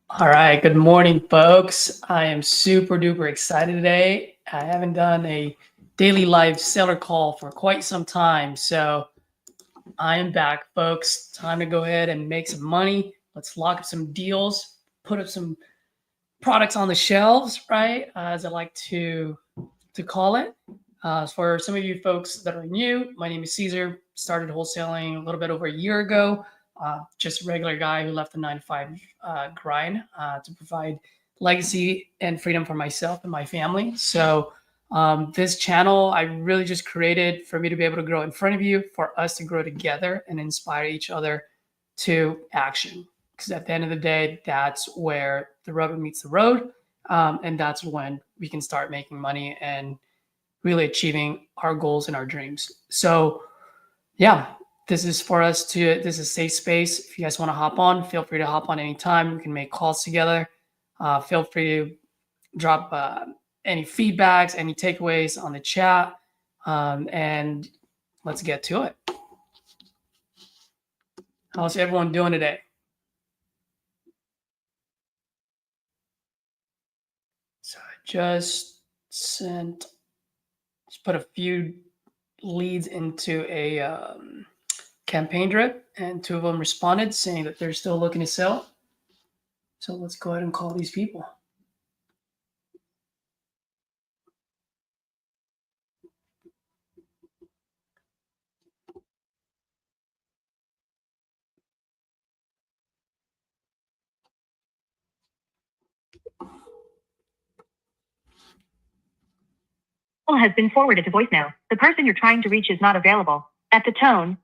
All right, good morning, folks. I am super duper excited today. I haven't done a daily live seller call for quite some time, so I am back, folks. Time to go ahead and make some money. Let's lock up some deals, put up some products on the shelves, right? As I like to call it. For some of you folks that are new, my name is Caesar. Started wholesaling a little bit over a year ago. Just a regular guy who left the 9 to 5 grind to provide legacy and freedom for myself and my family. So this channel I really just created for me to be able to grow in front of you, for us to grow together and inspire each other to action. Because at the end of the day, that's where the rubber meets the road. And that's when we can start making money and really achieving our goals and our dreams. So, yeah, this is for us to, this is a safe space. If you guys want to hop on, feel free to hop on anytime. We can make calls together. Feel free to drop any feedbacks, any takeaways on the chat. And let's get to it. How's everyone doing today? So I just put a few leads into a campaign drip, and 2 of them responded saying that they're still looking to sell. So let's go ahead and call these people. Call has been forwarded to voicemail. The person you're trying to reach is not available. At the tone,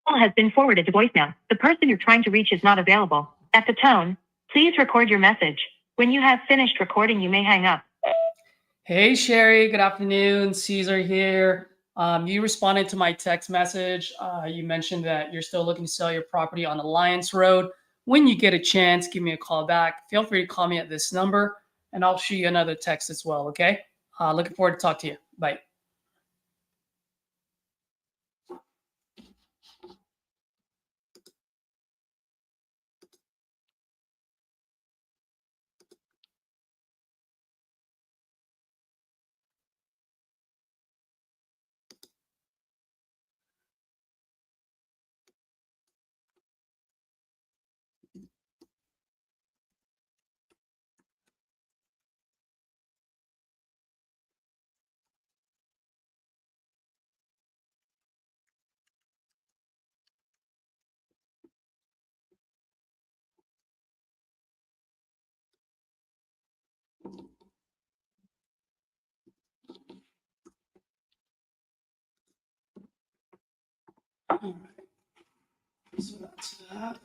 call has been forwarded to voicemail. The person you're trying to reach is not available. At the tone, please record your message. When you have finished recording, you may hang up. Hey, Sherry, good afternoon. Caesar here. You responded to my text message. You mentioned that you're still looking to sell your property on Alliance Road. When you get a chance, give me a call back. Feel free to call me at this number, and I'll shoot you another text as well, okay? Looking forward to talk to you. Bye. All right. So that's that.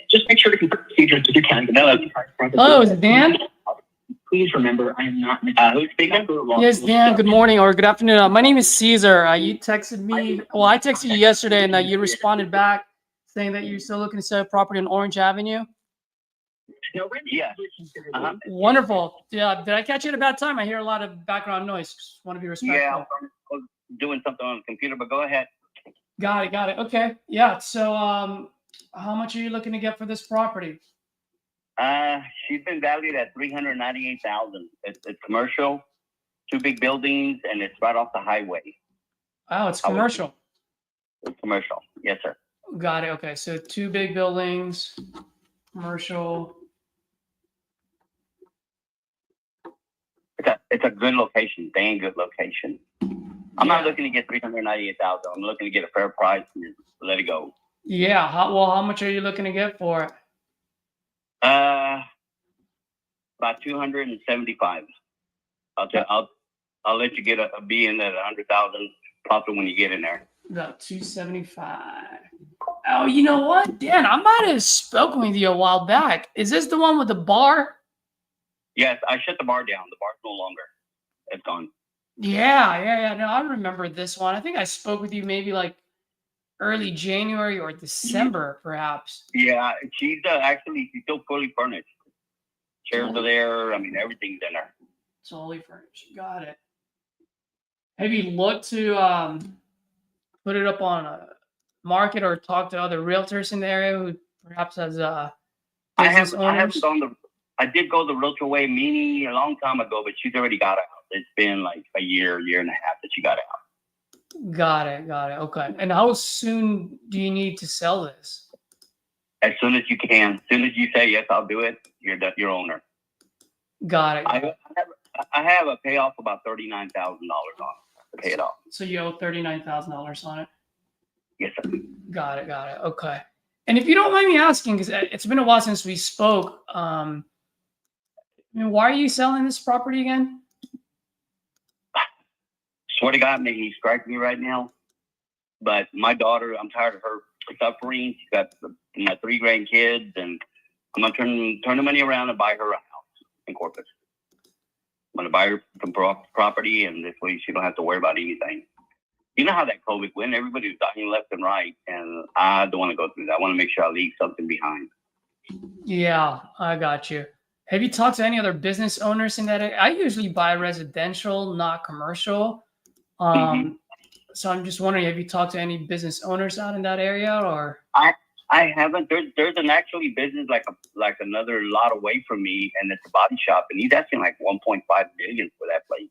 Just make sure to complete procedures if you can. Hello, is it Dan? Please remember, I am not. Who's speaking? Yes, Dan, good morning or good afternoon. My name is Caesar. You texted me, well, I texted you yesterday and you responded back saying that you're still looking to sell a property on Orange Avenue. Yeah. Wonderful. Yeah, did I catch you at a bad time? I hear a lot of background noise. Just want to be respectful. Yeah, I was doing something on the computer, but go ahead. Got it. Okay. Yeah, so how much are you looking to get for this property? She's been valued at $398,000. It's commercial, 2 big buildings, and it's right off the highway. Oh, it's commercial. It's commercial, yes, sir. Got it. Okay, so 2 big buildings, commercial. It's a good location, dang good location. I'm not looking to get $398,000. I'm looking to get a fair price and let it go. Yeah. How much are you looking to get for it? About 275. I'll let you get be in at 100,000 profit when you get in there. About 275. Oh, you know what, Dan? I might have spoken with you a while back. Is this the one with the bar? Yes, I shut the bar down. The bar's no longer. It's gone. Yeah. No, I remember this one. I think I spoke with you maybe like early January or December, perhaps. Yeah, she's actually she's still fully furnished. Chairs are there. I mean, everything's in there. Totally furnished. Got it. Have you looked to put it up on a market or talk to other realtors in the area who perhaps has business owners? I did go the realtor way meaning a long time ago, but she's already got out. It's been like a year and a half that she got out. Got it. Okay. And how soon do you need to sell this? As soon as you can. As soon as you say yes, I'll do it. You're your owner. Got it. I have a payoff about $39,000 on it to pay it off. So you owe $39,000 on it? Yes, sir. Got it. Okay. And if you don't mind me asking, because it's been a while since we spoke, why are you selling this property again? Swear to God, he strikes me right now. But my daughter, I'm tired of her suffering. She's got my 3 grandkids, and I'm gonna turn the money around and buy her a house in Corpus. I'm gonna buy her some property, and this way she don't have to worry about anything. You know how that COVID went? Everybody was dying left and right, and I don't want to go through that. I want to make sure I leave something behind. Yeah, I got you. Have you talked to any other business owners in that area? I usually buy residential, not commercial. So I'm just wondering, have you talked to any business owners out in that area, or? I haven't. There's an actually business like another lot away from me, and it's a body shop, and he's asking like $1.5 million for that place.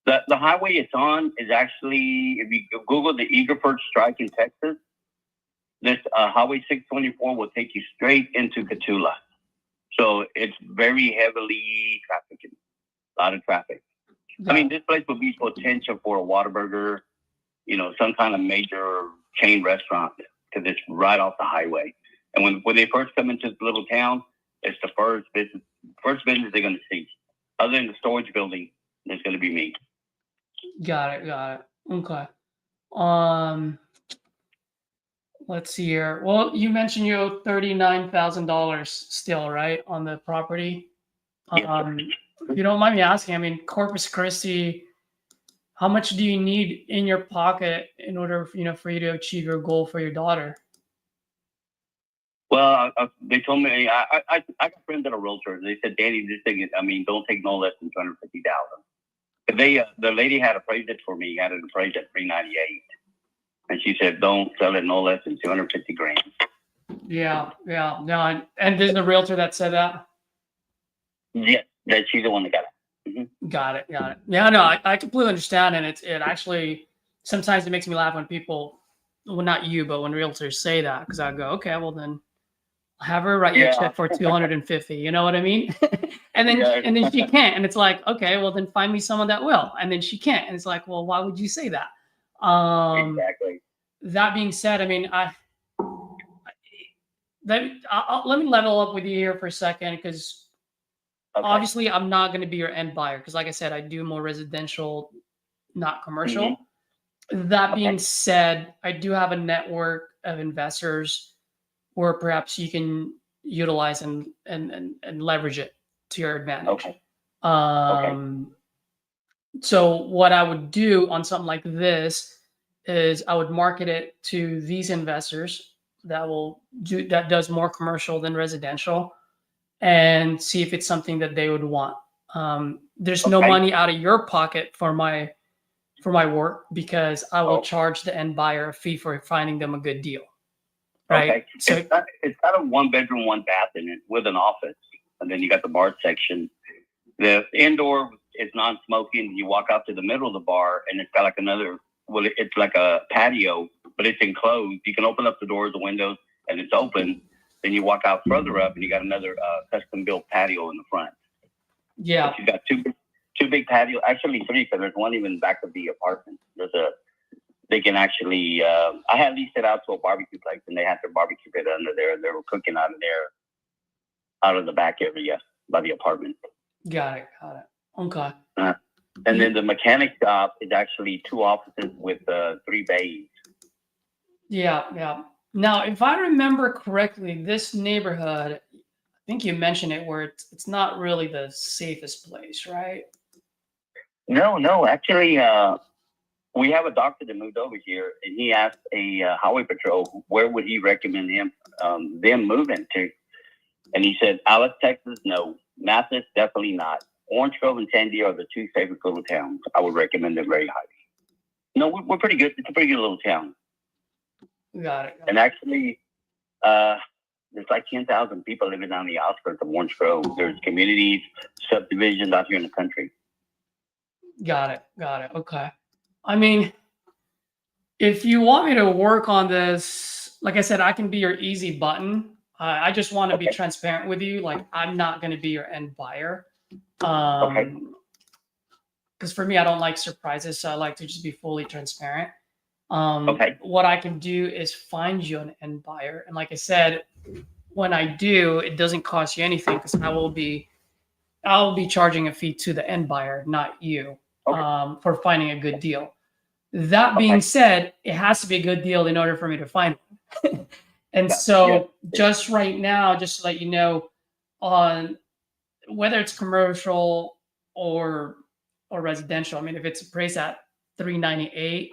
The highway it's on is actually, if you Google the Eagleford strike in Texas, this Highway 624 will take you straight into Cotulla. So it's very heavily trafficked, a lot of traffic. Yeah. I mean, this place would be potential for a Whataburger, some kind of major chain restaurant, because it's right off the highway. And when they first come into this little town, it's the first business they're going to see. Other than the storage building, there's going to be me. Got it. Okay. Let's see here. Well, you mentioned you owe $39,000 still, right, on the property? Yes, if you don't mind me asking, Corpus Christi, how much do you need in your pocket in order, for you to achieve your goal for your daughter? Well, they told me I got friends that are realtors. They said, Danny, this thing is, don't take no less than $250,000. The lady had appraised it for me. Had it appraised at $398, and she said, don't sell it no less than $250,000. Yeah. No, and there's the realtor that said that. Yeah, that she's the one that got it. Mm-hmm. Got it. Yeah, no, I completely understand, and it actually sometimes it makes me laugh when people, well, not you, but when realtors say that, because I go, okay, well then have her write you a check for $250. You know what I mean? and then she can't, and it's like, okay, well then find me someone that will, and then she can't, and it's like, well, why would you say that? Exactly. That being said, let me level up with you here for a second, because obviously I'm not going to be your end buyer, because like I said, I do more residential, not commercial. Mm-hmm. That being said, I do have a network of investors where perhaps you can utilize and leverage it to your advantage. So what I would do on something like this is I would market it to these investors that does more commercial than residential, and see if it's something that they would want. There's no money out of your pocket for my work, because I will charge the end buyer a fee for finding them a good deal. Right. Okay. So it's got a 1-bedroom, 1-bath in it with an office, and then you got the bar section. The indoor is non-smoking. You walk out to the middle of the bar, and it's got like it's like a patio, but it's enclosed. You can open up the doors, the windows, and it's open. Then you walk out further up, and you got another custom-built patio in the front. Yeah. But you got big patio, actually 3, because there's one even back of the apartment. They can actually, I had leased it out to a barbecue place, and they had their barbecue pit under there. They were cooking out of there, out of the back area by the apartment. Got it. Okay. And then the mechanic shop is actually 2 offices with 3 bays. Yeah. Now, if I remember correctly, this neighborhood, I think you mentioned it, where it's not really the safest place, right? No, actually, we have a doctor that moved over here, and he asked a highway patrol where would he recommend them moving to, and he said Alice, Texas, no. Mathis, definitely not. Orange Grove and Sandy are the 2 favorite little towns. I would recommend them very highly. No, we're pretty good. It's a pretty good little town. Got it. And actually, there's like 10,000 people living on the outskirts of Orange Grove. There's communities, subdivisions out here in the country. Got it. Okay. I mean, if you want me to work on this, like I said, I can be your easy button. I just want to be transparent with you. Like, I'm not going to be your end buyer. Because for me, I don't like surprises, so I like to just be fully transparent. What I can do is find you an end buyer, and like I said, when I do, it doesn't cost you anything because I'll be charging a fee to the end buyer, not you, for finding a good deal. That being said, it has to be a good deal in order for me to find one. And just right now, just to let you know, on whether it's commercial or residential, I mean, if it's appraised at $398,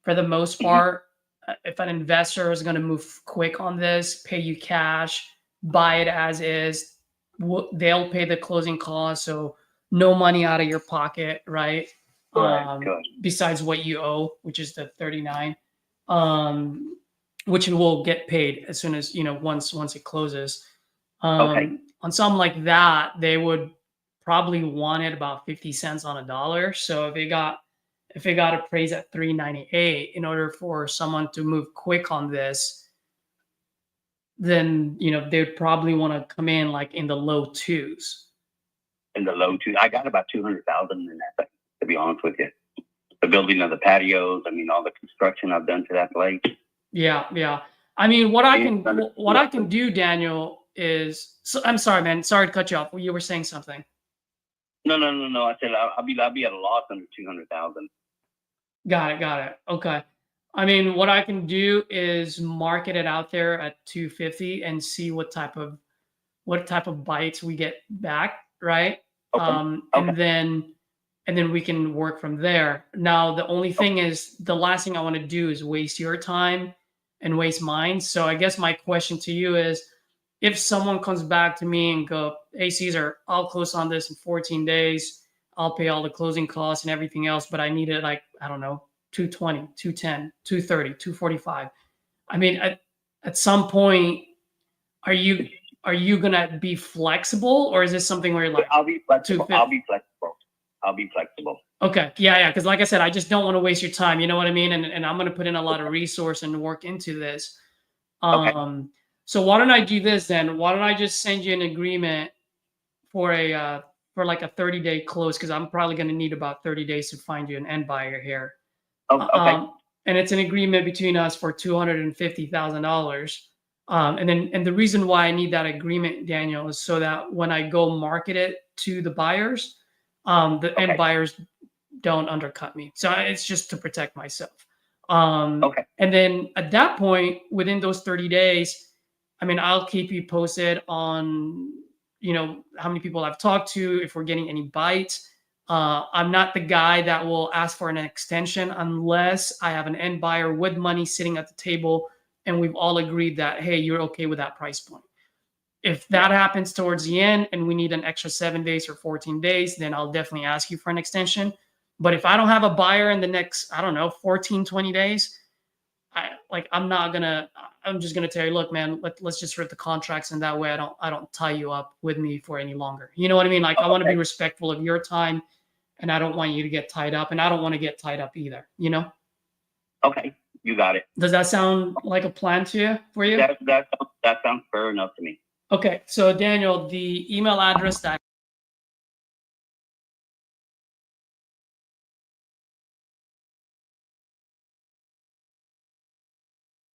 for the most part, if an investor is going to move quick on this, pay you cash, buy it as is, they'll pay the closing costs, so no money out of your pocket, right? Besides what you owe, which is the $39, which will get paid as soon as, once it closes. On something like that, they would probably want it about 50 cents on a dollar. So if it got appraised at $398, in order for someone to move quick on this, then they'd probably want to come in like in the low 2s. In the low 2s, I got about 200,000 in that thing, to be honest with you. The building of the patios, I mean, all the construction I've done to that place. Yeah. I mean, what I can do, Daniel, is, so I'm sorry, man. Sorry to cut you off. You were saying something. No. I said I'll be at a loss under 200,000. Got it. Okay. I mean, what I can do is market it out there at 250 and see what type of bites we get back, right? And then we can work from there. Now, the only thing is, the last thing I want to do is waste your time and waste mine. So I guess my question to you is, if someone comes back to me and go, hey, Caesar, I'll close on this in 14 days. I'll pay all the closing costs and everything else, but I need it like, I don't know, 220, 210, 230, 245. I mean, at some point, are you going to be flexible, or is this something where you're like, I'll be flexible. Okay. Yeah. Because like I said, I just don't want to waste your time. You know what I mean? And I'm going to put in a lot of resource and work into this. So why don't I do this then? Why don't I just send you an agreement for like a 30-day close? Because I'm probably going to need about 30 days to find you an end buyer here. And it's an agreement between us for $250,000. And the reason why I need that agreement, Daniel, is so that when I go market it to the buyers, the end buyers don't undercut me. So it's just to protect myself. And then at that point, within those 30 days, I mean, I'll keep you posted on, how many people I've talked to, if we're getting any bites. I'm not the guy that will ask for an extension unless I have an end buyer with money sitting at the table and we've all agreed that, hey, you're okay with that price point. If that happens towards the end and we need an extra 7 days or 14 days, then I'll definitely ask you for an extension. But if I don't have a buyer in the next, 14, 20 days, I'm just gonna tell you, look, man, let's just rip the contracts, and that way I don't tie you up with me for any longer. You know what I mean? Like, I want to be respectful of your time, and I don't want you to get tied up, and I don't want to get tied up either. Okay, you got it. Does that sound like a plan for you? That sounds fair enough to me. Okay, so Daniel, the email address that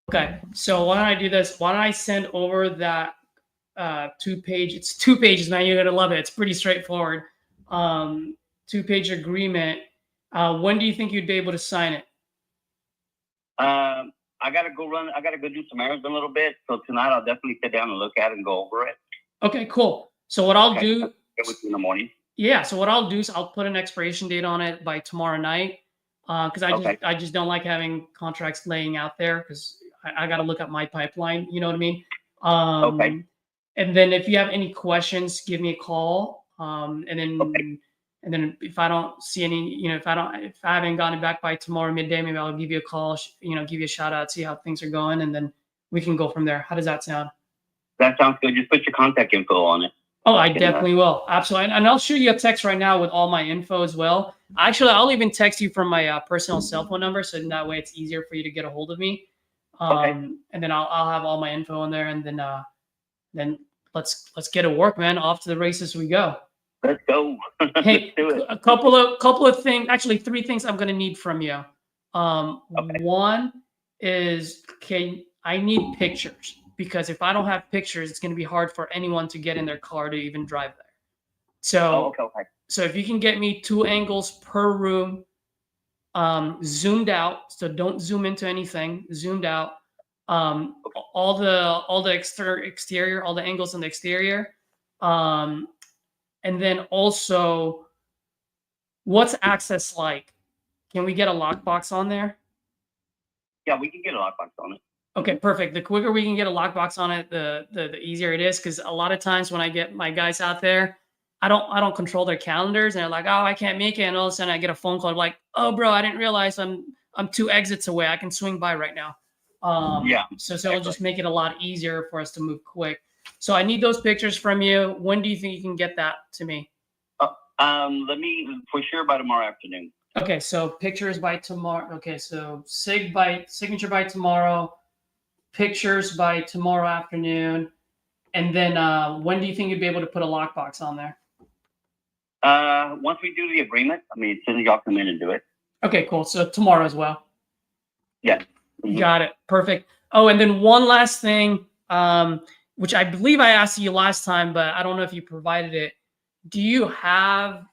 Okay, so why don't I do this? Why don't I send over that 2-page? It's 2 pages, man. You're gonna love it. It's pretty straightforward. 2-page agreement. When do you think you'd be able to sign it? I gotta go run. I gotta go do some errands a little bit. So tonight I'll definitely sit down and look at it and go over it. Okay, cool. So what I'll do? Get with you in the morning. Yeah. So what I'll do is I'll put an expiration date on it by tomorrow night. Because I just don't like having contracts laying out there because I got to look at my pipeline. You know what I mean? Okay. And then if you have any questions, give me a call. And then if I don't see any, if I haven't gotten it back by tomorrow midday, maybe I'll give you a call. Give you a shout out, see how things are going, and then we can go from there. How does that sound? That sounds good. Just put your contact info on it. Oh, I definitely will. Absolutely. And I'll shoot you a text right now with all my info as well. Actually, I'll even text you from my personal cell phone number. So that way it's easier for you to get a hold of me. And then I'll have all my info in there. And then let's get to work, man. Off to the races we go. Let's go. Hey, Let's do it. a couple of things, actually 3 things I'm going to need from you. One is, I need pictures. Because if I don't have pictures, it's going to be hard for anyone to get in their car to even drive there. So, so if you can get me 2 angles per room, zoomed out, so don't zoom into anything, zoomed out, all the exterior, all the angles on the exterior, and then also, what's access like? Can we get a lockbox on there? Yeah, we can get a lockbox on it. Okay, perfect. The quicker we can get a lockbox on it, the easier it is. Because a lot of times when I get my guys out there, I don't control their calendars, and they're like, "Oh, I can't make it," and all of a sudden I get a phone call like, "Oh, bro, I didn't realize I'm 2 exits away. I can swing by right now." So it'll just make it a lot easier for us to move quick. So I need those pictures from you. When do you think you can get that to me? Let me for sure by tomorrow afternoon. Okay, so pictures by tomorrow. Okay, so signature by tomorrow. Pictures by tomorrow afternoon, and then when do you think you'd be able to put a lockbox on there? Once we do the agreement, as soon as y'all come in and do it. Okay, cool. So tomorrow as well. Yeah. Mm-hmm. Got it. Perfect. Oh, and then one last thing, which I believe I asked you last time, but I don't know if you provided it. Do you have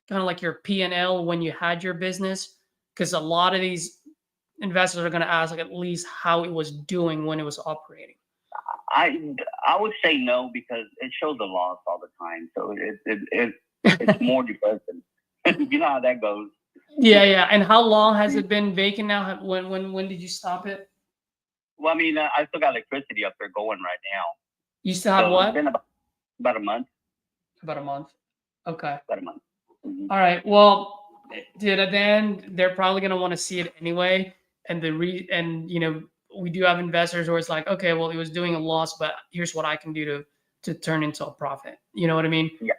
kind of like your P&L when you had your business? Because a lot of these investors are going to ask like at least how it was doing when it was operating. I would say no, because it shows a loss all the time. So it's more depressing. You know how that goes. Yeah. And how long has it been vacant now? When did you stop it? Well, I still got electricity up there going right now. You still have what? It's been about a month. About a month. Okay. About a month. Mm-hmm. All right. Well, dude, at the end, they're probably going to want to see it anyway. And we do have investors where it's like, okay, well, it was doing a loss, but here's what I can do to turn into a profit. You know what I mean? Yeah.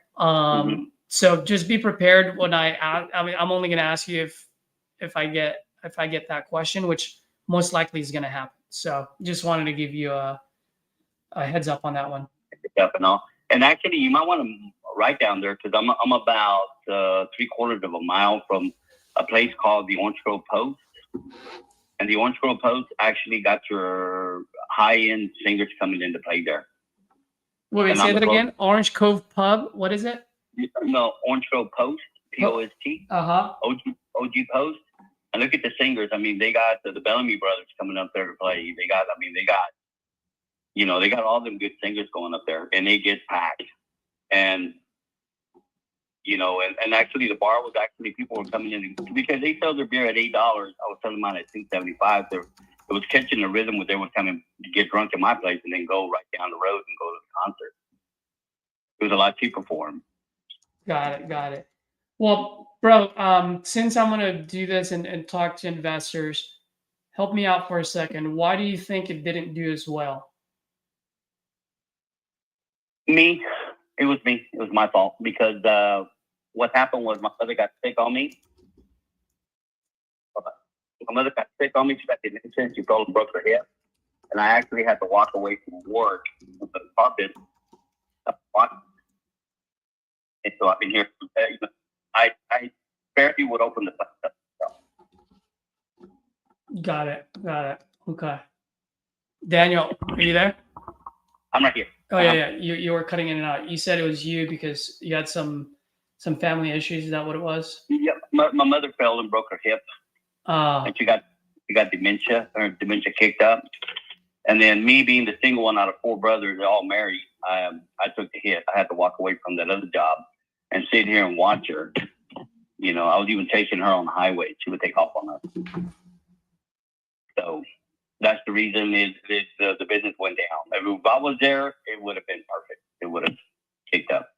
So just be prepared when I'm only going to ask you if I get that question, which most likely is going to happen. So just wanted to give you a heads up on that one. And actually, you might want to write down there, because I'm about 3/4 of a mile from a place called the Orange Grove Post. And the Orange Grove Post actually got your high-end singers coming into play there. Wait, say that again? Orange Cove Pub? What is it? No, Orange Grove Post, P-O-S-T. OG Post. And look at the singers. They got the Bellamy Brothers coming up there to play. They got all them good singers going up there, and they get packed. And and actually the bar was people were coming in because they sell their beer at $8. I was selling mine at $2.75. It was catching the rhythm where they would come and get drunk at my place and then go right down the road and go to the concert. It was a lot cheaper for them. Got it. Well, bro, since I'm going to do this and talk to investors, help me out for a second. Why do you think it didn't do as well? Me. It was me. It was my fault, because what happened was my mother got sick on me. My mother got sick on me. She got dementia. She fell and broke her hip. And I actually had to walk away from work with the carpet. And so I've been here. I barely would open the stuff. Got it. Okay. Daniel, are you there? I'm right here. Oh yeah. You were cutting in and out. You said it was you because you had some family issues. Is that what it was? Yeah, my mother fell and broke her hip, and she got dementia, or dementia kicked up. And then me being the single one out of 4 brothers, they're all married. I took the hit. I had to walk away from that other job and sit here and watch her. You know, I was even chasing her on the highway. She would take off on us. So that's the reason the business went down. If I was there, it would have been perfect. It would have kicked up.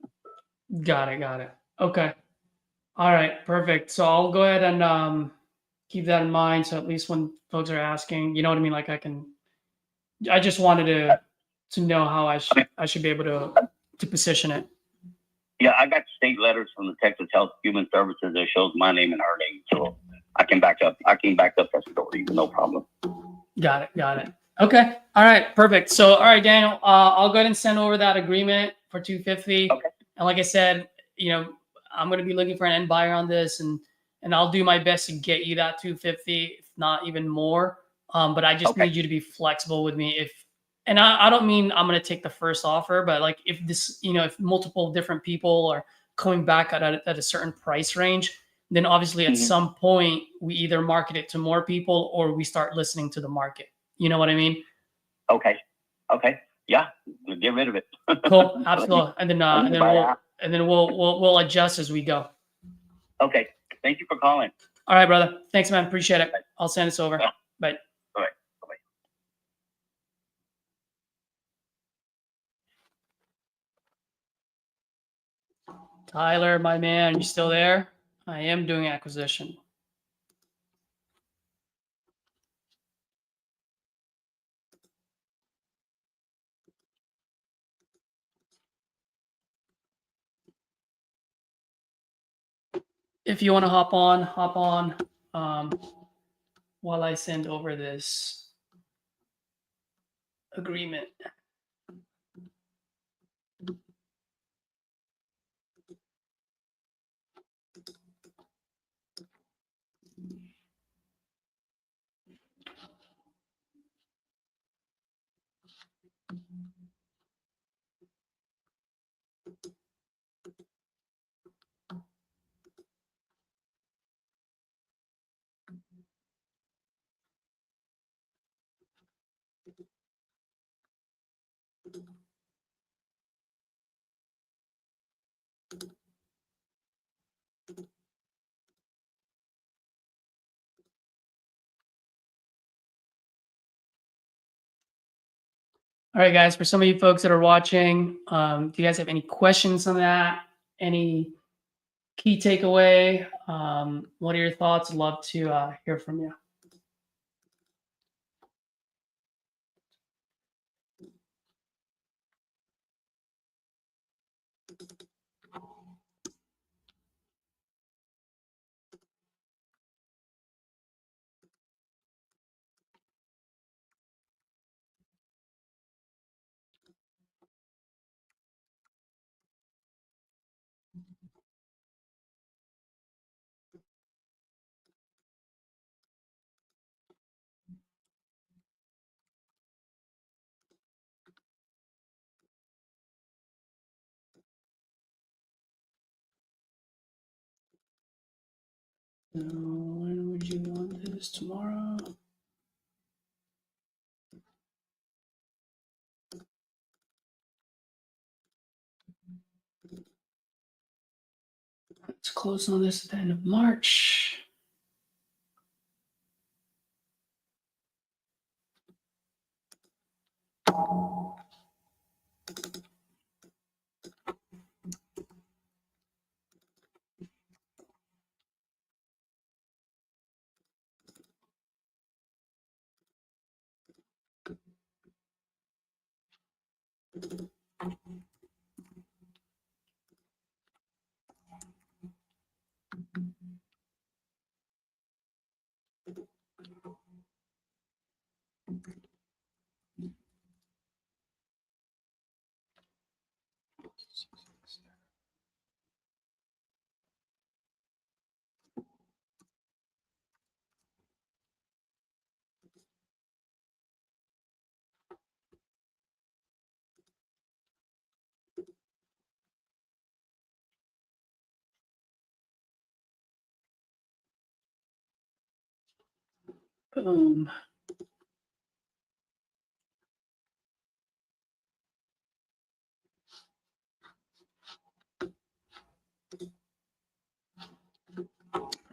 Got it. Okay. All right. Perfect. So I'll go ahead and keep that in mind. So at least when folks are asking, you know what I mean? Like I just wanted to know how I should be able to position it. Yeah, I got state letters from the Texas Health Human Services that shows my name and her name, so I can back up that story, no problem. Got it. Okay. All right. Perfect. So, all right, Daniel, I'll go ahead and send over that agreement for $250. Okay. And like I said, you know, I'm going to be looking for an end buyer on this, and I'll do my best to get you that $250, if not even more. But I just need you to be flexible with me. And I don't mean I'm going to take the first offer, but like if this, you know, if multiple different people are coming back at a certain price range, then obviously at some point we either market it to more people or we start listening to the market. You know what I mean? Okay. Yeah, get rid of it. Cool. Absolutely. And then we'll adjust as we go. Okay. Thank you for calling. All right, brother. Thanks, man. Appreciate it. I'll send this over. Yeah. Bye. All right. Tyler, my man, you still there? I am doing acquisition. If you want to hop on while I send over this agreement. All right, guys, for some of you folks that are watching, do you guys have any questions on that? Any key takeaway? What are your thoughts? I'd love to hear from you. So when would you want this tomorrow? Let's close on this at the end of March. Boom.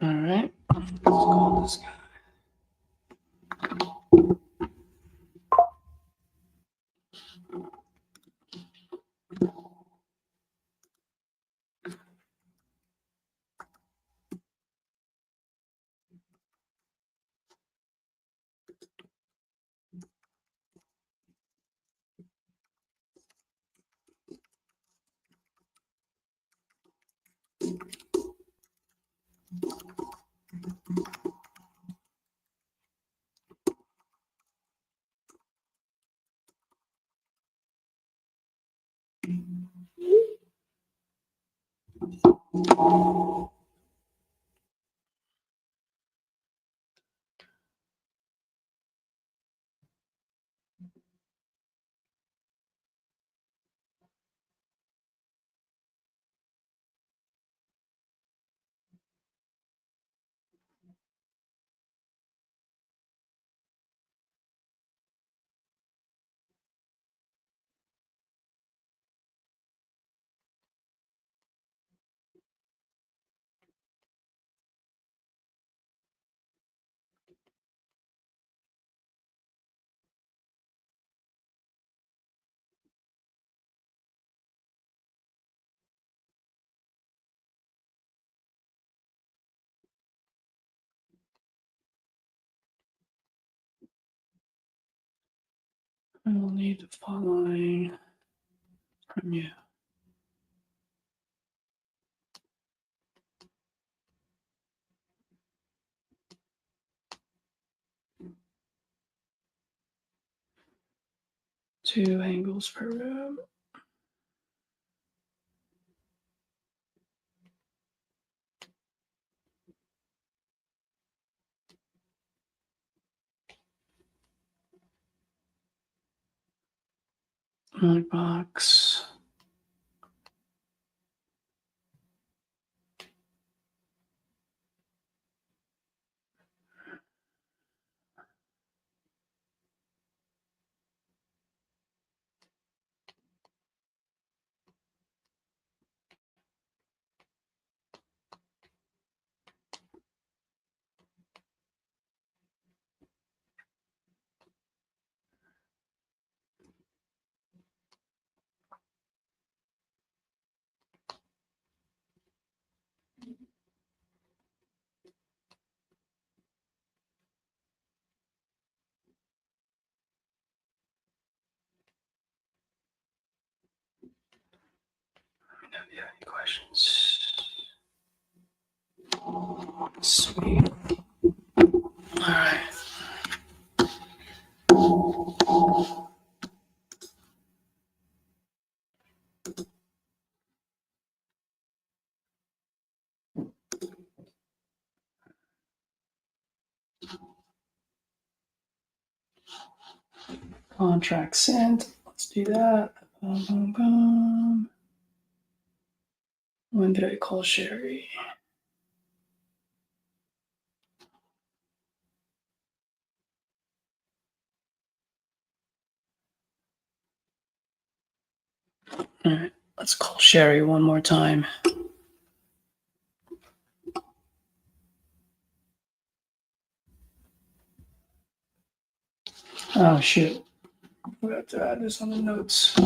All right. Let's call this guy. I will need the following from you. Two angles per room. Box. Let me know if you have any questions. Sweet. All right. Contract sent. Let's do that. Boom, boom, boom. When did I call Sherry? All right. Let's call Sherry one more time. Oh, shoot. Forgot to add this on the notes.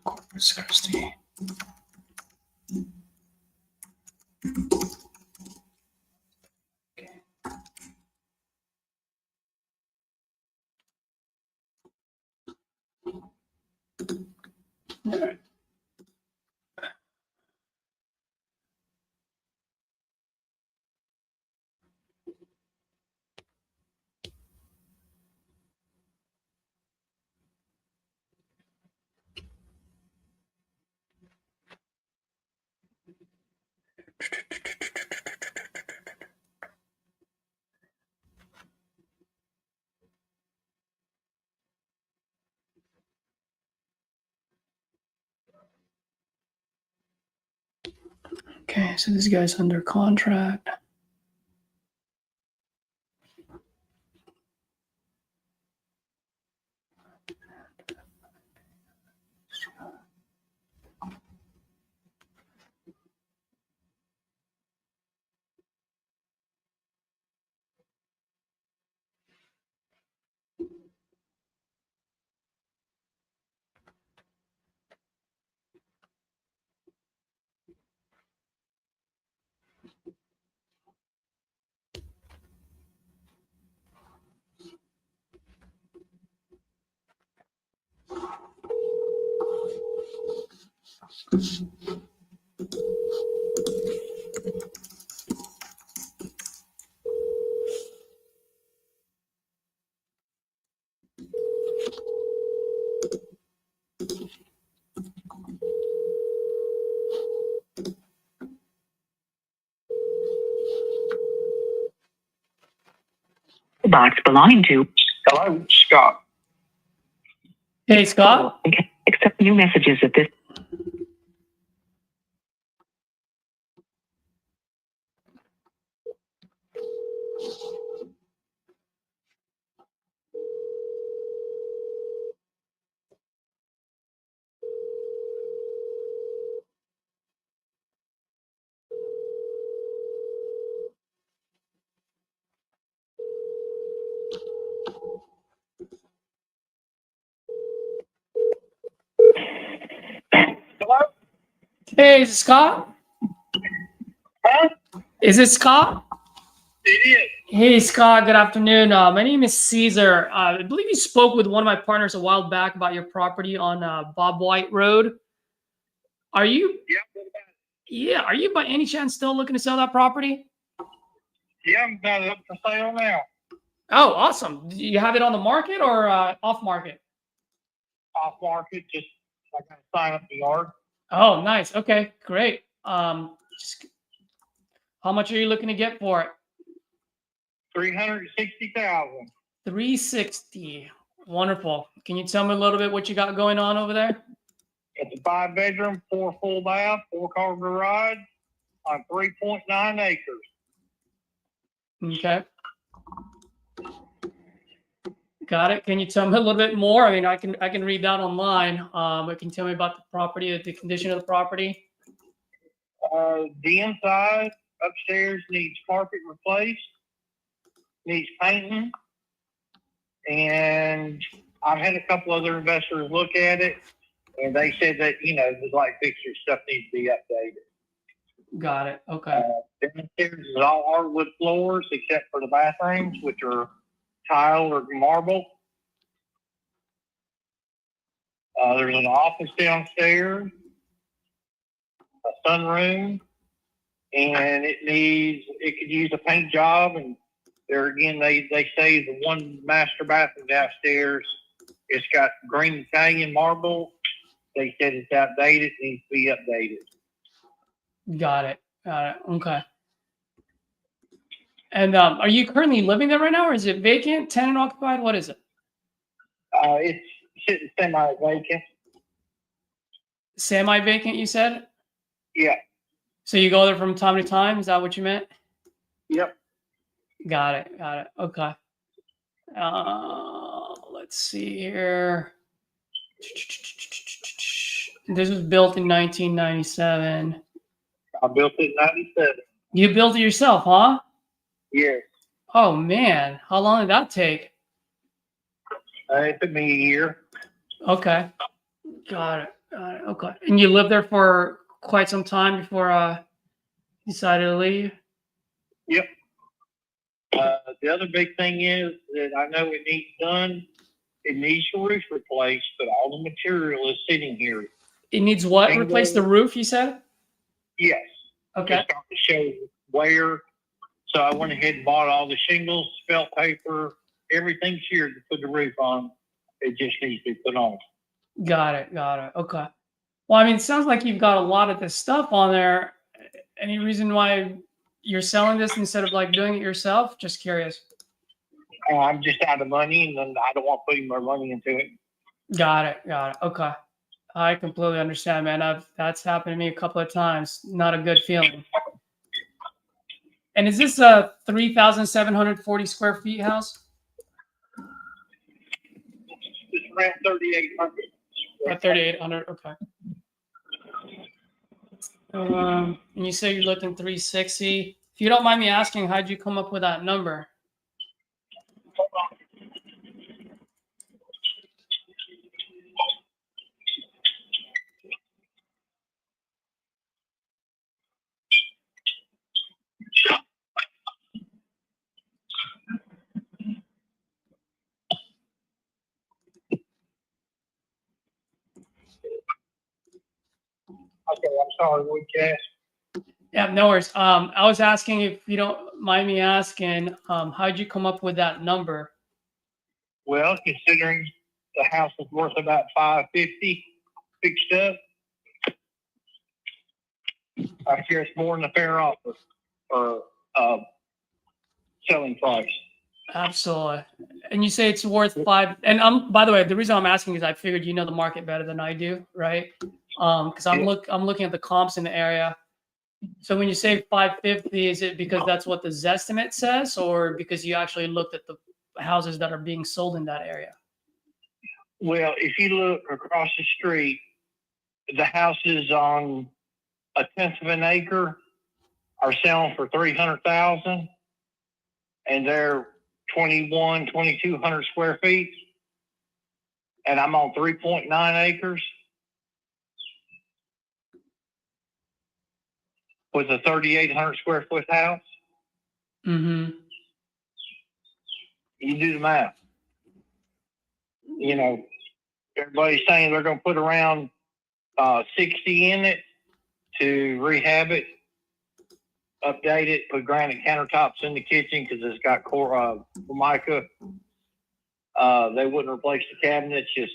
Corpus Christi. Okay. All right. Okay, so this guy's under contract. Box belonging to. Hello, Scott. Hey, Scott. Accept new messages at this. Hello? Hey, is it Scott? Huh? Is it Scott? It is. Hey, Scott. Good afternoon. My name is Caesar. I believe you spoke with one of my partners a while back about your property on Bob White Road. Are you? Yeah. Yeah. Are you by any chance still looking to sell that property? Yeah, I'm got it up for sale now. Oh, awesome. Do you have it on the market or off market? Off market, just I got to sign up the yard. Oh, nice. Okay, great. How much are you looking to get for it? 360,000. 360. Wonderful. Can you tell me a little bit what you got going on over there? It's a 5-bedroom, 4 full bath, 4-car garage on 3.9 acres. Okay. Got it. Can you tell me a little bit more? I mean, I can read that online. But can you tell me about the property, the condition of the property? The inside upstairs needs carpet replaced, needs painting, and I've had a couple other investors look at it, and they said that the light fixture stuff needs to be updated. Got it. Okay. Downstairs is all hardwood floors except for the bathrooms, which are tile or marble. There's an office downstairs, a sunroom, and it could use a paint job. And there again, they say the one master bathroom downstairs, it's got green Italian marble. They said it's outdated, needs to be updated. Got it. Got it. Okay. And are you currently living there right now, or is it vacant, tenant occupied? What is it? It's sitting semi-vacant. Semi-vacant, you said? Yeah. So you go there from time to time? Is that what you meant? Yep. Got it. Got it. Okay. Let's see here. This was built in 1997. I built it in 97. You built it yourself, huh? Yes. Oh man, how long did that take? It took me a year. Okay. Got it. Got it. Okay. And you lived there for quite some time before you decided to leave? Yep. The other big thing is that I know it needs done. It needs the roof replaced, but all the material is sitting here. It needs what? Shingles. Replace the roof, you said? Yes. Okay. It's starting to show wear. So I went ahead and bought all the shingles, felt paper, everything's here to put the roof on. It just needs to be put on. Got it. Got it. Okay. Well, I mean, it sounds like you've got a lot of this stuff on there. Any reason why you're selling this instead of like doing it yourself? Just curious. I'm just out of money, and then I don't want putting more money into it. Got it. Got it. Okay. I completely understand, man. That's happened to me a couple of times. Not a good feeling. And is this a 3,740 square feet house? It's around 3,800. 3,800. Okay. And you say you're looking 360. If you don't mind me asking, how'd you come up with that number? Okay, I'm sorry, what you asked? Yeah, no worries. I was asking, if you don't mind me asking, how'd you come up with that number? Well, considering the house is worth about $550 fixed up, I figure it's more than a fair offer or selling price. Absolutely. And you say it's worth five. And by the way, the reason I'm asking is I figured you know the market better than I do, right? Because I'm looking at the comps in the area. So when you say 550, is it because that's what the Zestimate says, or because you actually looked at the houses that are being sold in that area? Well, if you look across the street, the houses on a tenth of an acre are selling for $300,000, and they're 2,200 square feet, and I'm on 3.9 acres with a 3,800 square foot house. Mm-hmm. You do the math. You know, everybody's saying they're going to put around 60 in it to rehab it, update it, put granite countertops in the kitchen because it's got Formica. They wouldn't replace the cabinets, just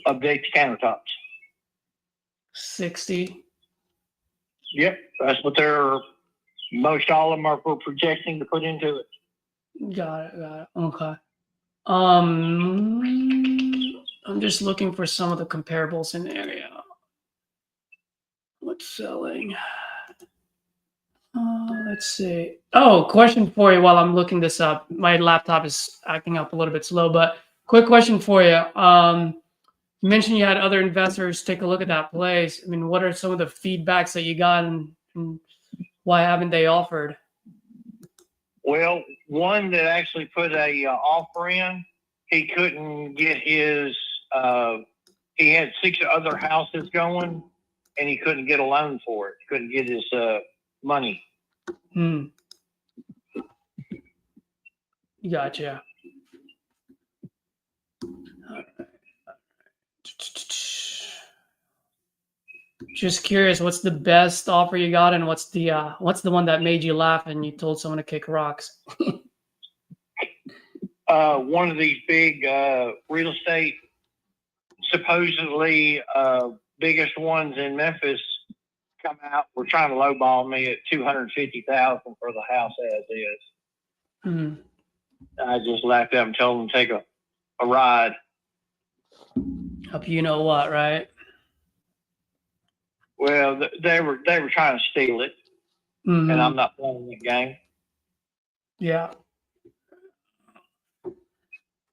update the countertops. 60. Yep, that's what most all of them are projecting to put into it. Got it. Got it. Okay. I'm just looking for some of the comparables in the area. What's selling? Let's see. Oh, question for you while I'm looking this up. My laptop is acting up a little bit slow, but quick question for you. You mentioned you had other investors take a look at that place. I mean, what are some of the feedbacks that you got, and why haven't they offered? Well, one that actually put a offer in, he couldn't get his. He had 6 other houses going, and he couldn't get a loan for it. Couldn't get his money. Gotcha. Just curious, what's the best offer you got, and what's the one that made you laugh and you told someone to kick rocks? One of these big real estate, supposedly biggest ones in Memphis, come out. We're trying to lowball me at $250,000 for the house as is. Mm-hmm. I just laughed at him, told him to take a ride. Up, you know what, right? Well, they were trying to steal it, Mm-hmm. and I'm not playing the game. Yeah.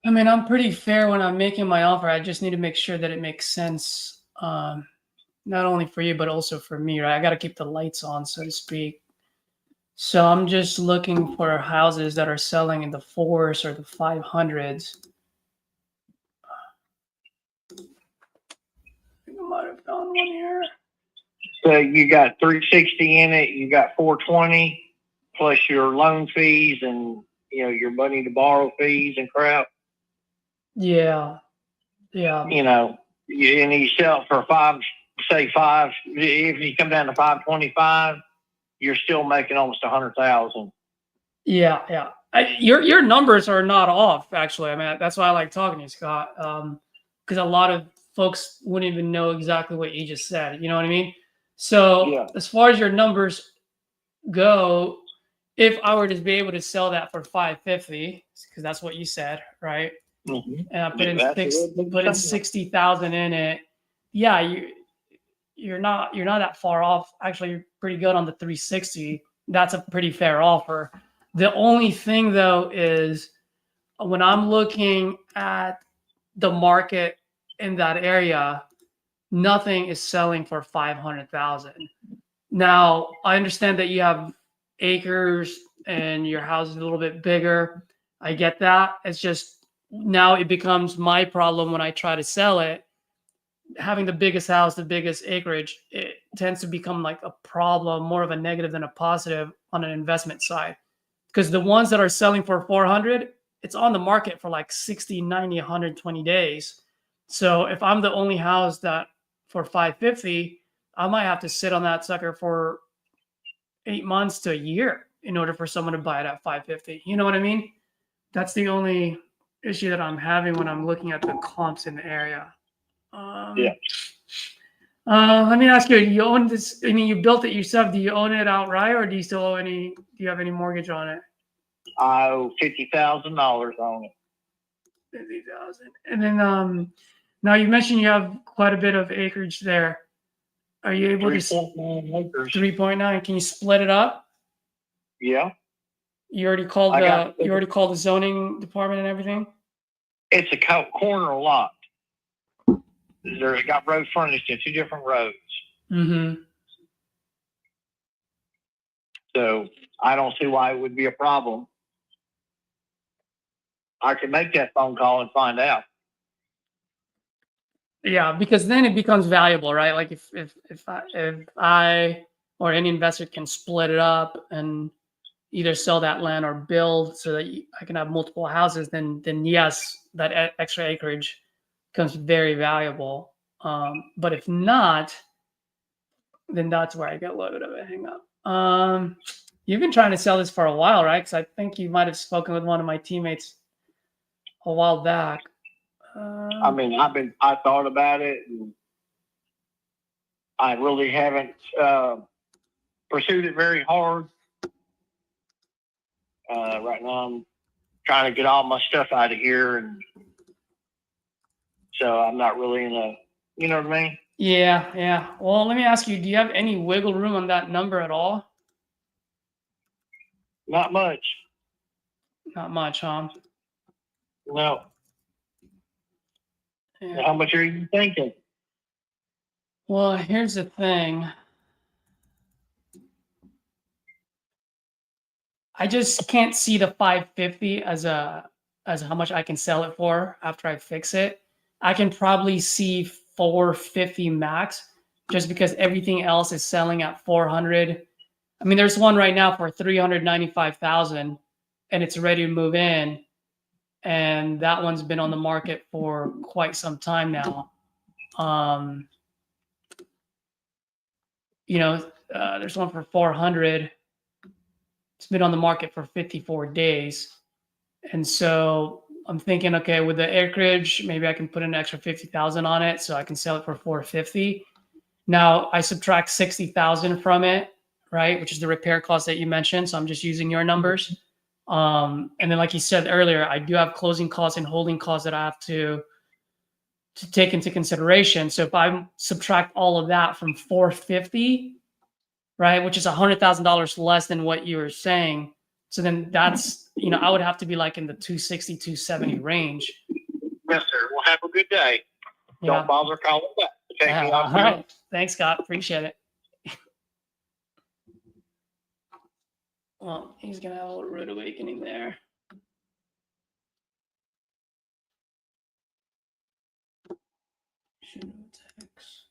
I mean, I'm pretty fair when I'm making my offer. I just need to make sure that it makes sense, not only for you, but also for me, right? I got to keep the lights on, so to speak. So I'm just looking for houses that are selling in the 4s or the 500s. one here. So you got 360 in it. You got 420 plus your loan fees and your money to borrow fees and crap. Yeah. Yeah. And you sell it for say five. If you come down to 525, you're still making almost 100,000. Yeah. Yeah. Your numbers are not off, actually. I mean, that's why I like talking to you, Scott. Because a lot of folks wouldn't even know exactly what you just said. You know what I mean? So Yeah. as far as your numbers go, if I were to be able to sell that for 550, because that's what you said, right? Mm-hmm. And I put in 60,000 in it. Yeah, you're not that far off. Actually, you're pretty good on the 360. That's a pretty fair offer. The only thing though is when I'm looking at the market in that area, nothing is selling for 500,000. Now, I understand that you have acres and your house is a little bit bigger. I get that. It's just now it becomes my problem when I try to sell it. Having the biggest house, the biggest acreage, it tends to become like a problem, more of a negative than a positive on an investment side. Because the ones that are selling for 400, it's on the market for like 60, 90, 120 days. So if I'm the only house that for 550, I might have to sit on that sucker for 8 months to a year in order for someone to buy it at 550. You know what I mean? That's the only issue that I'm having when I'm looking at the comps in the area. Yeah. Let me ask you, you own this, I mean, you built it yourself. Do you own it outright or do you still owe do you have any mortgage on it? I owe $50,000 on it. 50,000. And then now you mentioned you have quite a bit of acreage there. Are you able to 3.9 acres. 3.9? Can you split it up? Yeah. You already called the zoning department and everything? It's a corner lot. There's got road frontage to 2 different roads. Mm-hmm. So I don't see why it would be a problem. I can make that phone call and find out. Yeah, because then it becomes valuable, right? Like if I or any investor can split it up and either sell that land or build so that I can have multiple houses, then yes, that extra acreage becomes very valuable. But if not, then that's where I get a little bit of a hang up. You've been trying to sell this for a while, right? Because I think you might have spoken with one of my teammates a while back. I mean, I thought about it, and I really haven't pursued it very hard. Right now, I'm trying to get all my stuff out of here, and so I'm not really in a, you know what I mean? Yeah. Well, let me ask you, do you have any wiggle room on that number at all? Not much. Not much, huh? No. Yeah. How much are you thinking? Well, here's the thing. I just can't see the 550 as how much I can sell it for after I fix it. I can probably see 450 max just because everything else is selling at 400. I mean, there's one right now for 395,000 and it's ready to move in. And that one's been on the market for quite some time now. There's one for 400. It's been on the market for 54 days. And so I'm thinking, okay, with the acreage, maybe I can put an extra 50,000 on it so I can sell it for 450. Now I subtract 60,000 from it, right? Which is the repair cost that you mentioned. So I'm just using your numbers. And then like you said earlier, I do have closing costs and holding costs that I have to take into consideration. So if I subtract all of that from 450, right, which is $100,000 less than what you were saying. So then that's, I would have to be like in the 260, 270 range. Yes, sir. Well, have a good day. Yeah. Don't bother calling back. Take me off. All right. Thanks, Scott. Appreciate it. Well, he's going to have a little rude awakening there. Shoot text.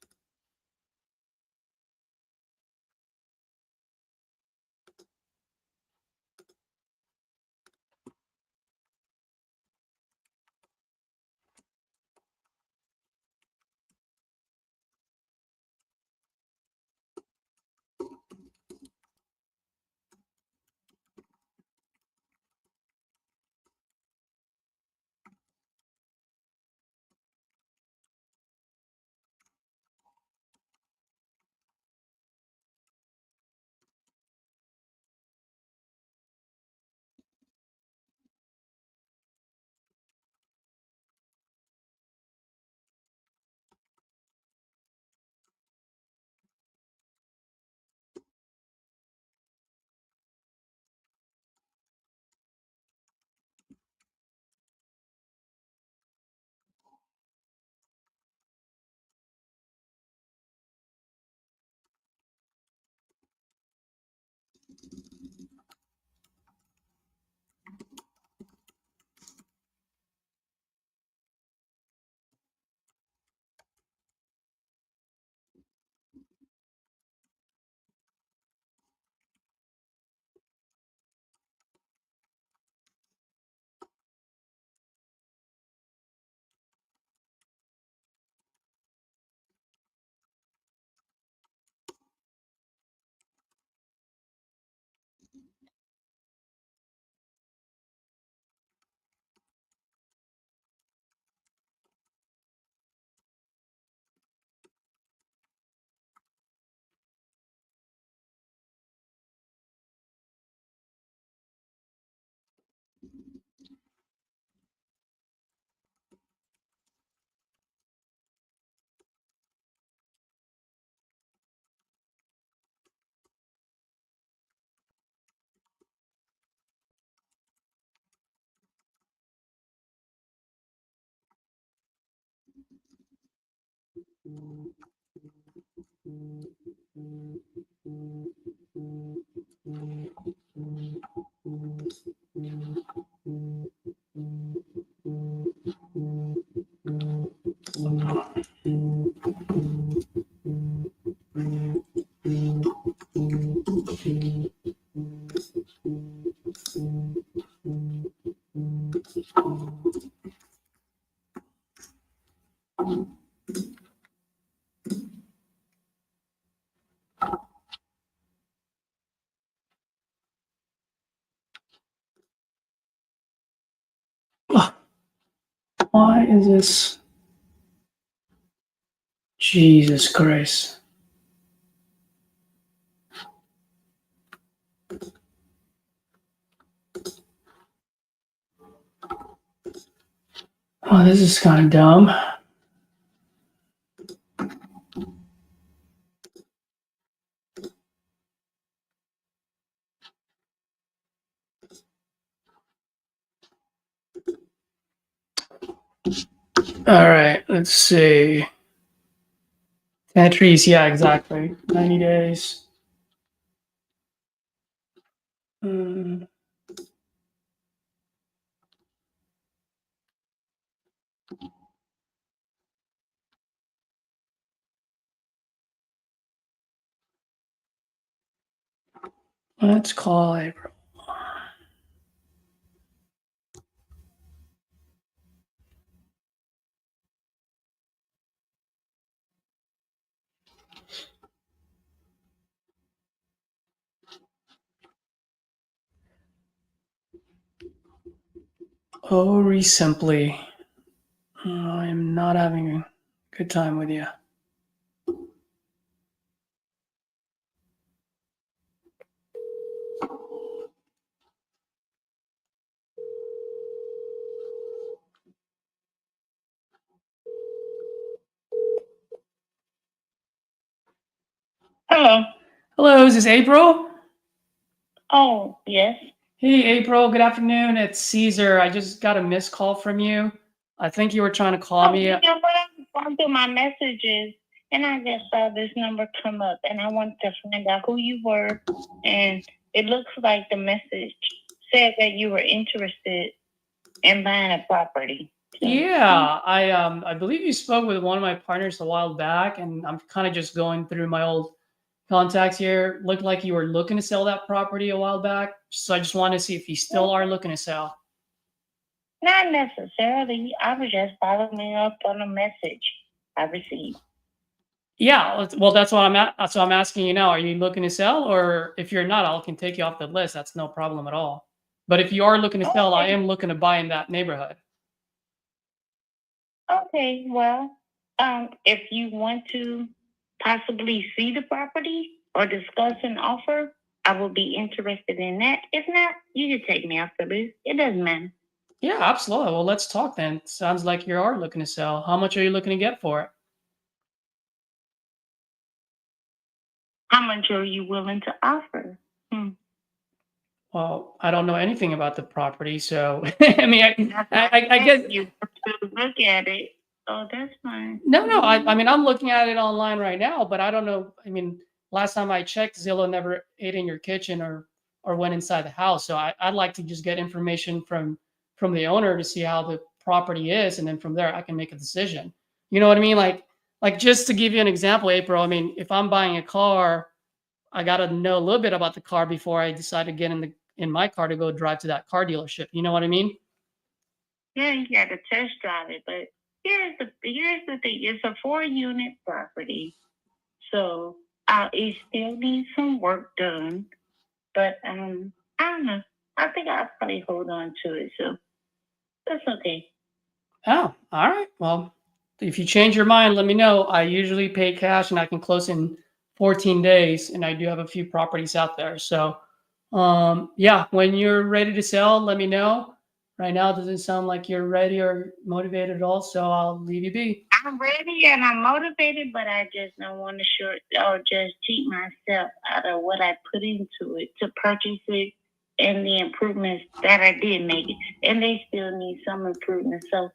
Why is this? Jesus Christ. Oh, this is kind of dumb. All right, let's see. Entries, yeah, exactly. 90 days. Let's call April. Oh, simply. I'm not having a good time with you. Hello. Hello, is this April? Oh, yes. Hey, April, good afternoon. It's Caesar. I just got a missed call from you. I think you were trying to call me. You know what? I'm going through my messages and I just saw this number come up and I wanted to find out who you were. And it looks like the message said that you were interested in buying a property. So, Yeah, I believe you spoke with one of my partners a while back, and I'm kind of just going through my old contacts here. Looked like you were looking to sell that property a while back, so I just wanted to see if you still are looking to sell. not necessarily. I was just following up on a message I received. Yeah, well, that's what I'm at. That's what I'm asking you now. Are you looking to sell, or if you're not, I can take you off the list. That's no problem at all. But if you are looking to sell, I am looking to buy in that neighborhood. Okay, well, if you want to possibly see the property or discuss an offer, I will be interested in that. If not, you can take me off the list. It doesn't matter. Yeah, absolutely. Well, let's talk then. Sounds like you are looking to sell. How much are you looking to get for it? How much are you willing to offer? Well, I don't know anything about the property, so I mean, I guess You have to look at it. Oh, that's fine. no. I mean, I'm looking at it online right now, but I don't know. I mean, last time I checked, Zillow never ate in your kitchen or went inside the house. So I'd like to just get information from the owner to see how the property is, and then from there I can make a decision. You know what I mean? Like just to give you an example, April. I mean, if I'm buying a car, I got to know a little bit about the car before I decide to get in my car to go drive to that car dealership. You know what I mean? Yeah, you got to test drive it, but here's the thing: it's a 4-unit property, so it still needs some work done. But I don't know. I think I'll probably hold on to it, so that's okay. Oh, all right. Well, if you change your mind, let me know. I usually pay cash and I can close in 14 days, and I do have a few properties out there. So, yeah, when you're ready to sell, let me know. Right now, it doesn't sound like you're ready or motivated at all, so I'll leave you be. I'm ready and I'm motivated, but I just don't want to short or just cheat myself out of what I put into it to purchase it and the improvements that I did make it. And they still need some improvements. So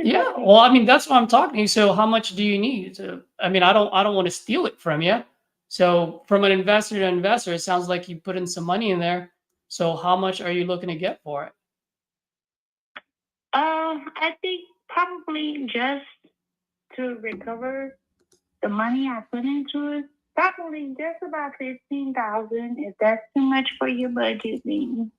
Yeah, okay. well, I mean, that's why I'm talking to you. So how much do you need to, I mean, I don't want to steal it from you. So from an investor to investor, it sounds like you put in some money in there. So how much are you looking to get for it? I think probably just to recover the money I put into it, probably just about 15,000. If that's too much for your budget, then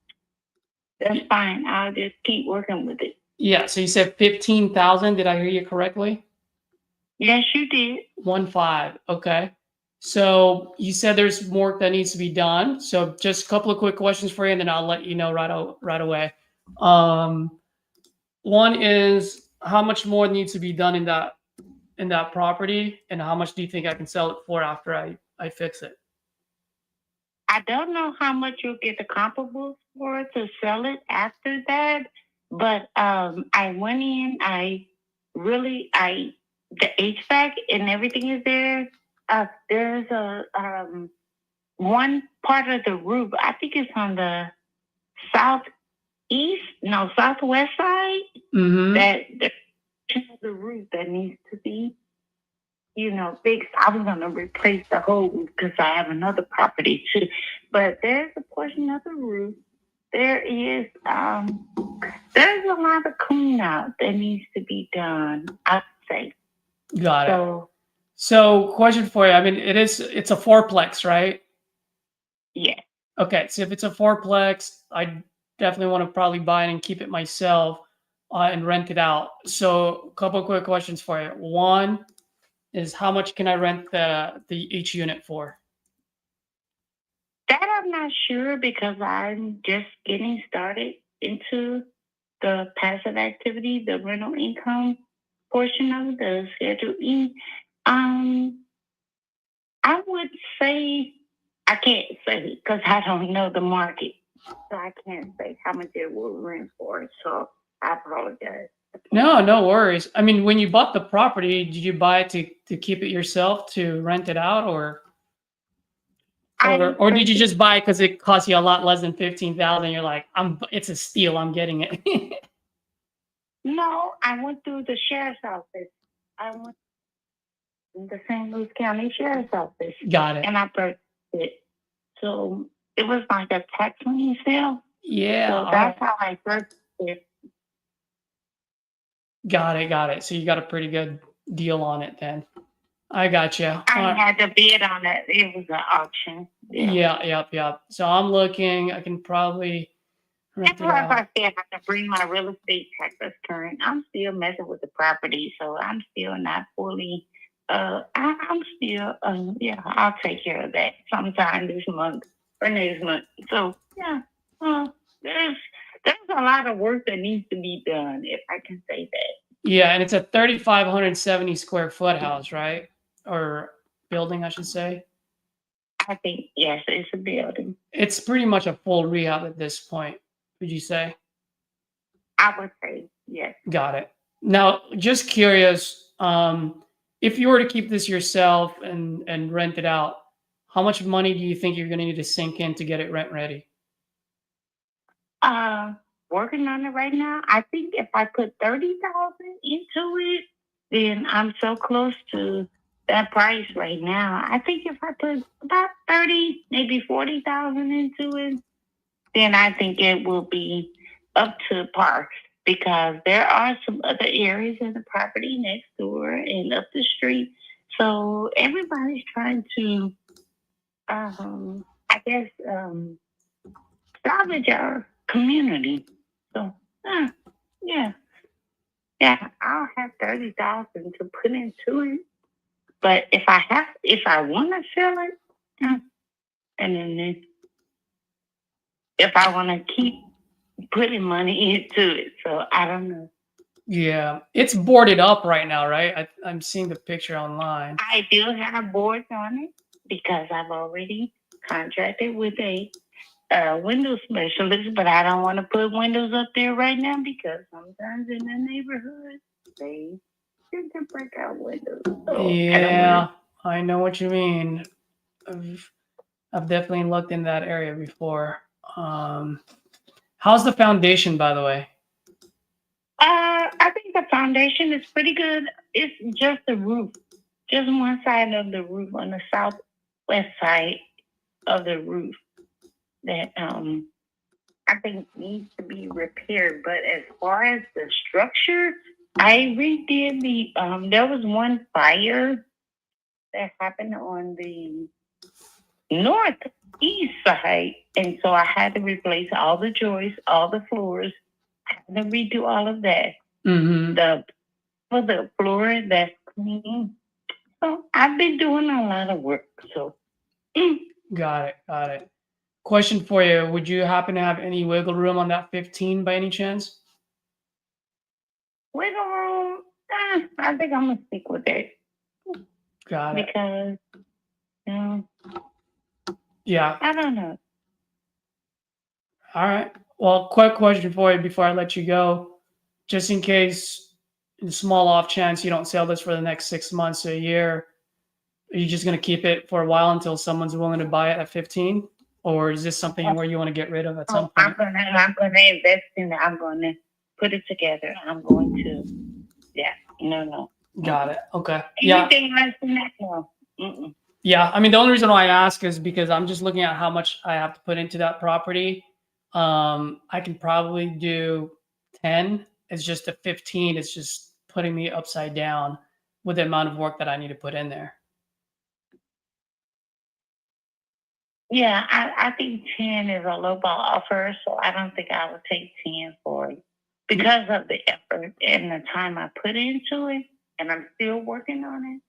that's fine. I'll just keep working with it. Yeah, so you said 15,000. Did I hear you correctly? Yes, you did. 1.5. Okay. So you said there's work that needs to be done. So just a couple of quick questions for you, and then I'll let you know right away. One is how much more needs to be done in that property, and how much do you think I can sell it for after I fix it? I don't know how much you'll get the comparables for to sell it after that, but I went in, the HVAC and everything is there. There's a one part of the roof, I think it's on the southwest side, Mm-hmm. that the roof that needs to be, fixed. I was gonna replace the whole roof because I have another property too. But there's a portion of the roof. There's a lot of clean out that needs to be done, I'd say. Got it. So So question for you. I mean, it's a fourplex, right? yeah. Okay, so if it's a fourplex, I definitely want to probably buy it and keep it myself and rent it out. So a couple of quick questions for you. One is how much can I rent each unit for? That I'm not sure because I'm just getting started into the passive activity, the rental income portion of the Schedule E. I would say, I can't say because I don't know the market. So I can't say how much it will rent for. So I apologize. No worries. I mean, when you bought the property, did you buy it to keep it yourself to rent it out, or did you just buy it because it cost you a lot less than 15,000? You're like, it's a steal. I'm getting it. No, I went through the sheriff's office. I went to the St. Louis County Sheriff's Office. Got it. And I purchased it. So it was like a tax lien sale. Yeah. So that's how I purchased it. Got it. So you got a pretty good deal on it then. I got you. I had to bid on it. It was an auction. Yeah. So I'm looking. I can probably rent That's it why out. I said I can bring my real estate taxes current. I'm still messing with the property, so I'm still not fully. I'm still. I'll take care of that sometime this month or next month. So yeah, there's a lot of work that needs to be done, if I can say that. Yeah, and it's a 3,570 square foot house, right? Or building, I should say. I think yes, it's a building. It's pretty much a full rehab at this point, would you say? I would say yes. Got it. Now, just curious, if you were to keep this yourself and rent it out, how much money do you think you're going to need to sink in to get it rent ready? Working on it right now. I think if I put 30,000 into it, then I'm so close to that price right now. I think if I put about 30, maybe 40,000 into it, then I think it will be up to par because there are some other areas in the property next door and up the street. So everybody's trying to, salvage our community. So, yeah, I'll have 30,000 to put into it. But if I want to sell it, and then if I want to keep putting money into it, so I don't know. Yeah, it's boarded up right now, right? I'm seeing the picture online. I do have boards on it because I've already contracted with a window specialist, but I don't want to put windows up there right now because sometimes in the neighborhood they tend to break out windows. So Yeah, I know what you mean. I've definitely looked in that area before. How's the foundation, by the way? I think The foundation is pretty good. It's just the roof, just one side of the roof on the southwest side of the roof that I think needs to be repaired. But as far as the structure, I redid the there was one fire that happened on the northeast side, and so I had to replace all the joists, all the floors. I had to redo all of that. Mm-hmm. For the floor that's clean. So I've been doing a lot of work. So Got it. Got it. Question for you. Would you happen to have any wiggle room on that 15 by any chance? wiggle room, I think I'm gonna stick with it Got it. because you know, Yeah. I don't know. All right. Well, quick question for you before I let you go. Just in case, in a small off chance you don't sell this for the next 6 months or a year, are you just going to keep it for a while until someone's willing to buy it at 15? Or is this something where you want to get rid of at some I'm point? gonna invest in it. I'm gonna put it together. I'm going to no. Got it. Okay. Yeah. Anything less than that, no. Mm-mm. Yeah. I mean, the only reason why I ask is because I'm just looking at how much I have to put into that property. I can probably do 10. It's just a 15. It's just putting me upside down with the amount of work that I need to put in there. Yeah, I think 10 is a low ball offer, so I don't think I would take 10 for it because of the effort and the time I put into it, and I'm still working on it.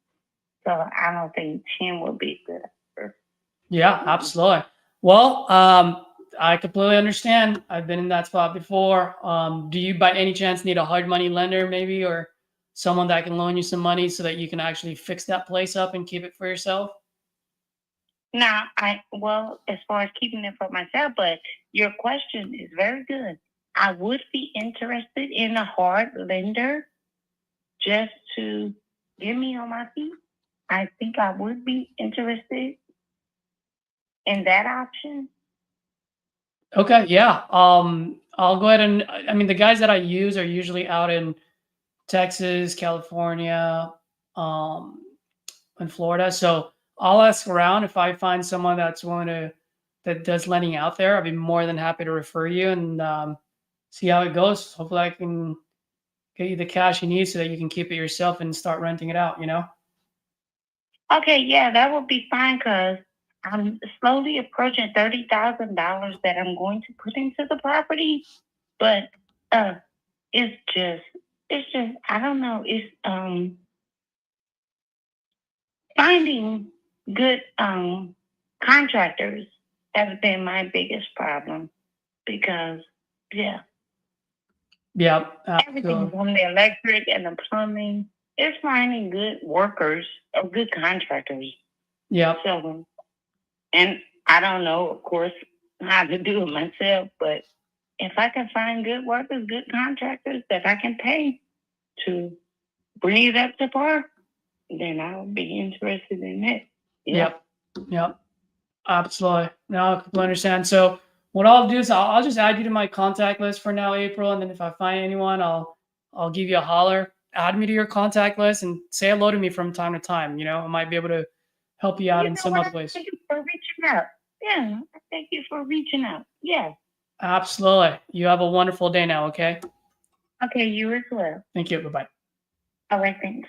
So I don't think 10 would be good. Offer. Yeah, absolutely. Well, I completely understand. I've been in that spot before. Do you by any chance need a hard money lender maybe, or someone that can loan you some money so that you can actually fix that place up and keep it for yourself? Now, as far as keeping it for myself, but your question is very good. I would be interested in a hard lender just to get me on my feet. I think I would be interested in that option. Okay, yeah. I'll go ahead and I mean the guys that I use are usually out in Texas, California, um, and Florida. So I'll ask around if I find someone that's willing to that does lending out there. I'd be more than happy to refer you and see how it goes. Hopefully, I can get you the cash you need so that you can keep it yourself and start renting it out. You know. Okay, yeah, that would be fine because I'm slowly approaching $30,000 that I'm going to put into the property. But it's just I don't know. It's finding good contractors has been my biggest problem because yeah, Yeah. everything from the electric and the plumbing. It's finding good workers or good contractors. Yeah. So, and I don't know, of course, how to do it myself, but if I can find good workers, good contractors that I can pay to bring it up to par, then I would be interested in it. Yeah. Yep. Absolutely. No, I completely understand. So what I'll do is I'll just add you to my contact list for now, April, and then if I find anyone, I'll give you a holler. Add me to your contact list and say hello to me from time to time. You know, I might be able to help you out in some what? other ways. Thank you for reaching out. Yeah. Thank you for reaching out. Yeah. Absolutely. You have a wonderful day now. Okay. Okay, you as well. Thank you. Bye bye. All right, thanks.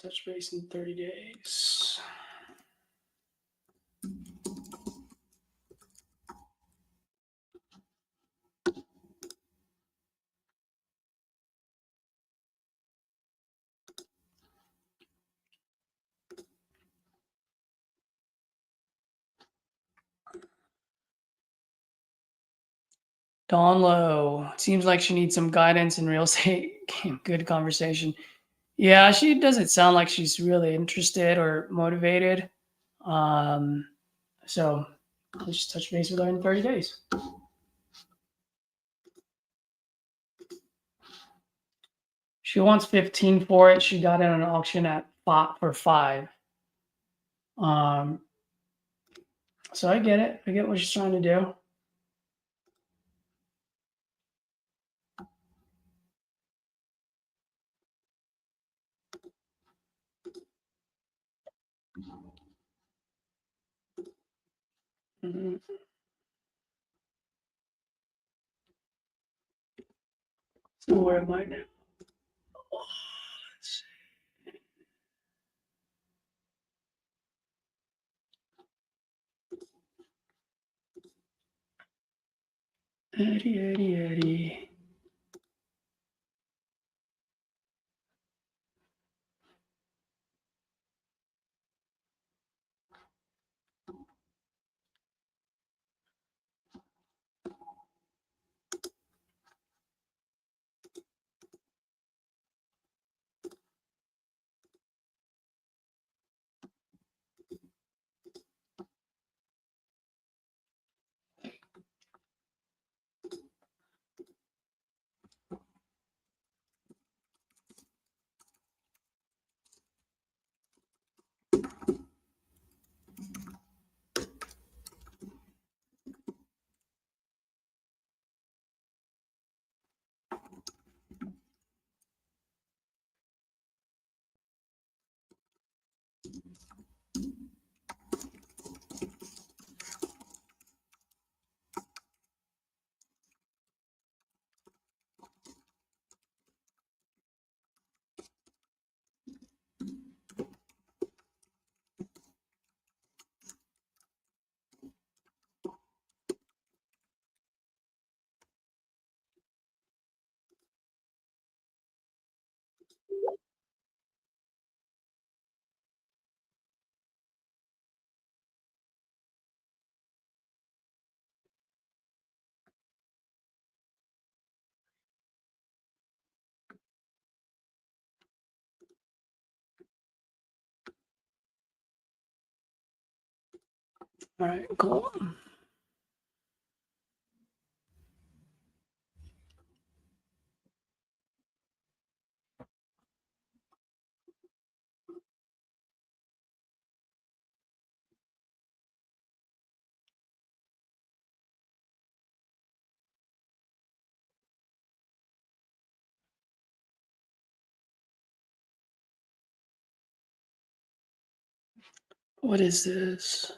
Touch base in 30 days. Dawn Low. Seems like she needs some guidance in real estate. Good conversation. Yeah, she doesn't sound like she's really interested or motivated. So I'll just touch base with her in 30 days. She wants 15 for it. She got it on an auction at 5. So I get it. I get what she's trying to do. Mhm. So where am I now? Oh, let's see. Eddie. All right, cool. What is this?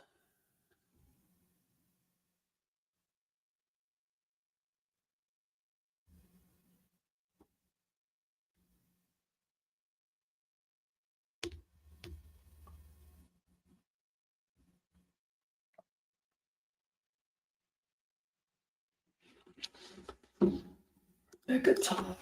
Megaton.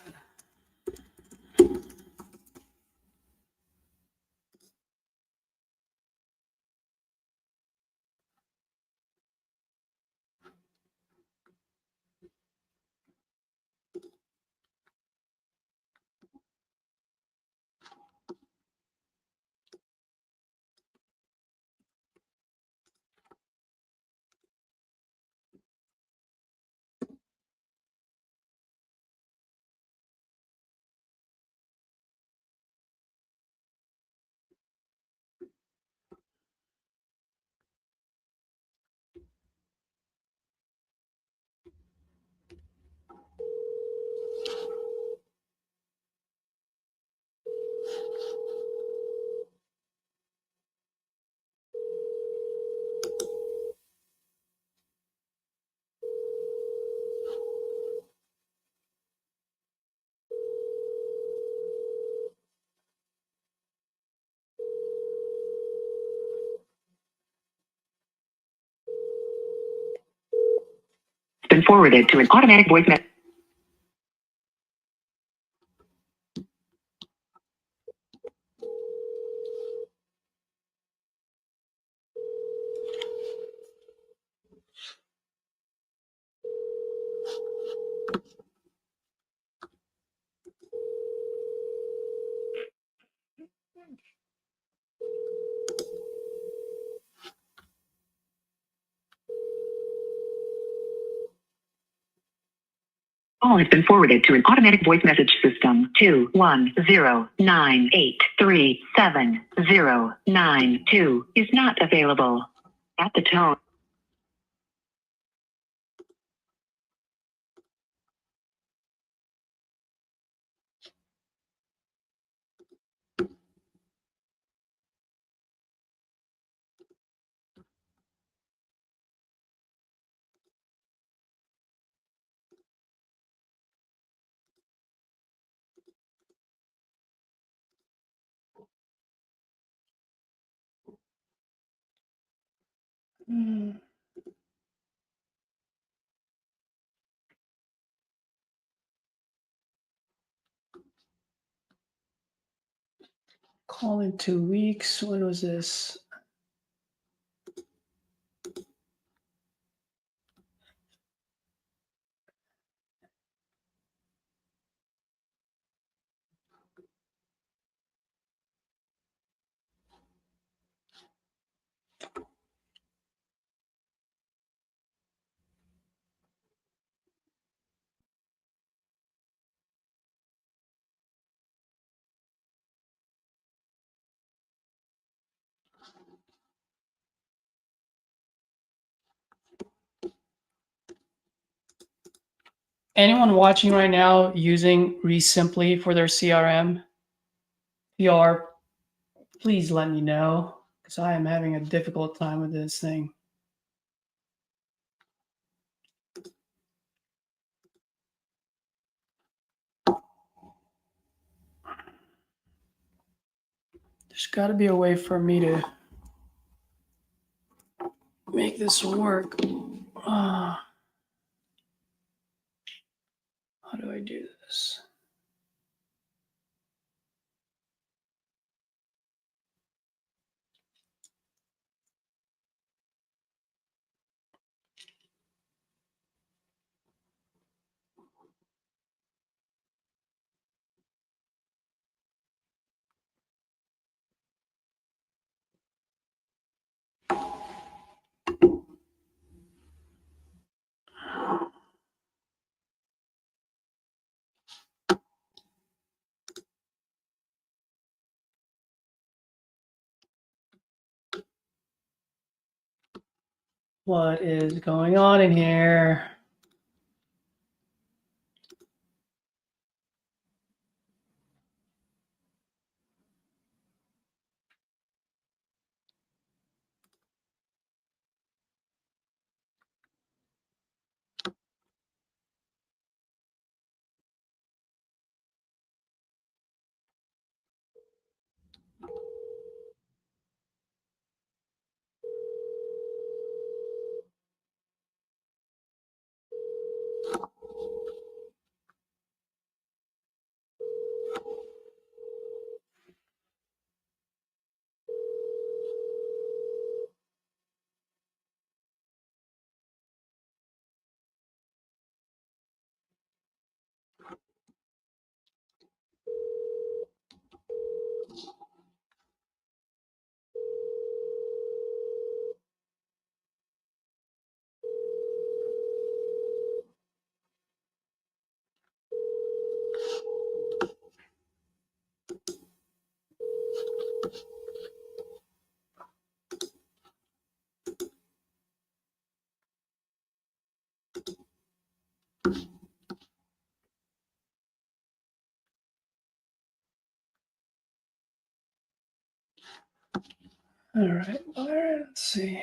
been forwarded to an automatic voice message. Call has been forwarded to an automatic voice message system. 21098377092 is not available. At the tone. Call in 2 weeks. When was this? Anyone watching right now using Resimply for their CRM? If you are, please let me know because I am having a difficult time with this thing. There's got to be a way for me to make this work. How do I do this? What is going on in here? All right, let's see.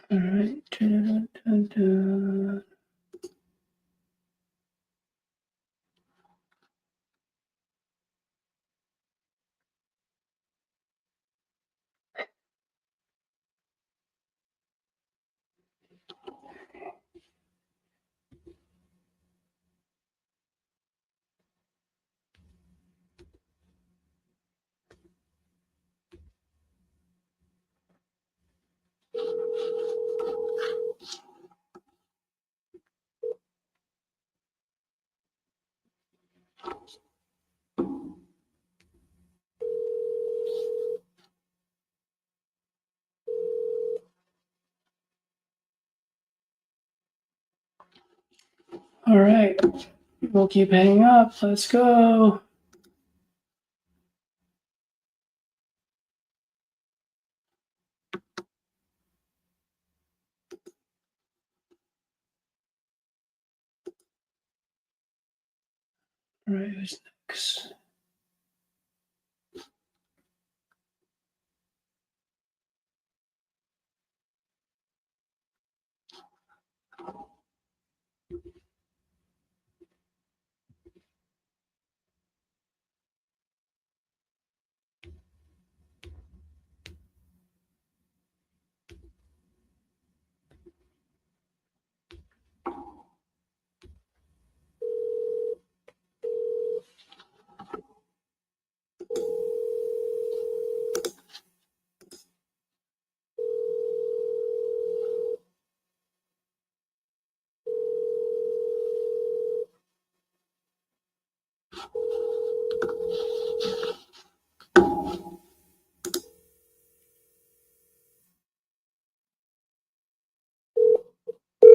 All right. Dun, dun, dun. All right. We'll keep hanging up. Let's go. All right. Who's next?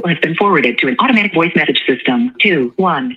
Has been forwarded to an automatic voice message system. 210.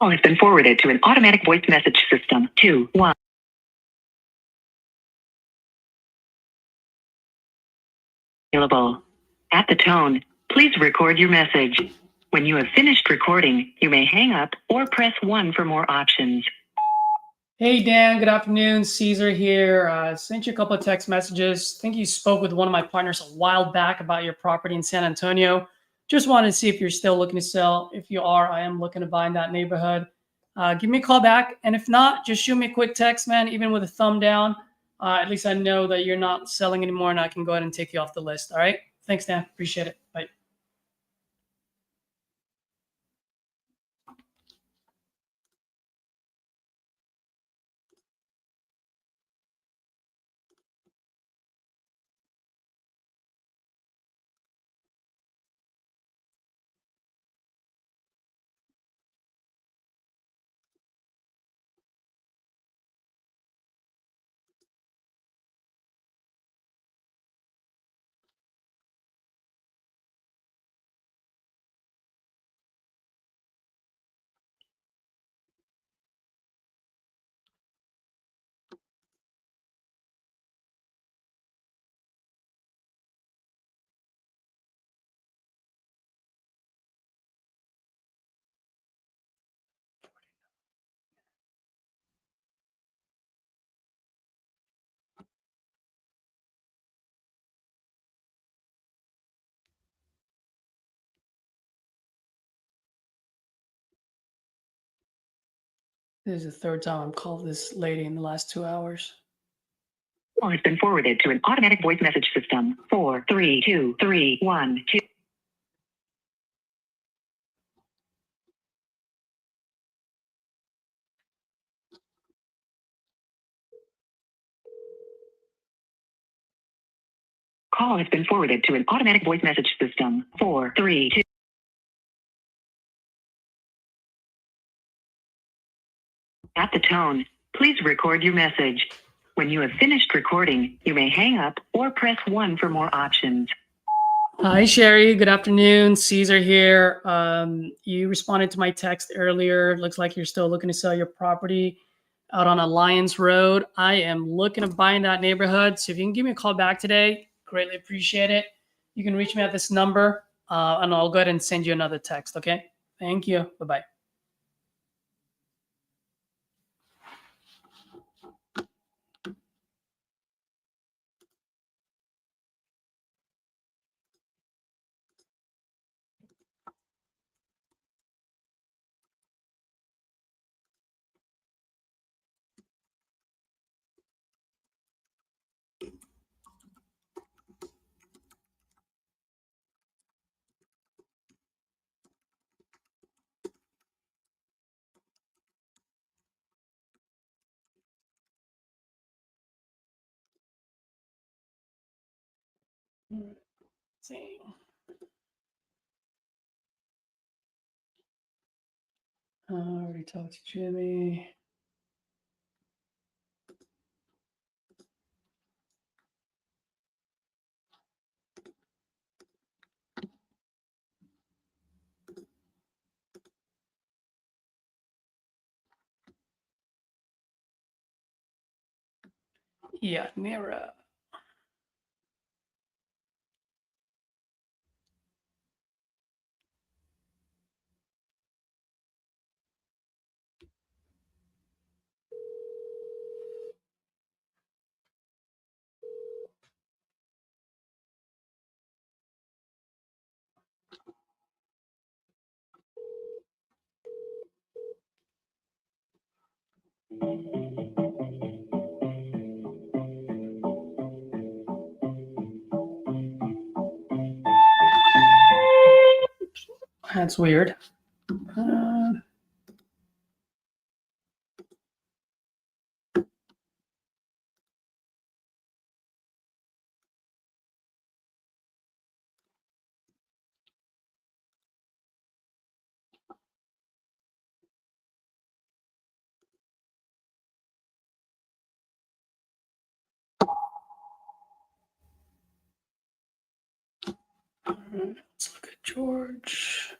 Call has been forwarded to an automatic voice message system. 21. Available. At the tone, please record your message. When you have finished recording, you may hang up or press 1 for more options. Hey, Dan. Good afternoon. Caesar here. Sent you a couple of text messages. I think you spoke with one of my partners a while back about your property in San Antonio. Just wanted to see if you're still looking to sell. If you are, I am looking to buy in that neighborhood. Give me a call back. And if not, just shoot me a quick text, man, even with a thumb down. At least I know that you're not selling anymore and I can go ahead and take you off the list. All right. Thanks, Dan. Appreciate it. Bye. This is the third time I've called this lady in the last 2 hours. Call has been forwarded to an automatic voice message system. 432312. Call has been forwarded to an automatic voice message system. 432. At the tone, please record your message. When you have finished recording, you may hang up or press 1 for more options. Hi, Sherry. Good afternoon. Caesar here. You responded to my text earlier. Looks like you're still looking to sell your property out on Alliance Road. I am looking to buy in that neighborhood. So if you can give me a call back today, greatly appreciate it. You can reach me at this number, and I'll go ahead and send you another text. Okay. Thank you. Bye-bye. Let's see. I already talked to Jimmy. Yeah, Mira. That's weird. Uh, let's look at George.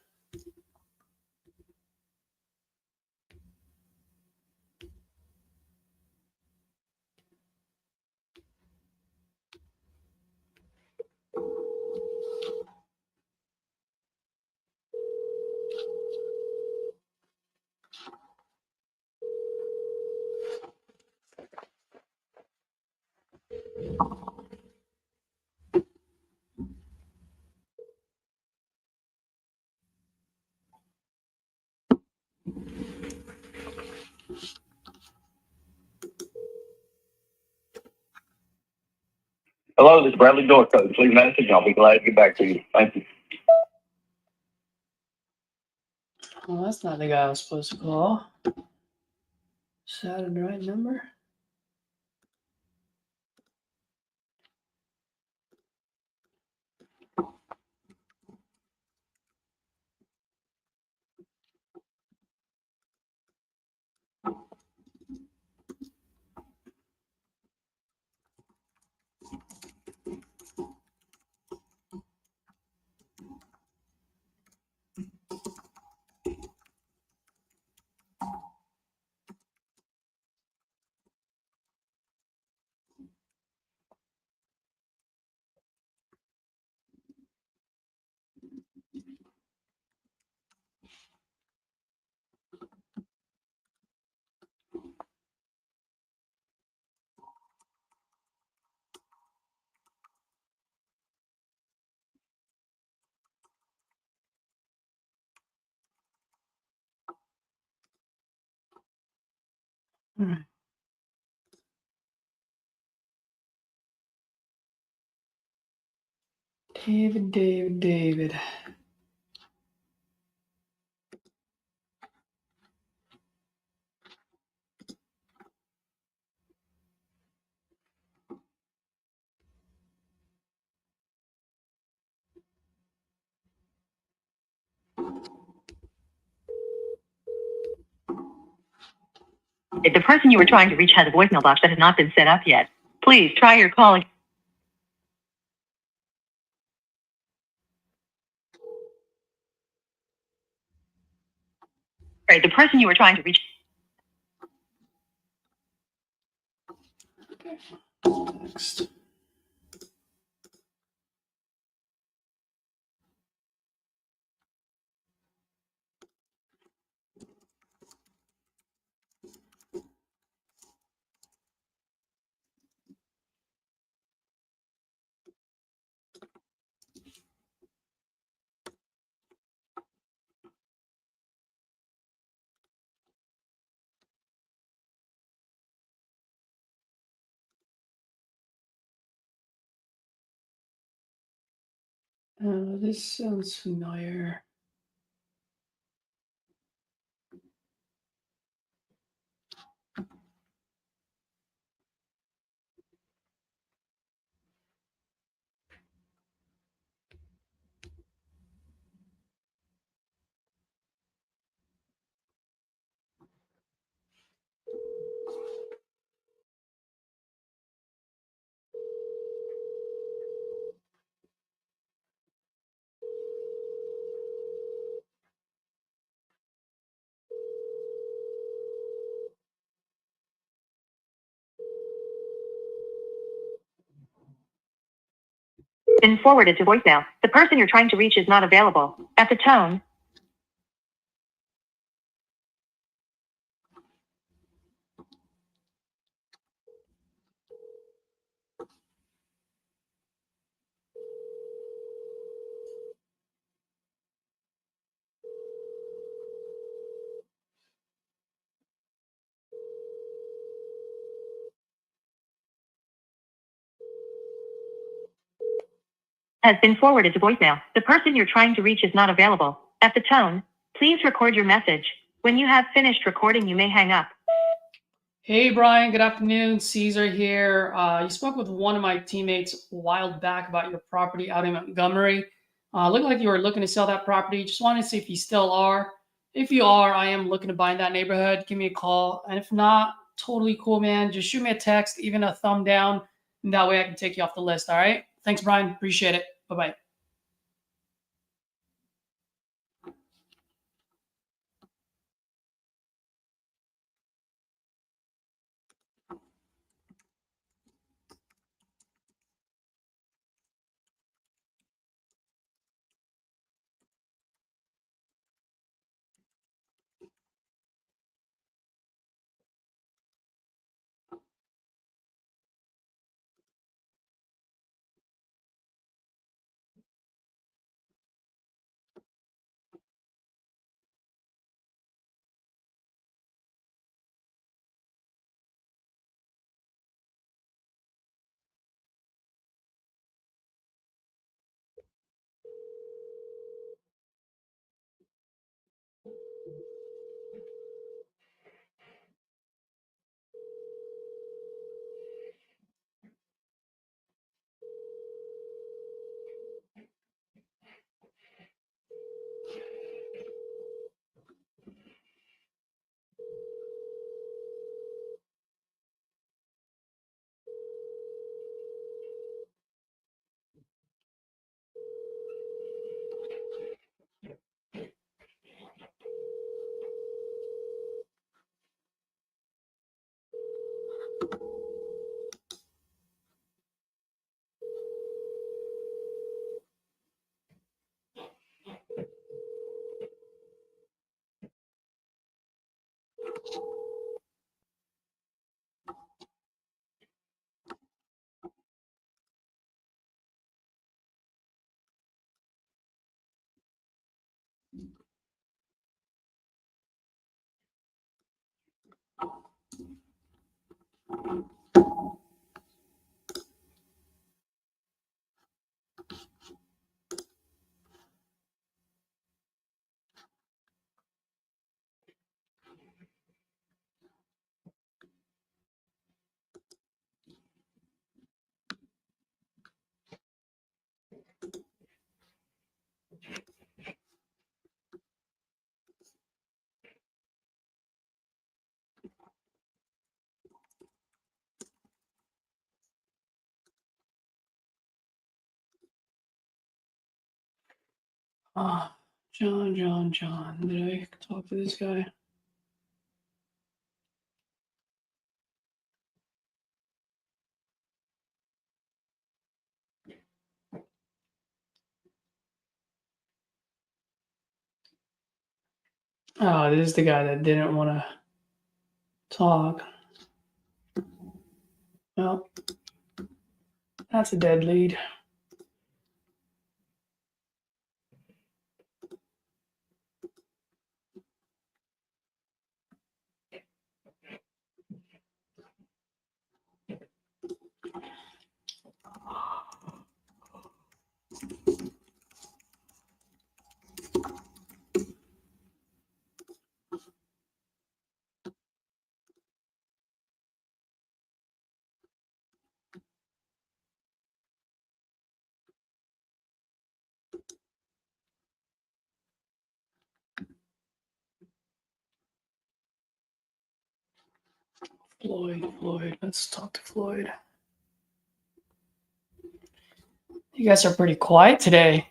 Hello, this is Bradley Dorco. Leave a message and I'll be glad to get back to you. Thank you. Oh, that's not the guy I was supposed to call. Is that the right number? All right. David. If the person you were trying to reach has a voicemail box that has not been set up yet, please try your call again. Right, the person you were trying to reach. Next. This sounds familiar. Been forwarded to voicemail. The person you're trying to reach is not available. At the tone, has been forwarded to voicemail. The person you're trying to reach is not available. At the tone, please record your message. When you have finished recording, you may hang up. Hey, Brian. Good afternoon. Caesar here. You spoke with one of my teammates a while back about your property out in Montgomery. Looked like you were looking to sell that property. Just wanted to see if you still are. If you are, I am looking to buy in that neighborhood. Give me a call. And if not, totally cool, man. Just shoot me a text, even a thumb down. And that way I can take you off the list. All right. Thanks, Brian. Appreciate it. Bye-bye. John. Did I talk to this guy? Oh, this is the guy that didn't want to talk. Well, that's a dead lead. Floyd. Let's talk to Floyd. You guys are pretty quiet today.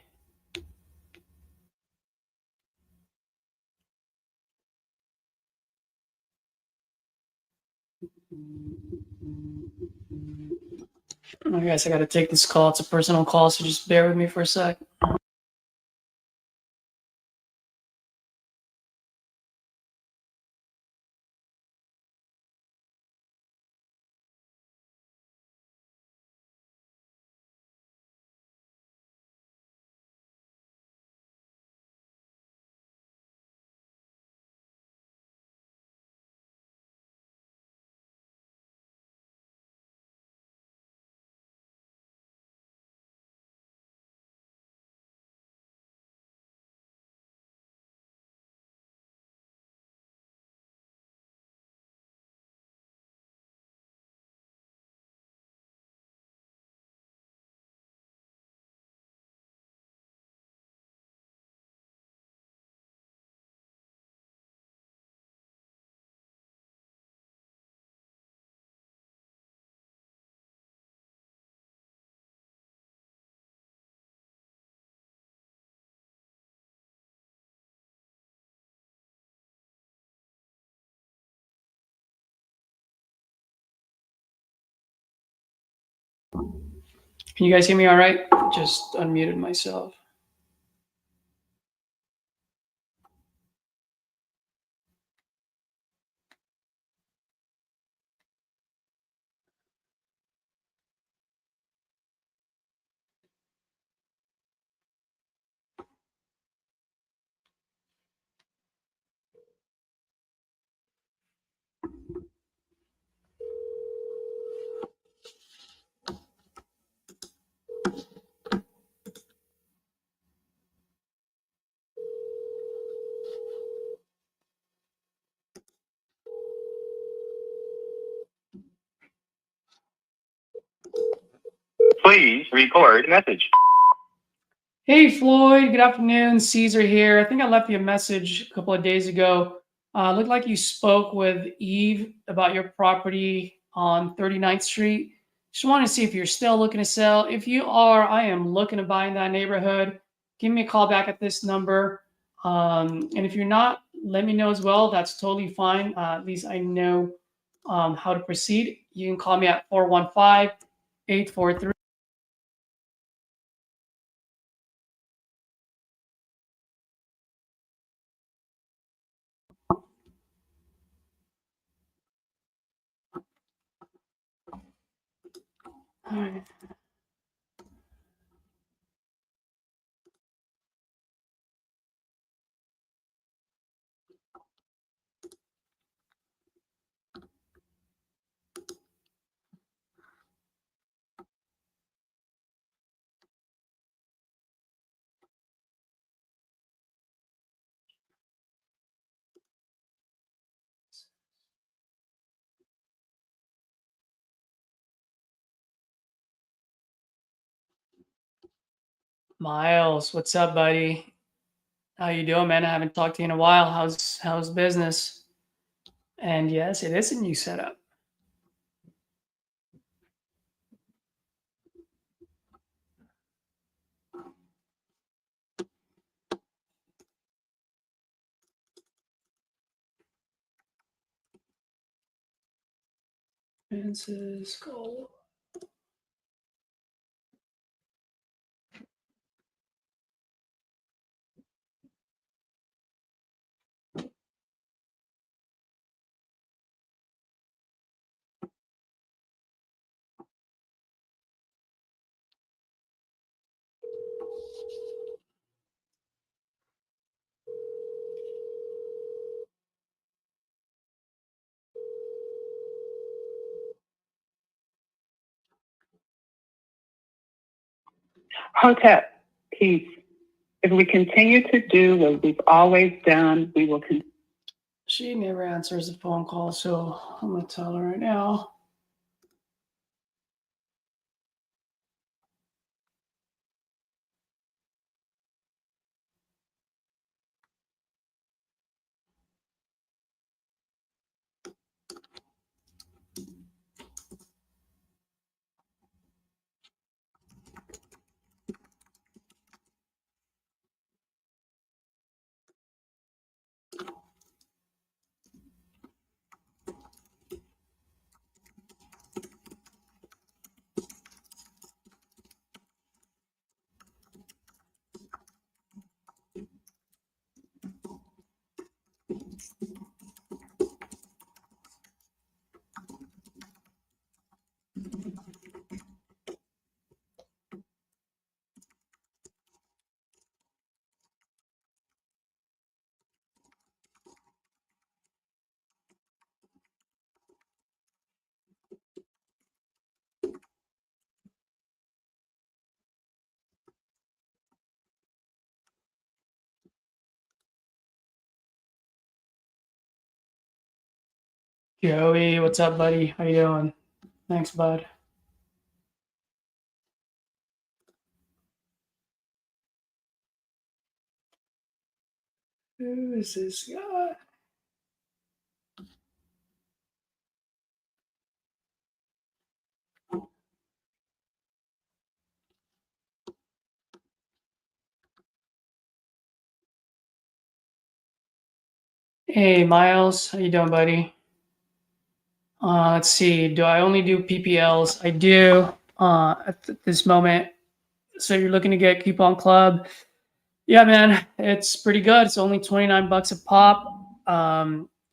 I guess I got to take this call. It's a personal call, so just bear with me for a sec. Can you guys hear me all right? Just unmuted myself. Please record message. Hey, Floyd. Good afternoon. Caesar here. I think I left you a message a couple of days ago. Looked like you spoke with Eve about your property on 39th Street. Just want to see if you're still looking to sell. If you are, I am looking to buy in that neighborhood. Give me a call back at this number. And if you're not, let me know as well. That's totally fine. At least I know how to proceed. You can call me at 415-843. All right. Miles, what's up, buddy? How you doing, man? I haven't talked to you in a while. How's business? And yes, it is a new setup. Francisco. Hotep, peace. If we continue to do what we've always done, we will continue. She never answers the phone call, so I'm gonna tell her right now. Joey, what's up, buddy? How you doing? Thanks, bud. Who is this guy? Hey, Miles, how you doing, buddy? Let's see. Do I only do PPLs? I do at this moment. So you're looking to get Coupon Club? Yeah, man, it's pretty good. It's only 29 bucks a pop.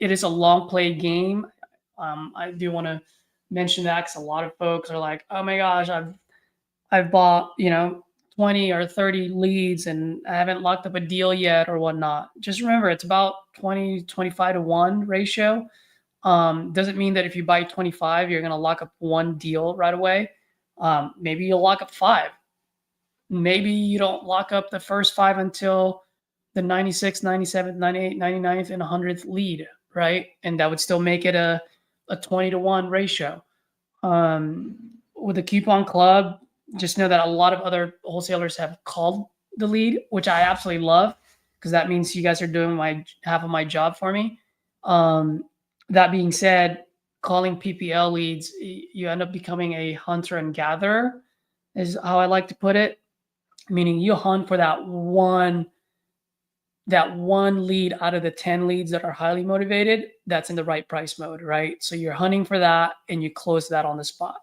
It is a long play game. I do want to mention that because a lot of folks are like, "Oh my gosh, I've bought 20 or 30 leads and I haven't locked up a deal yet or whatnot." Just remember, it's about 20-25 to 1 ratio. Doesn't mean that if you buy 25, you're going to lock up one deal right away. Maybe you'll lock up 5. Maybe you don't lock up the first 5 until the 96th, 97th, 98th, 99th, and 100th lead, right? And that would still make it a 20 to 1 ratio. With the Coupon Club, just know that a lot of other wholesalers have called the lead, which I absolutely love because that means you guys are doing half of my job for me. That being said, calling PPL leads, you end up becoming a hunter and gatherer, is how I like to put it. Meaning you hunt for that one lead out of the 10 leads that are highly motivated that's in the right price mode, right? So you're hunting for that and you close that on the spot.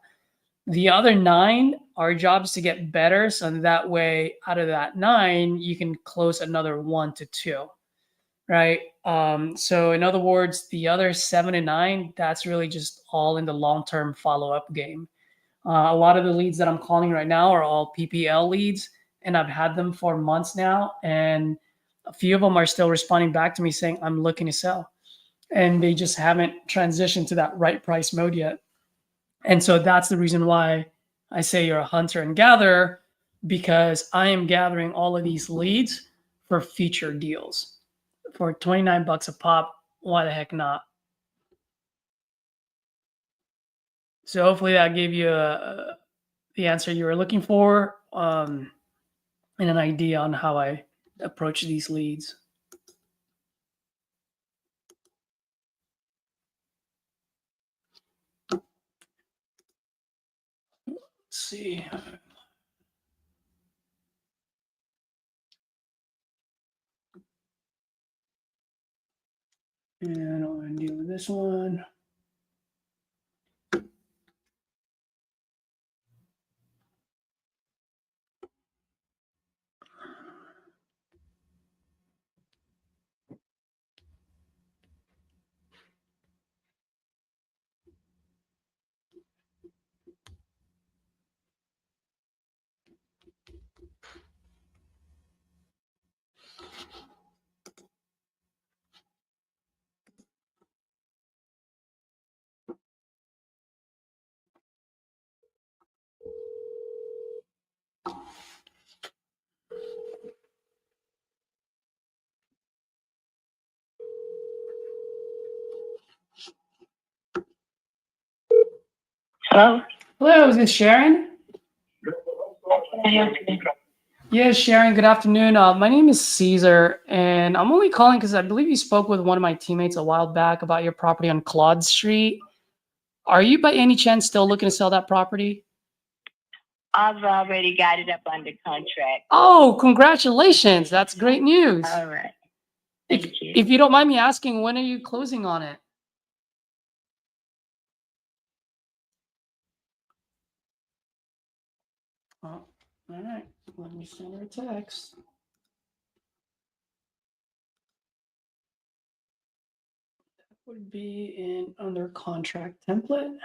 The other 9, our job is to get better. So that way, out of that 9, you can close another 1 to 2, right? So in other words, the other 7 and 9, that's really just all in the long-term follow-up game. A lot of the leads that I'm calling right now are all PPL leads, and I've had them for months now. And a few of them are still responding back to me saying, "I'm looking to sell." And they just haven't transitioned to that right price mode yet. And so that's the reason why I say you're a hunter and gatherer, because I am gathering all of these leads for feature deals. For 29 bucks a pop, why the heck not? So hopefully that gave you the answer you were looking for, and an idea on how I approach these leads. Let's see. And I'm going to deal with this one. Hello? Hello, is this Sharon? Can I help you? Yes, Sharon, good afternoon. My name is Caesar, and I'm only calling because I believe you spoke with one of my teammates a while back about your property on Claude Street. Are you by any chance still looking to sell that property? I've already got it up under contract. Oh, congratulations. That's great news. All right. If, Thank you. if you don't mind me asking, when are you closing on it? Oh, all right. Let me send her a text. Would be in under contract template.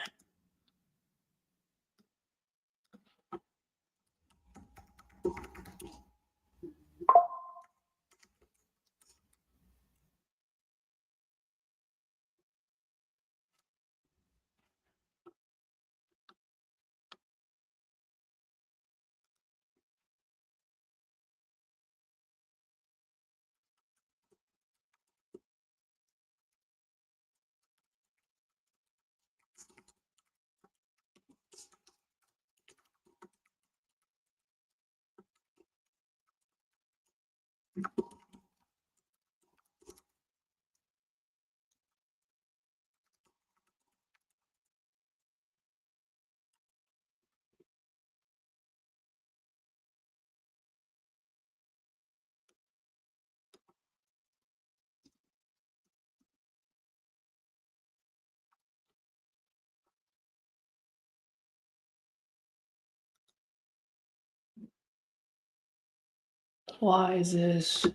Why is this?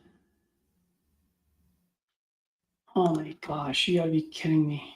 Oh my gosh, you gotta be kidding me.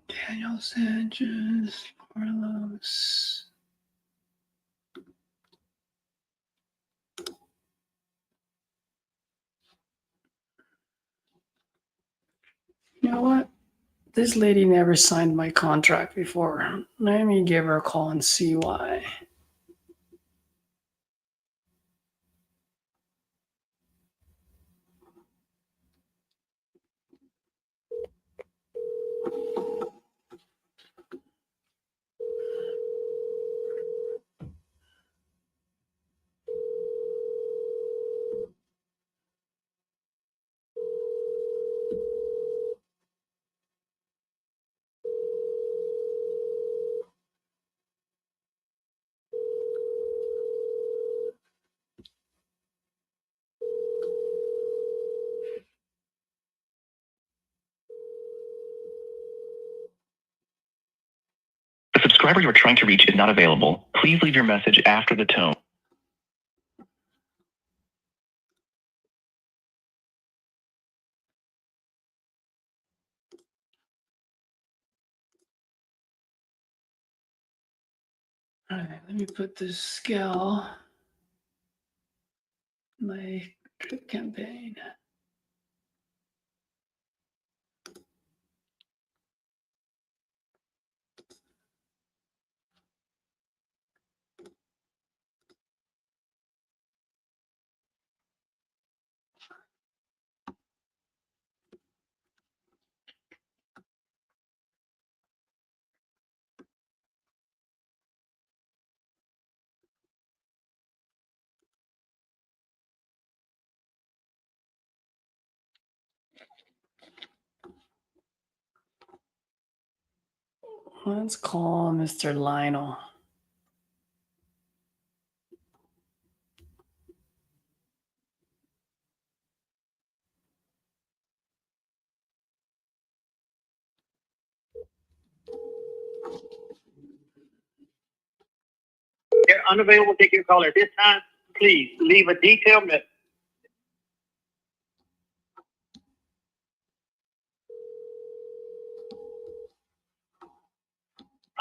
Daniel Sanchez, Carlos. You know what? This lady never signed my contract before. Let me give her a call and see why. The subscriber you are trying to reach is not available. Please leave your message after the tone. All right, let me put this scale. My trip campaign. Let's call Mr. Lionel. unavailable to take your call at this time. Please leave a detailed message.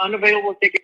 Unavailable to take your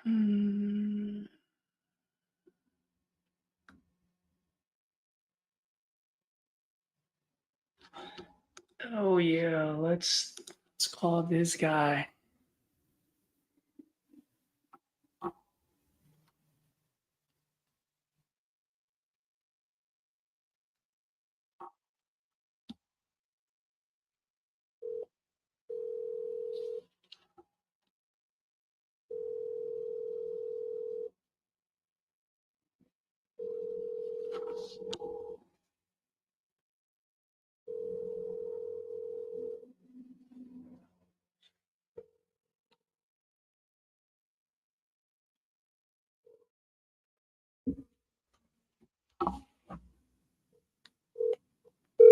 Hmm. Oh yeah, let's call this guy.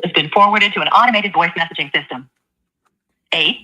Has been forwarded to an automated voice messaging system. 8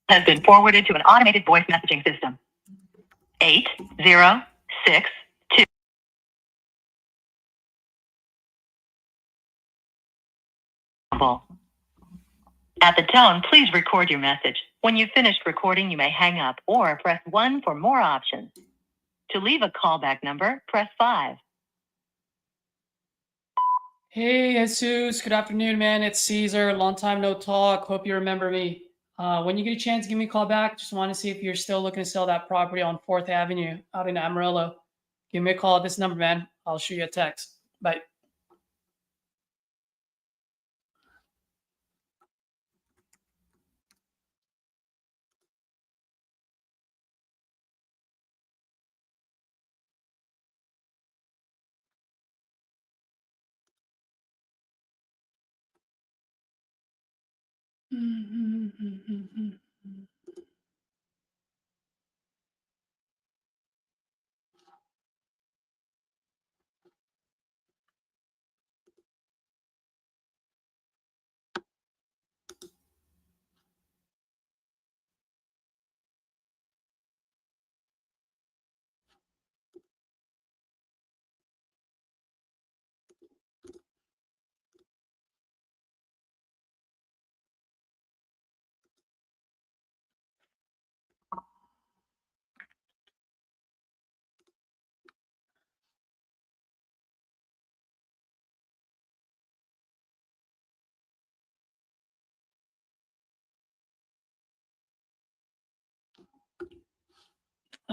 has been forwarded to an automated voice messaging system. 8062. At the tone, please record your message. When you've finished recording, you may hang up or press 1 for more options. To leave a callback number, press 5. Hey Jesus, good afternoon, man. It's Caesar. Long time no talk. Hope you remember me. When you get a chance, give me a call back. Just want to see if you're still looking to sell that property on 4th Avenue out in Amarillo. Give me a call at this number, man. I'll shoot you a text. Bye.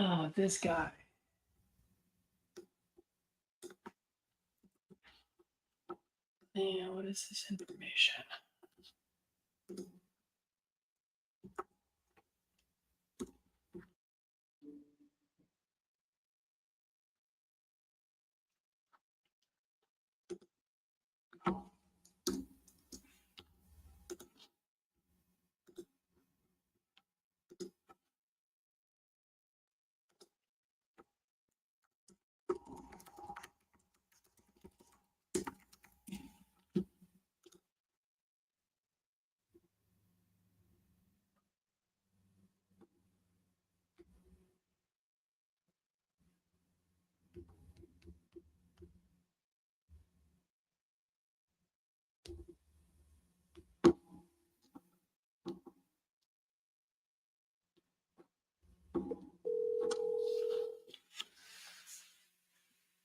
Oh, this guy. Yeah, what is this information?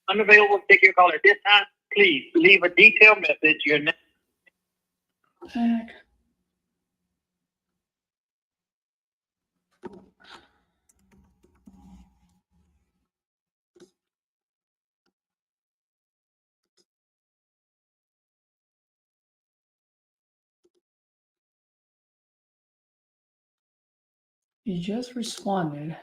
Unavailable to take your call at this time. Please leave a detailed message. Your name. Heck. You just responded.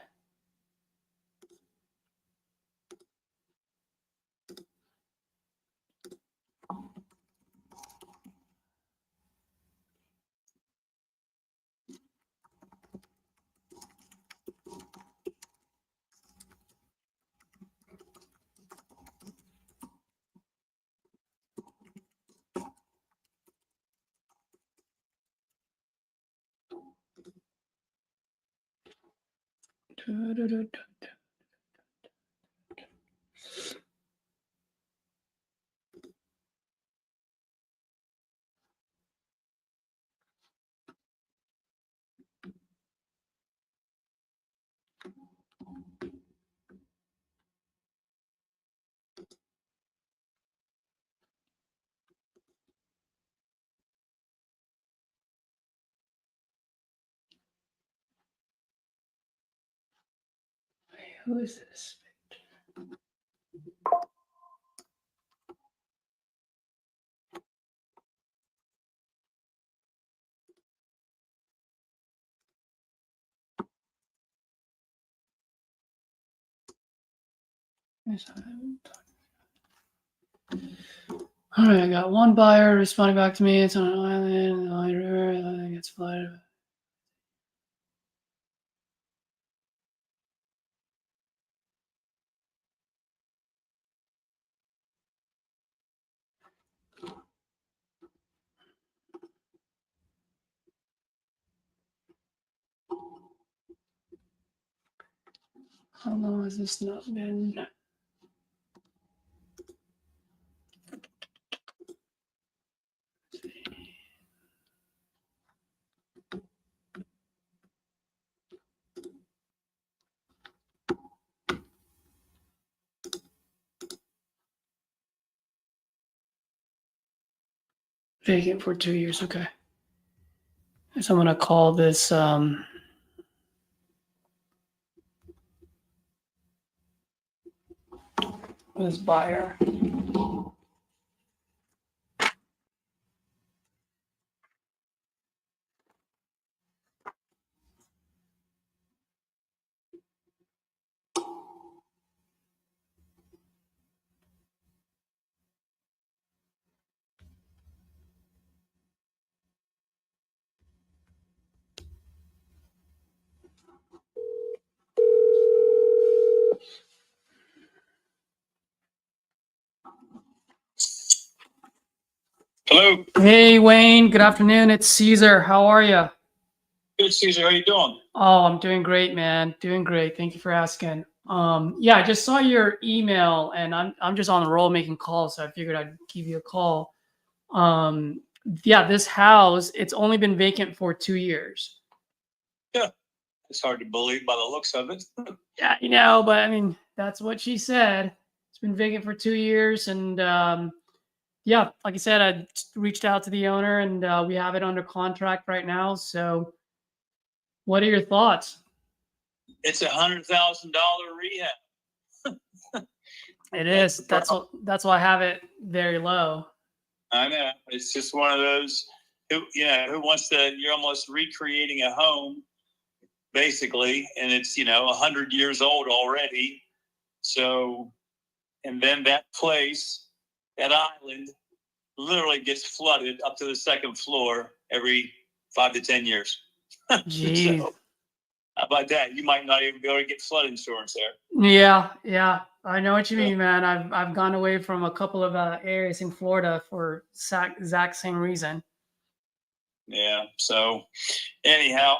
Who is this? All right, I got one buyer responding back to me. It's on an island, the Line River. I think it's flooded. How long has this not been? Vacant for 2 years. Okay. So I'm gonna call this this buyer. Hello. Hey Wayne, good afternoon. It's Caesar. How are you? Good, Caesar. How you doing? Oh, I'm doing great, man. Doing great. Thank you for asking. Yeah, I just saw your email and I'm just on the roll making calls, so I figured I'd give you a call. Yeah, this house, it's only been vacant for 2 years. Yeah. It's hard to believe by the looks of it. Yeah, but I mean, that's what she said. It's been vacant for 2 years and yeah, like I said, I reached out to the owner and we have it under contract right now. So what are your thoughts? It's $100,000 rehab. It is. That's why I have it very low. I know. It's just one of those who wants to, you're almost recreating a home basically. And it's, 100 years old already. So, and then that place, that island literally gets flooded up to the second floor every 5 to 10 years. Jeez. So, how about that? You might not even be able to get flood insurance there. Yeah. I know what you mean, man. I've gone away from a couple of areas in Florida for exact same reason. Yeah. So, anyhow,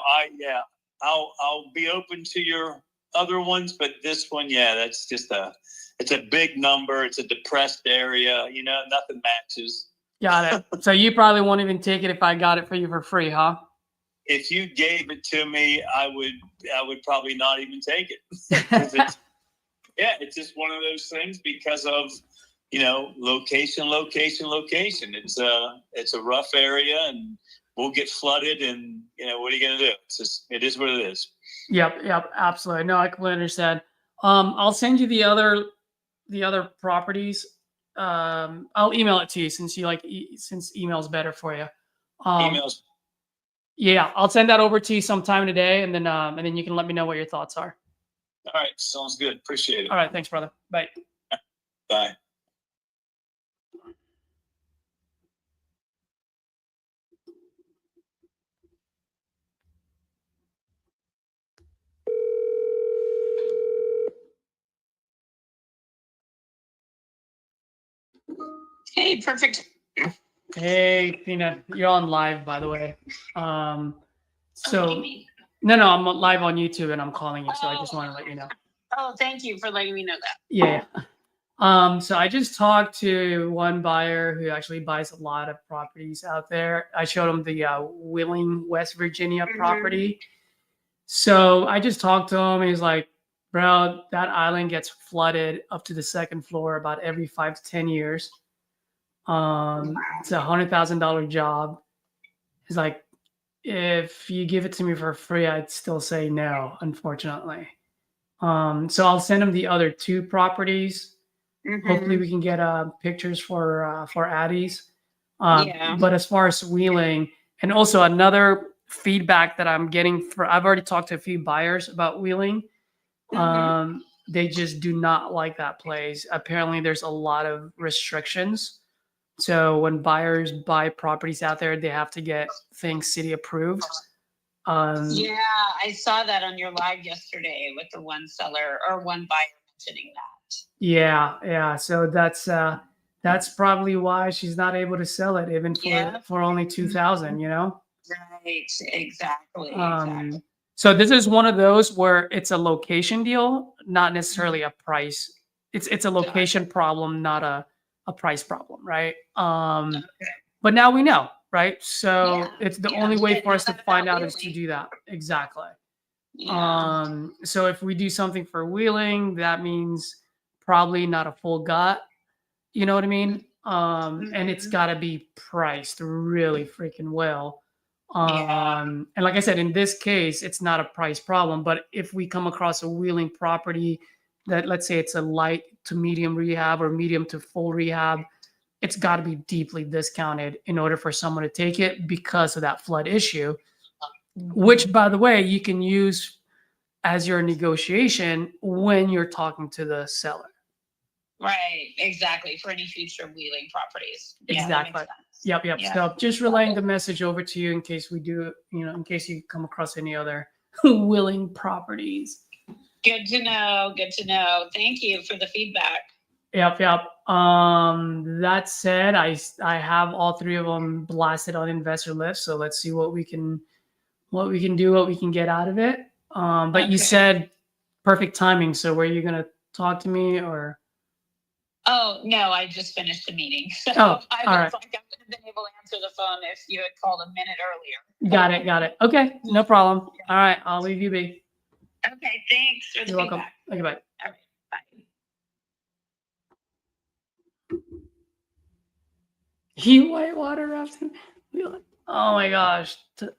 I'll be open to your other ones, but this one, that's just it's a big number. It's a depressed area. Nothing matches. Got it. So you probably won't even take it if I got it for you for free, huh? If you gave it to me, I would probably not even take it. It's just one of those things because of, location. It's a rough area and we'll get flooded and, what are you going to do? It is what it is. Yep. Absolutely. No, I completely understand. I'll send you the other properties. I'll email it to you since since email's better for you. Emails. Yeah, I'll send that over to you sometime today, and then you can let me know what your thoughts are. All right, sounds good. Appreciate it. All right, thanks, brother. Bye. Bye. Hey, perfect. Hey, Tina, you're on live, by the way. So no, I'm live on YouTube, and I'm calling you, so I just want to let you know. Oh, thank you for letting me know that. Yeah. So I just talked to one buyer who actually buys a lot of properties out there. I showed him the Wheeling, West Virginia property. So I just talked to him. He's like, bro, that island gets flooded up to the second floor about every 5 to 10 years. It's a $100,000 job. He's like, if you give it to me for free, I'd still say no, unfortunately. So I'll send him the other 2 properties. Hopefully we can get pictures for Addie's. But as far as Wheeling, and also another feedback that I'm getting I've already talked to a few buyers about Wheeling. They just do not like that place. Apparently there's a lot of restrictions. So when buyers buy properties out there, they have to get things city approved. Yeah, I saw that on your live yesterday with the one seller or one buyer mentioning that. Yeah. So that's probably why she's not able to sell it even for only 2,000, Right, exactly. So this is one of those where it's a location deal, not necessarily a price. It's a location problem, not a price problem, right? But now we know, right? So it's the only way for us to find out is to do that. Exactly. So if we do something for Wheeling, that means probably not a full gut. You know what I mean? And it's got to be priced really freaking well. And like I said, in this case, it's not a price problem. But if we come across a Wheeling property that, let's say it's a light to medium rehab or medium to full rehab, it's got to be deeply discounted in order for someone to take it because of that flood issue, which, by the way, you can use as your negotiation when you're talking to the seller. Right, exactly. For any future Wheeling properties. Exactly. Yep. Yeah. So just relaying the message over to you in case we do, in case you come across any other Wheeling properties. Good to know. Thank you for the feedback. Yep. That said, I have all 3 of them blasted on investor list. So let's see what we can do, what we can get out of it. But you said perfect timing. So were you going to talk to me or? Oh, no, I just finished the meeting. So Oh, I all was right. like, I would have been able to answer the phone if you had called a minute earlier. Got it. Okay, no problem. All right, I'll leave you be. Okay, thanks for the You're welcome. feedback. Okay, bye. All right, bye. You whitewater rafting? Oh my gosh, Tyler,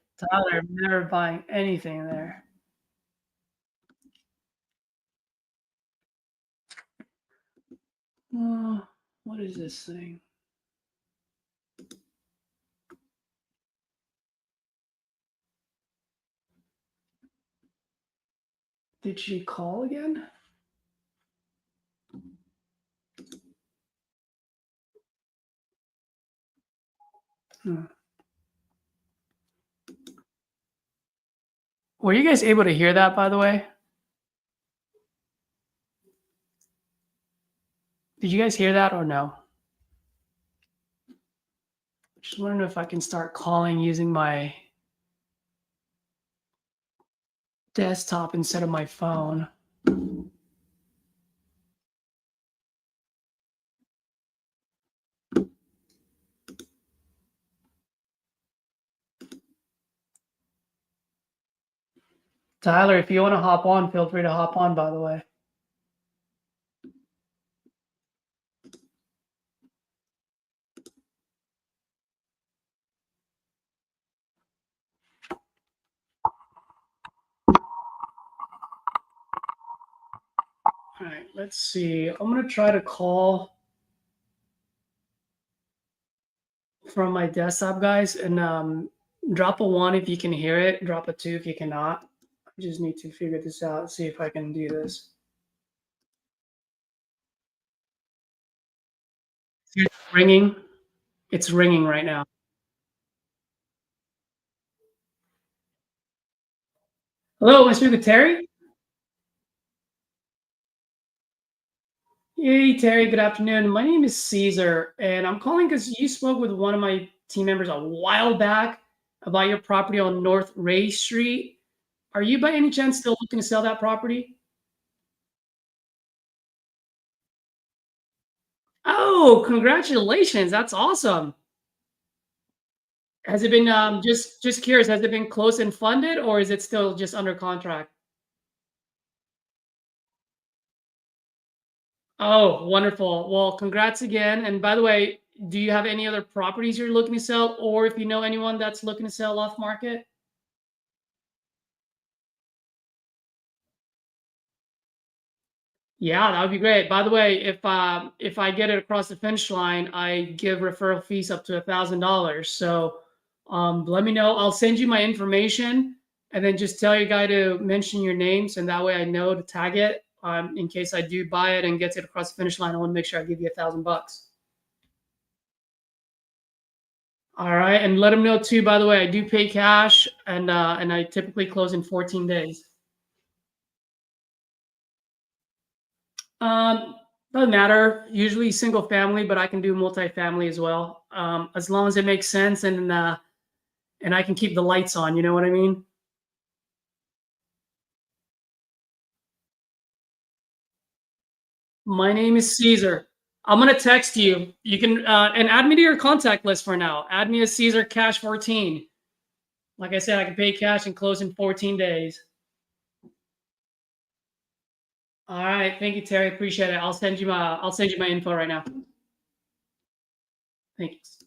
I'm never buying anything there. What is this thing? Did she call again? Were you guys able to hear that, by the way? Did you guys hear that or no? Just wondering if I can start calling using my desktop instead of my phone. Tyler, if you want to hop on, feel free to hop on, by the way. All right, let's see. I'm going to try to call from my desktop, guys, and drop a 1 if you can hear it. Drop a 2 if you cannot. I just need to figure this out, see if I can do this. It's ringing. It's ringing right now. Hello, am I speaking with Terry? Hey, Terry, good afternoon. My name is Caesar, and I'm calling because you spoke with one of my team members a while back about your property on North Ray Street. Are you by any chance still looking to sell that property? Oh, congratulations. That's awesome. Has it been just curious, has it been closed and funded or is it still just under contract? Oh, wonderful. Well, congrats again. And by the way, do you have any other properties you're looking to sell, or if you know anyone that's looking to sell off market? Yeah, that would be great. By the way, if I get it across the finish line, I give referral fees up to $1,000. So let me know. I'll send you my information, and then just tell your guy to mention your names, and that way I know to tag it. In case I do buy it and gets it across the finish line, I want to make sure I give you $1,000. All right, and let them know too. By the way, I do pay cash, and I typically close in 14 days. Um, doesn't matter. Usually single family, but I can do multifamily as well. As long as it makes sense and I can keep the lights on. You know what I mean? My name is Caesar. I'm gonna text you. You can and add me to your contact list for now. Add me as Caesar Cash 14. Like I said, I can pay cash and close in 14 days. All right, thank you, Terry. Appreciate it. I'll send you my info right now. Thanks.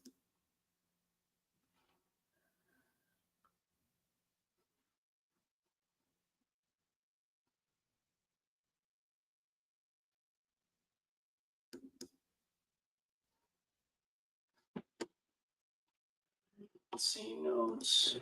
Let's see notes.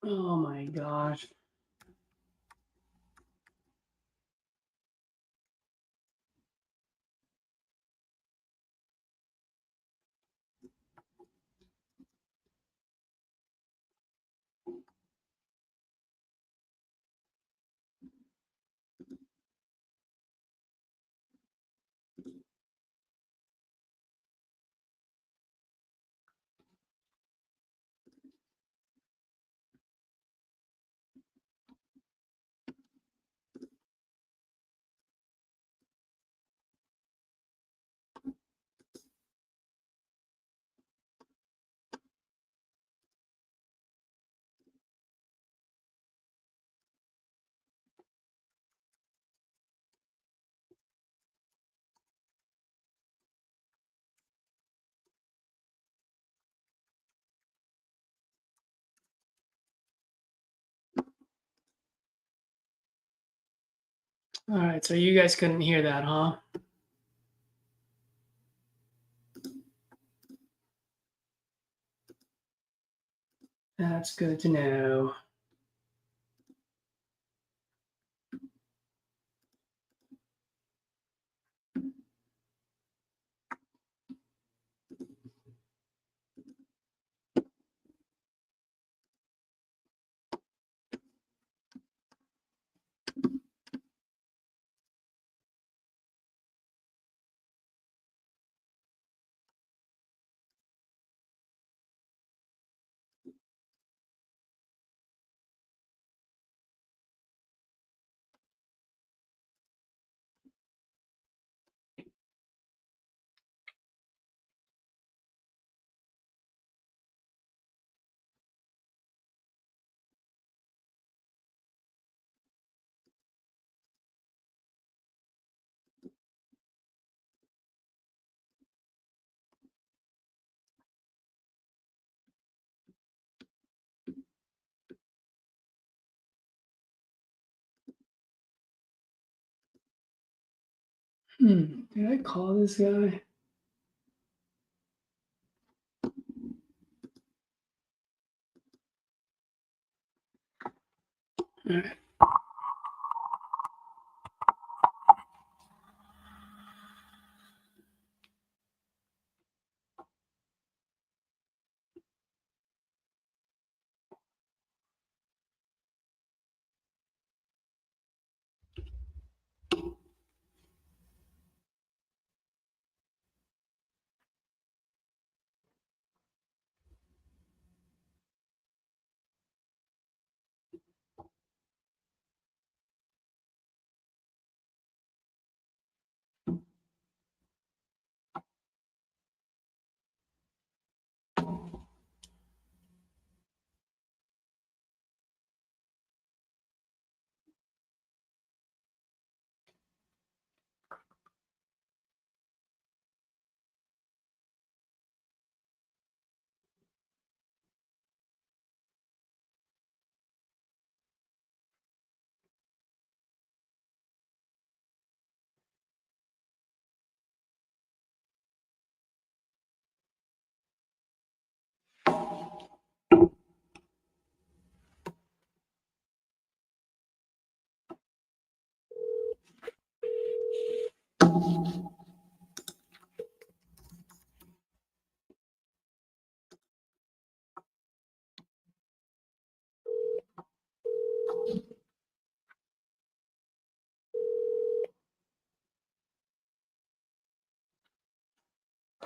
Oh my gosh. All right, so you guys couldn't hear that, huh? That's good to know. Did I call this guy? All right.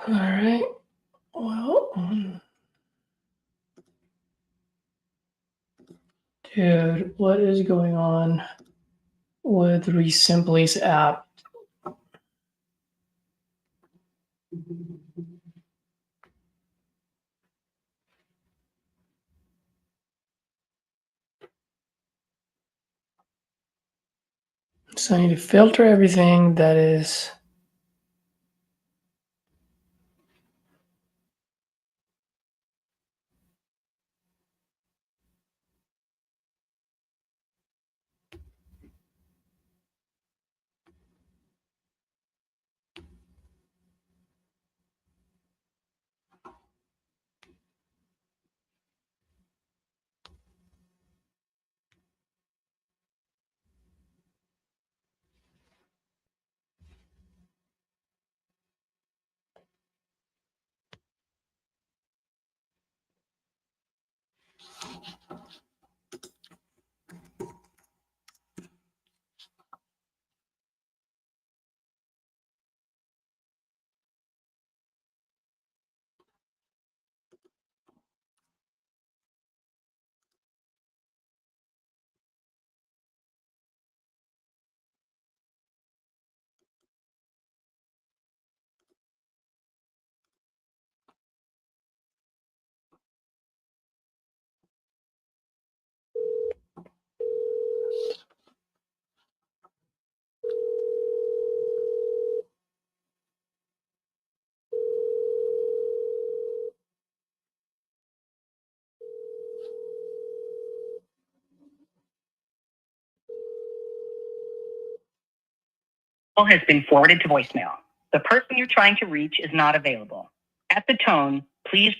All right. Well, dude, what is going on with Resimply's app? So I need to filter everything that is. Call has been forwarded to voicemail. The person you're trying to reach is not available. At the tone, please.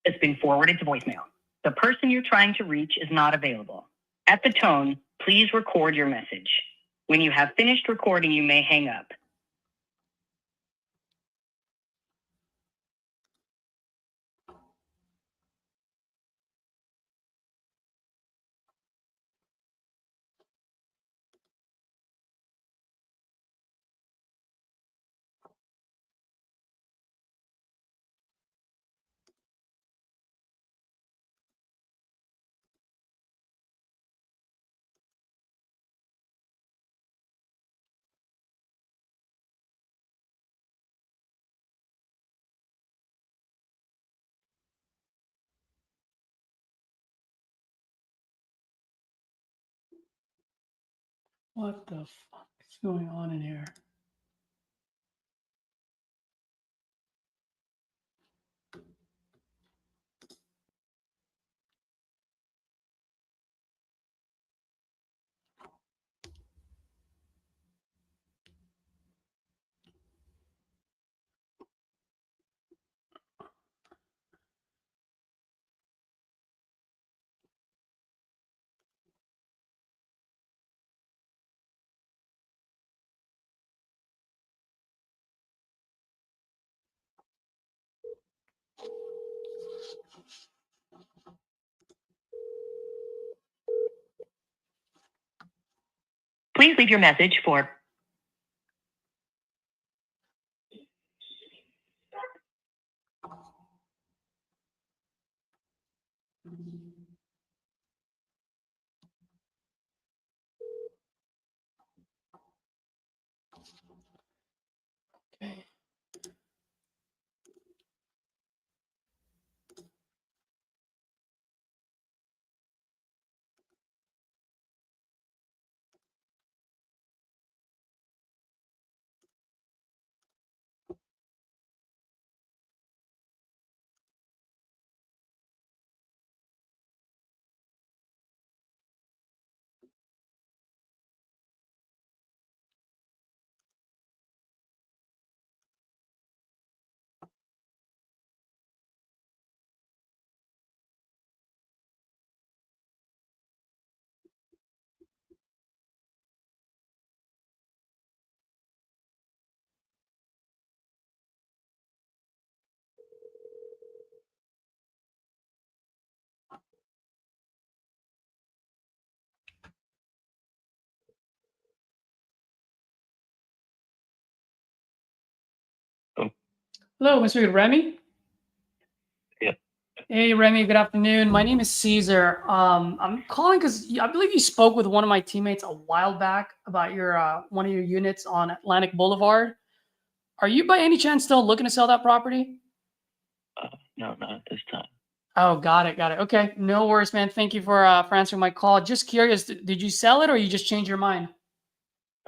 Has been forwarded to voicemail. The person you're trying to reach is not available. At the tone, please record your message. When you have finished recording, you may hang up. What the fuck is going on in here? Please leave your message for. Okay. Hello, Mr. Remy. Yeah. Hey, Remy. Good afternoon. My name is Caesar. I'm calling because I believe you spoke with one of my teammates a while back about your one of your units on Atlantic Boulevard. Are you by any chance still looking to sell that property? No, not at this time. Oh, got it. Okay, no worries, man. Thank you for answering my call. Just curious, did you sell it or you just change your mind?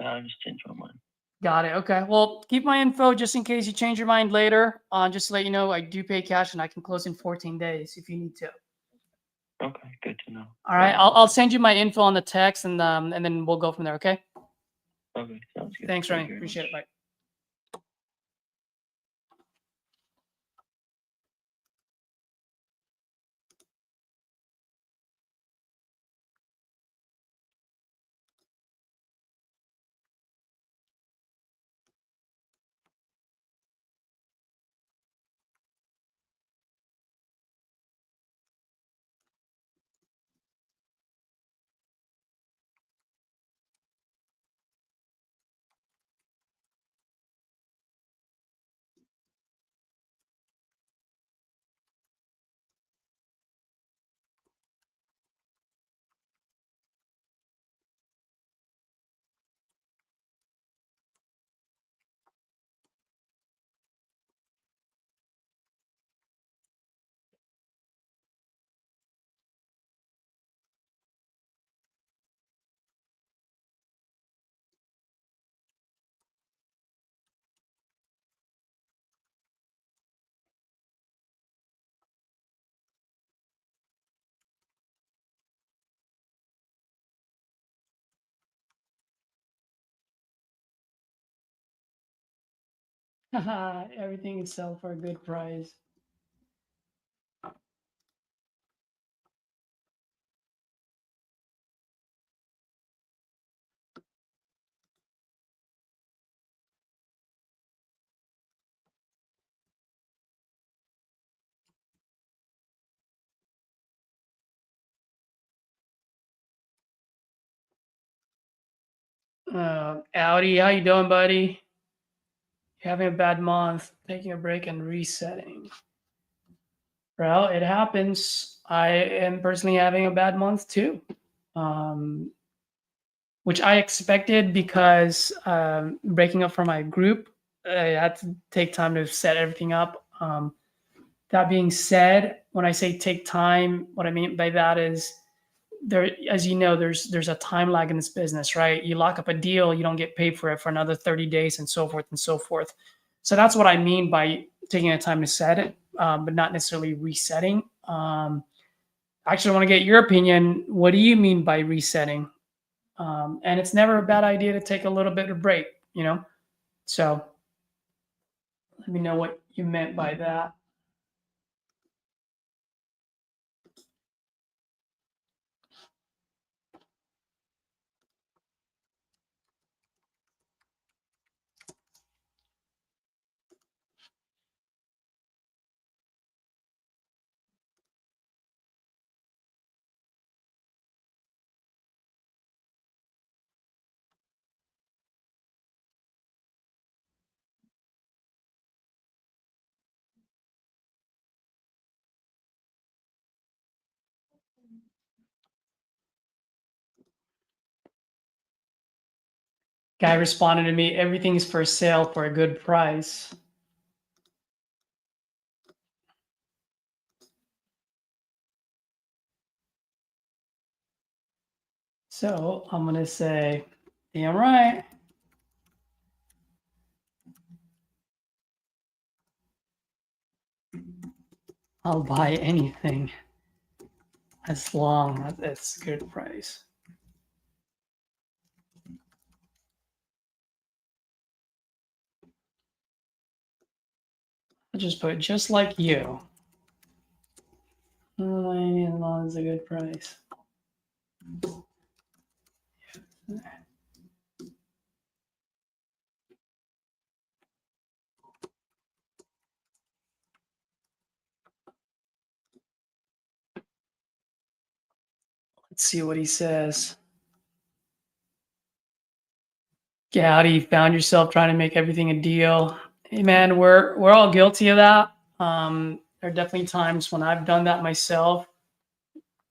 I just changed my mind. Got it. Okay. Well, keep my info just in case you change your mind later. Just to let you know, I do pay cash and I can close in 14 days if you need to. Okay, good to know. All right. I'll send you my info on the text and then we'll go from there. Okay. Okay, sounds good. Thanks, Thank Remy. you very Appreciate much. it. Bye. Everything is sold for a good price. Audi, how you doing, buddy? You're having a bad month, taking a break and resetting. Well, it happens. I am personally having a bad month too, which I expected because breaking up from my group, I had to take time to set everything up. That being said, when I say take time, what I mean by that is there, as you know, there's a time lag in this business, right? You lock up a deal, you don't get paid for it for another 30 days and so forth and so forth. So that's what I mean by taking the time to set it, but not necessarily resetting. I actually want to get your opinion. What do you mean by resetting? And it's never a bad idea to take a little bit of break, you know? So let me know what you meant by that. Guy responded to me, everything's for sale for a good price. So I'm going to say, damn right. I'll buy anything as long as it's a good price. I'll just put just like you. As long as it's a good price. Let's see what he says. Gowdy, found yourself trying to make everything a deal. Hey man, we're all guilty of that. There are definitely times when I've done that myself,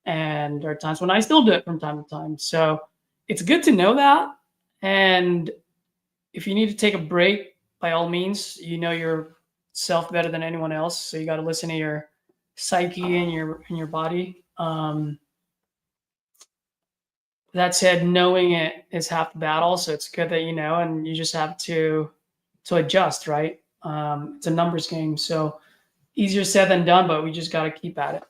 and there are times when I still do it from time to time. So it's good to know that. And if you need to take a break, by all means, you know yourself better than anyone else. So you got to listen to your psyche and your body. That said, knowing it is half the battle. So it's good that you know, and you just have to adjust, right? It's a numbers game. So easier said than done, but we just got to keep at it.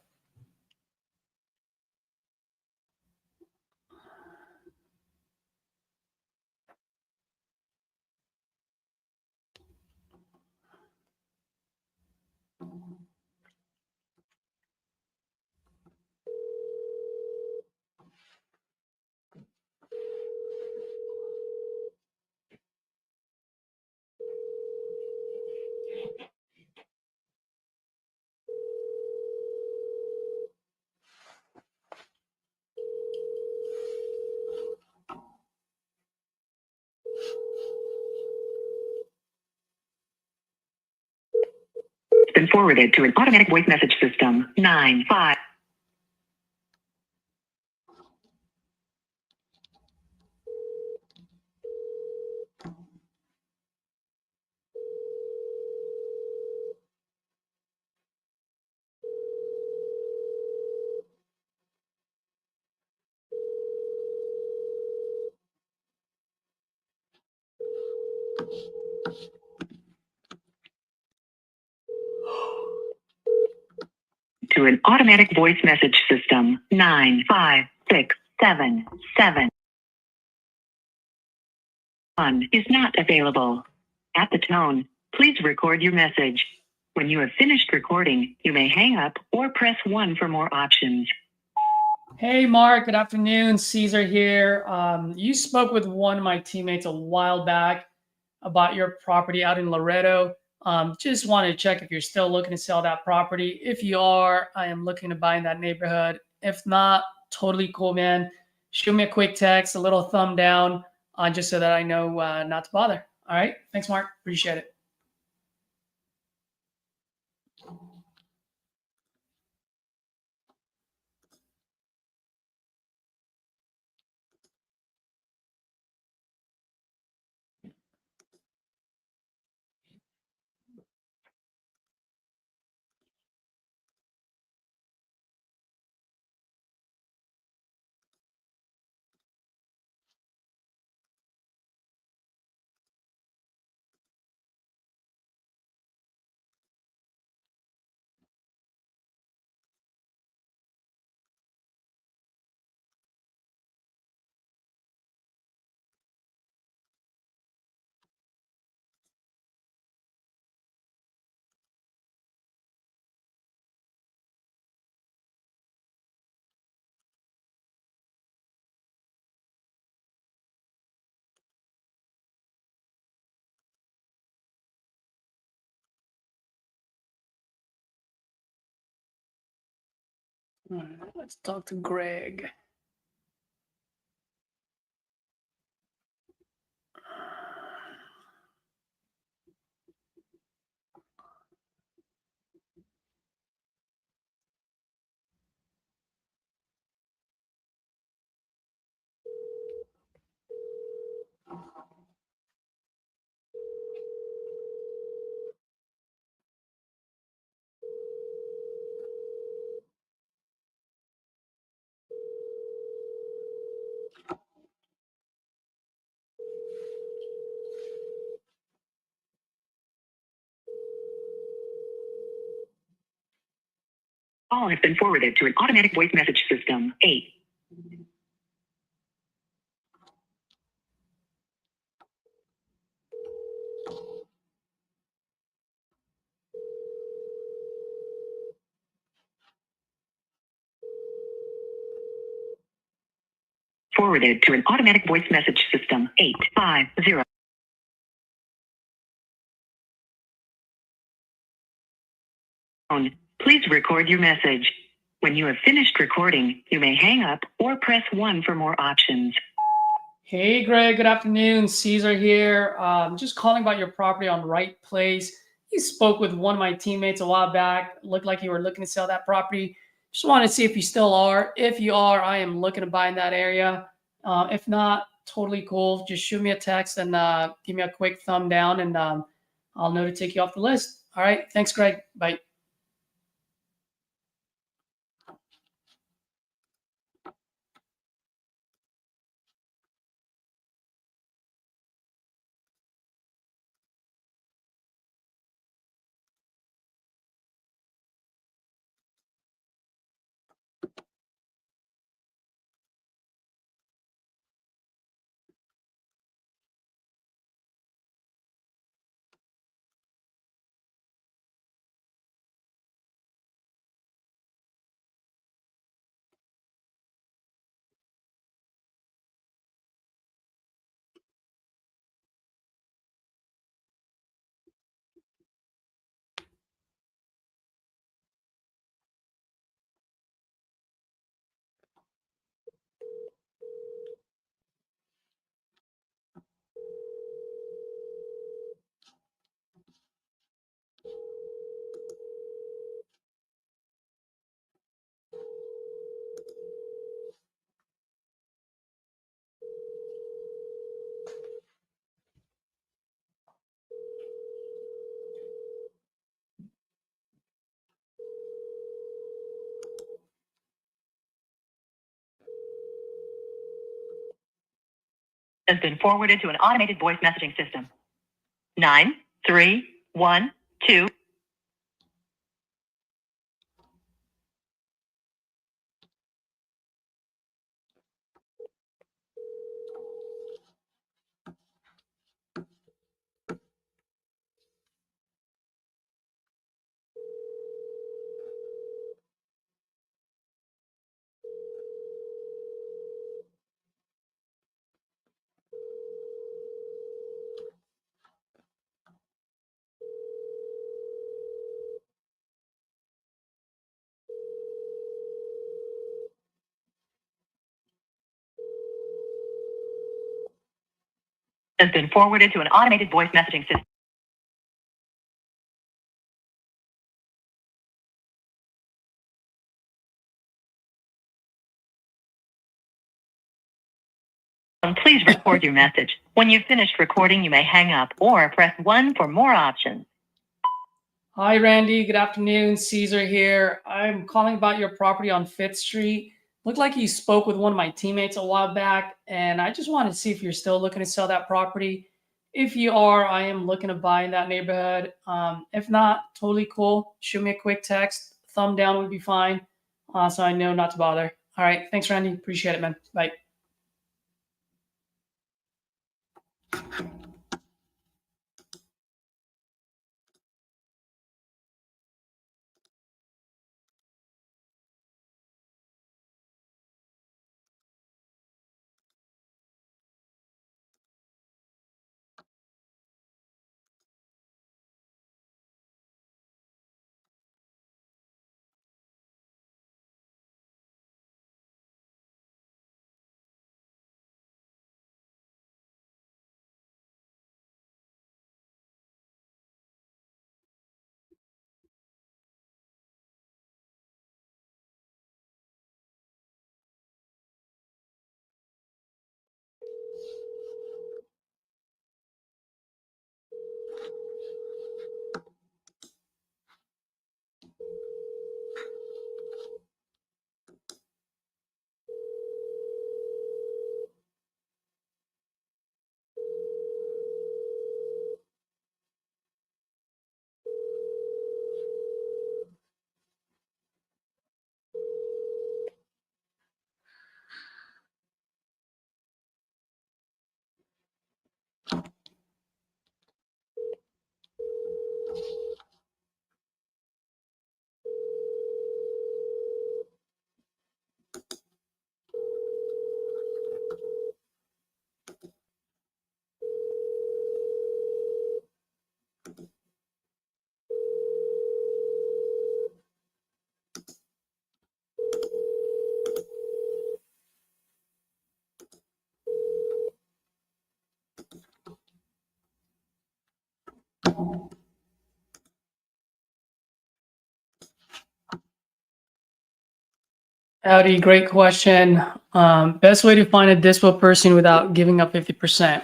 been forwarded to an automatic voice message system. 95. To an automatic voice message system. 95677. One is not available. At the tone, please record your message. When you have finished recording, you may hang up or press 1 for more options. Hey, Mark. Good afternoon. Caesar here. You spoke with one of my teammates a while back about your property out in Loretto. Just wanted to check if you're still looking to sell that property. If you are, I am looking to buy in that neighborhood. If not, totally cool, man. Shoot me a quick text, a little thumb down, just so that I know not to bother. All right. Thanks, Mark. Appreciate it. All right, let's talk to Greg. Call has been forwarded to an automatic voice message system. 8. Forwarded to an automatic voice message system. 850. Please record your message. When you have finished recording, you may hang up or press 1 for more options. Hey, Greg. Good afternoon. Caesar here. Just calling about your property on Right Place. You spoke with one of my teammates a while back. Looked like you were looking to sell that property. Just wanted to see if you still are. If you are, I am looking to buy in that area. If not, totally cool. Just shoot me a text and give me a quick thumb down, and I'll know to take you off the list. All right. Thanks, Greg. Bye. has been forwarded to an automated voice messaging system. 9312. Has been forwarded to an automated voice messaging system. Please record your message. When you've finished recording, you may hang up or press 1 for more options. Hi, Randy. Good afternoon. Caesar here. I'm calling about your property on 5th Street. Looked like you spoke with one of my teammates a while back, and I just wanted to see if you're still looking to sell that property. If you are, I am looking to buy in that neighborhood. If not, totally cool. Shoot me a quick text. Thumb down would be fine, so I know not to bother. All right. Thanks, Randy. Appreciate it, man. Bye. Howdy, great question. Best way to find a dispo person without giving up 50%.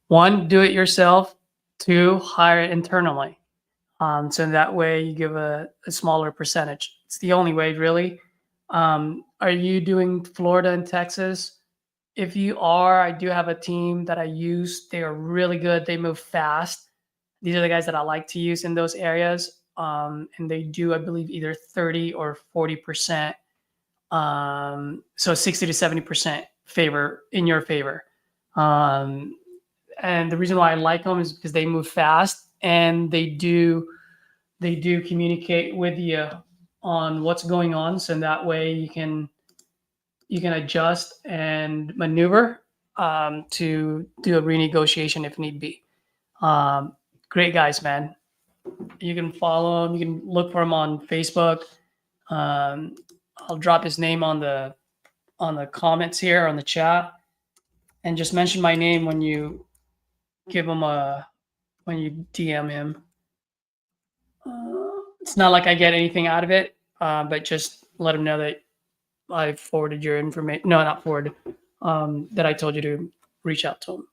1, do it yourself. 2, hire it internally. So that way you give a smaller percentage. It's the only way, really. Are you doing Florida and Texas? If you are, I do have a team that I use. They are really good. They move fast. These are the guys that I like to use in those areas. And they do, I believe, either 30 or 40%. So 60 to 70% favor in your favor. And the reason why I like them is because they move fast and they do communicate with you on what's going on. So that way you can adjust and maneuver to do a renegotiation if need be. Great guys, man. You can follow them. You can look for them on Facebook. I'll drop his name on the comments here on the chat, and just mention my name when you give him when you DM him. It's not like I get anything out of it, but just let him know that I forwarded your information. No, not forwarded. That I told you to reach out to him.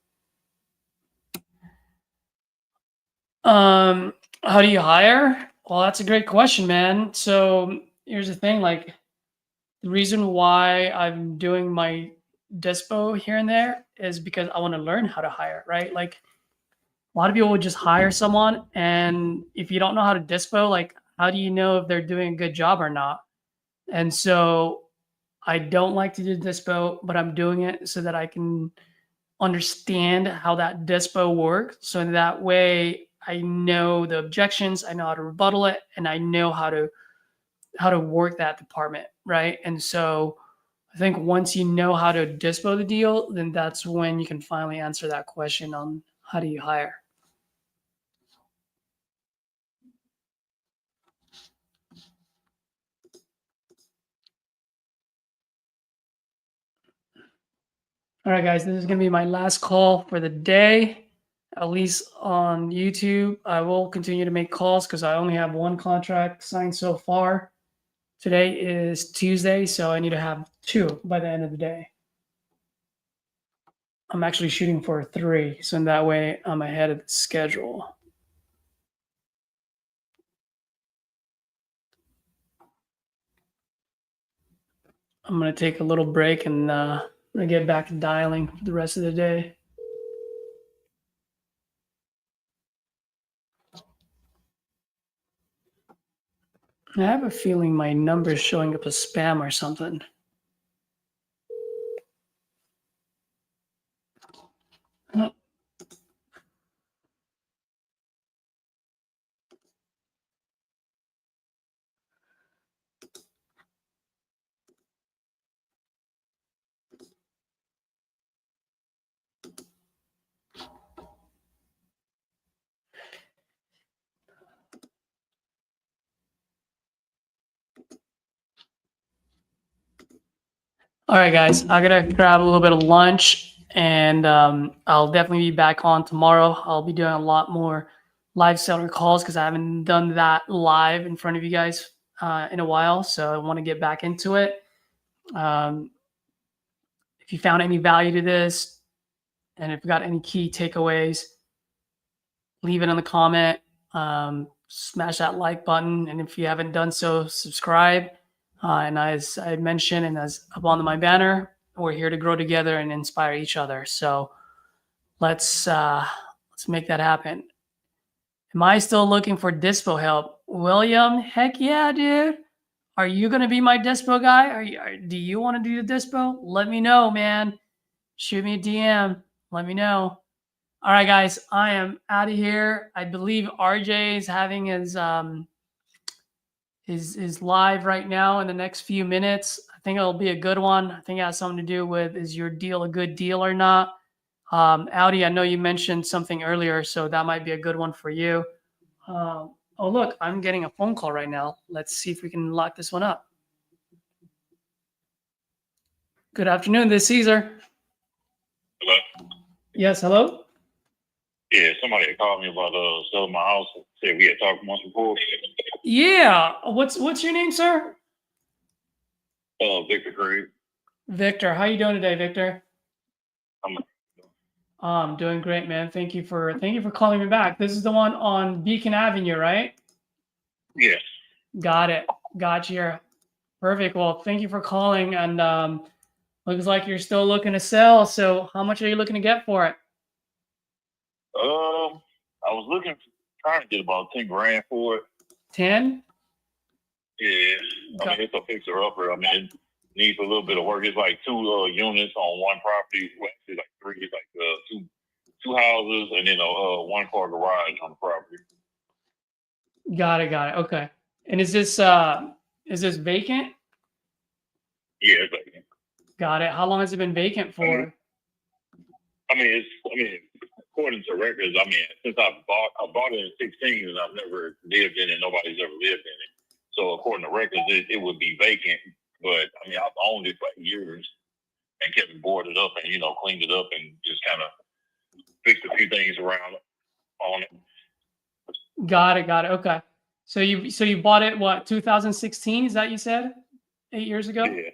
How do you hire? Well, that's a great question, man. So here's the thing, like the reason why I'm doing my dispo here and there is because I want to learn how to hire, right? Like a lot of people would just hire someone, and if you don't know how to dispo, like how do you know if they're doing a good job or not? And so I don't like to do dispo, but I'm doing it so that I can understand how that dispo works. So in that way, I know the objections, I know how to rebuttal it, and I know how to work that department, right? And so I think once you know how to dispo the deal, then that's when you can finally answer that question on how do you hire. All right, guys, this is going to be my last call for the day, at least on YouTube. I will continue to make calls because I only have one contract signed so far. Today is Tuesday, so I need to have 2 by the end of the day. I'm actually shooting for 3, so in that way I'm ahead of the schedule. I'm going to take a little break and I'm going to get back to dialing for the rest of the day. I have a feeling my number's showing up as spam or something. Oh. All right, guys, I gotta grab a little bit of lunch, and I'll definitely be back on tomorrow. I'll be doing a lot more live seller calls because I haven't done that live in front of you guys in a while, so I want to get back into it. If you found any value to this, and if you got any key takeaways, leave it in the comment. Smash that like button, and if you haven't done so, subscribe. And as I mentioned, and as up on my banner, we're here to grow together and inspire each other. So let's make that happen. Am I still looking for dispo help, William? Heck yeah, dude. Are you gonna be my dispo guy? Do you want to do the dispo? Let me know, man. Shoot me a DM. Let me know. All right, guys, I am out of here. I believe RJ is having his live right now in the next few minutes. I think it'll be a good one. I think it has something to do with, is your deal a good deal or not? Audi, I know you mentioned something earlier, so that might be a good one for you. Oh, look, I'm getting a phone call right now. Let's see if we can lock this one up. Good afternoon, this is Caesar. Hello? Yes, hello? Yeah, somebody had called me about selling my house. Said we had talked once before. Yeah. What's your name, sir? Victor Craig. Victor. How you doing today, Victor? I'm doing great, man. Thank you for calling me back. This is the one on Beacon Avenue, right? Yes. Got it. Got you. Perfect. Well, thank you for calling. And looks like you're still looking to sell. So how much are you looking to get for it? I was trying to get about 10 grand for it. 10? Yeah. I mean, it's a fixer upper. I mean, it needs a little bit of work. It's like 2 units on one property. Well, actually, like 3. It's like two houses and then a 1-car garage on the property. Got it. Okay. And is this vacant? Yeah, it's vacant. Got it. How long has it been vacant for? I mean, according to records, I mean, since I bought it in 16 and I've never lived in it, nobody's ever lived in it. So according to records, it would be vacant. But I mean, I've owned it for years and kept it boarded up and, cleaned it up and just kind of fixed a few things around on it. Got it. Okay. So you bought it, what, 2016? Is that you said? 8 years ago? Yeah.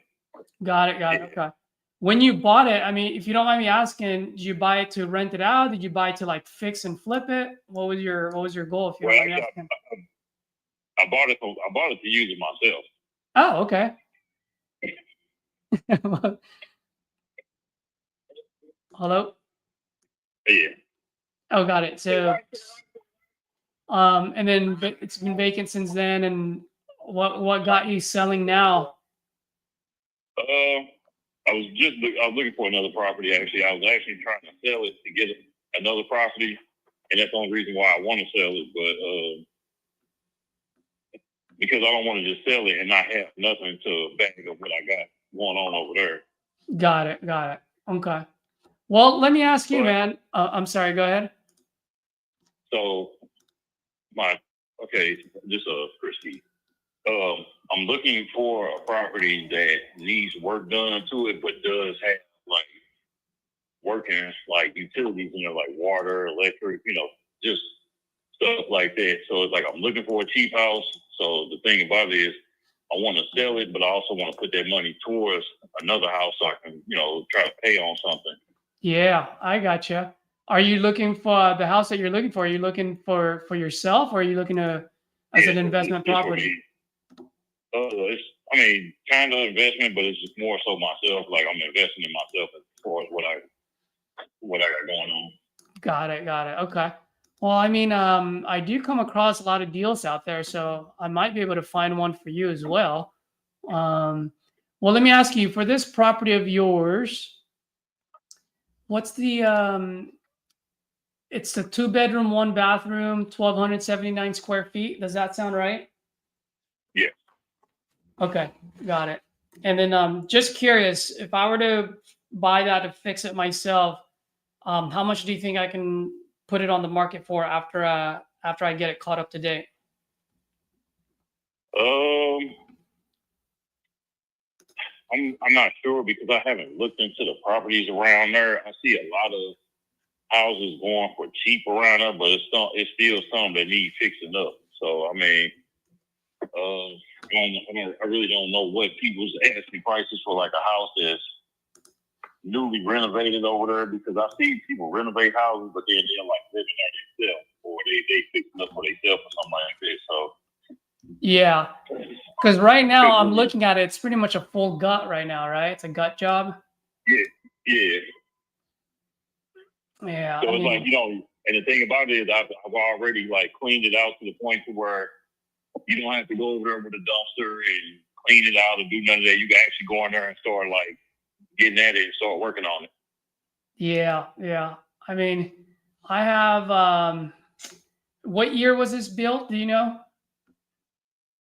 Got it. Okay. When you bought it, I mean, if you don't mind me asking, did you buy it to rent it out? Did you buy it to like fix and flip it? What was your goal? If you don't mind me asking? I bought it to use it myself. Oh, okay. Hello? Yeah. Oh, got it. So, and then it's been vacant since then. And what got you selling now? I was looking for another property. Actually, I was actually trying to sell it to get another property, and that's the only reason why I want to sell it. But because I don't want to just sell it and not have nothing to back up what I got going on over there. Got it. Got it. Okay. Well, let me ask you, But- man. I'm sorry. Go ahead. So just Christy. I'm looking for a property that needs work done to it, but does have like working like utilities in there, like water, electric, just stuff like that. So it's like I'm looking for a cheap house. So the thing about it is I want to sell it, but I also want to put that money towards another house so I can, try to pay on something. Yeah, I gotcha. Are you looking for the house that you're looking for? Are you looking for yourself, or are you looking to as an investment it's for property? me. It's kind of investment, but it's just more so myself. Like I'm investing in myself as far as what I got going on. Got it. Got it. Okay. Well, I mean, I do come across a lot of deals out there, so I might be able to find one for you as well. Well, let me ask you, for this property of yours, what's the it's the 2-bedroom, 1-bathroom, 1,279 square feet. Does that sound right? Yeah. Okay, got it. And then just curious, if I were to buy that to fix it myself, how much do you think I can put it on the market for after I get it caught up to date? I'm not sure because I haven't looked into the properties around there. I see a lot of houses going for cheap around there, but it's still some that need fixing up. So I really don't know what people's asking prices for like a house that's newly renovated over there, because I see people renovate houses, but then they're like living there themselves, or they fixing up for themselves or something like that. So Yeah, because right now I'm looking at it. It's pretty much a full gut right now, right? It's a gut job. yeah. Yeah, So I it's mean, like, and the thing about it is I've already like cleaned it out to the point to where you don't have to go over there with a dumpster and clean it out or do none of that. You can actually go in there and start like getting at it and start working on it. yeah. I mean, I have. What year was this built? Do you know?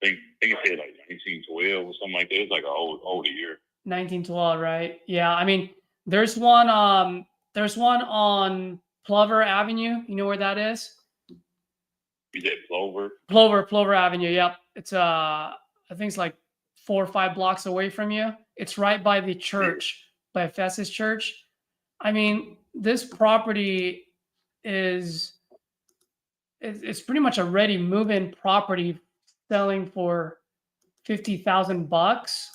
I think it said like 1912 or something like that. It's like an older year. 1912, right? Yeah. I mean, there's one on Plover Avenue. You know where that is? You said Plover? Plover Avenue. Yep. It's I think it's like 4 or 5 blocks away from you. It's right by the church, by Ephesus Church. I mean, this property is it's pretty much a ready move-in property, selling for $50,000,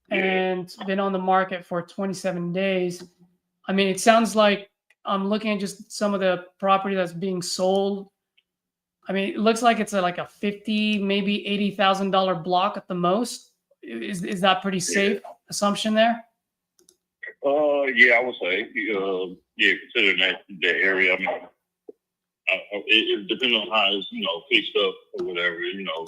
and it's been on the market for 27 days. I mean, it sounds like I'm looking at just some of the property that's being sold. I mean, it looks like it's like a $50,000, maybe $80,000 block at the most. Is that pretty safe assumption there? Yeah, I would say, considering that area, I mean, it depends on how it's, fixed up or whatever, To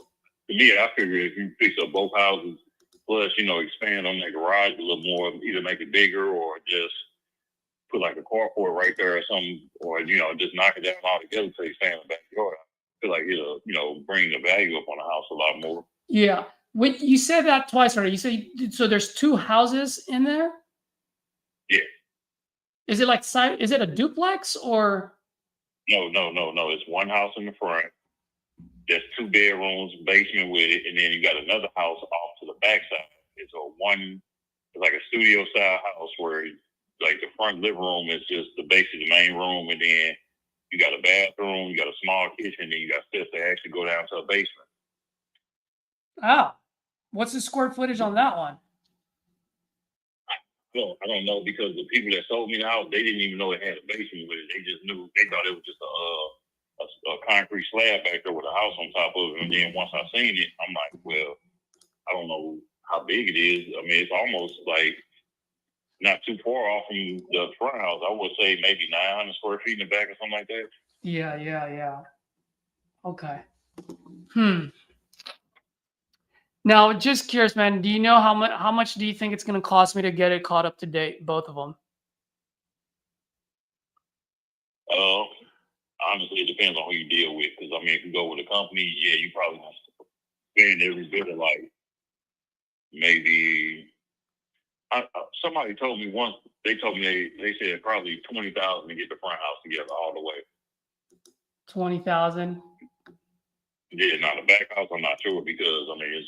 me, I figure if you fix up both houses, plus, expand on that garage a little more, either make it bigger or just put like a carport right there or something, or, just knock it down altogether to expand the backyard. I feel like it'll, bring the value up on the house a lot more. Yeah. When you said that twice already, you said, so there's 2 houses in there? Yeah. Is it like is it a duplex or? No. It's one house in the front. There's 2 bedrooms, basement with it, and then you got another house off to the backside. It's like a studio style house where like the front living room is just basically the main room, and then you got a bathroom, you got a small kitchen, and then you got steps that actually go down to a basement. Oh, what's the square footage on that one? Well, I don't know, because the people that sold me the house, they didn't even know it had a basement with it. They just knew, they thought it was just a concrete slab back there with a house on top of it. And then once I seen it, I'm like, well, I don't know how big it is. I mean, it's almost like not too far off from the front house. I would say maybe 900 square feet in the back or something like that. Yeah. Okay. Now, just curious, man. Do you know how much do you think it's going to cost me to get it caught up to date, both of them? Honestly, it depends on who you deal with. Because I mean, if you go with a company, yeah, you probably want to spend every bit of like maybe. Somebody told me once. They told me they said probably 20,000 to get the front house together all the way. 20,000. Yeah, now the back house, I'm not sure because I mean,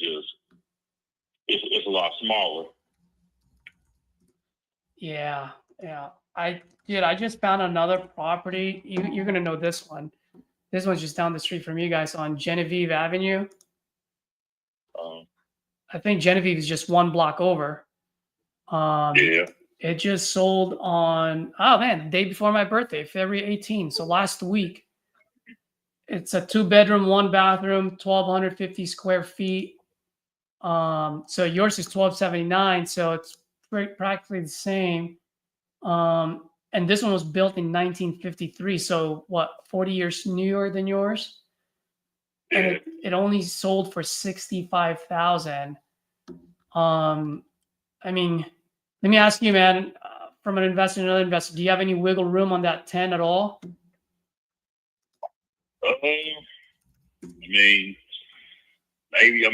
it's a lot smaller. Yeah. I just found another property. You're gonna know this one. This one's just down the street from you guys on Genevieve Avenue. I think Genevieve is just one block over. Yeah. It just sold on, oh man, the day before my birthday, February 18th. So last week. It's a 2-bedroom, 1-bathroom, 1,250 square feet. So yours is 1,279. So it's practically the same. And this one was built in 1953. So what, 40 years newer than yours? And it only sold for 65,000. I mean, let me ask you, man, from an investor and another investor, do you have any wiggle room on that 10 at all? I mean, maybe. I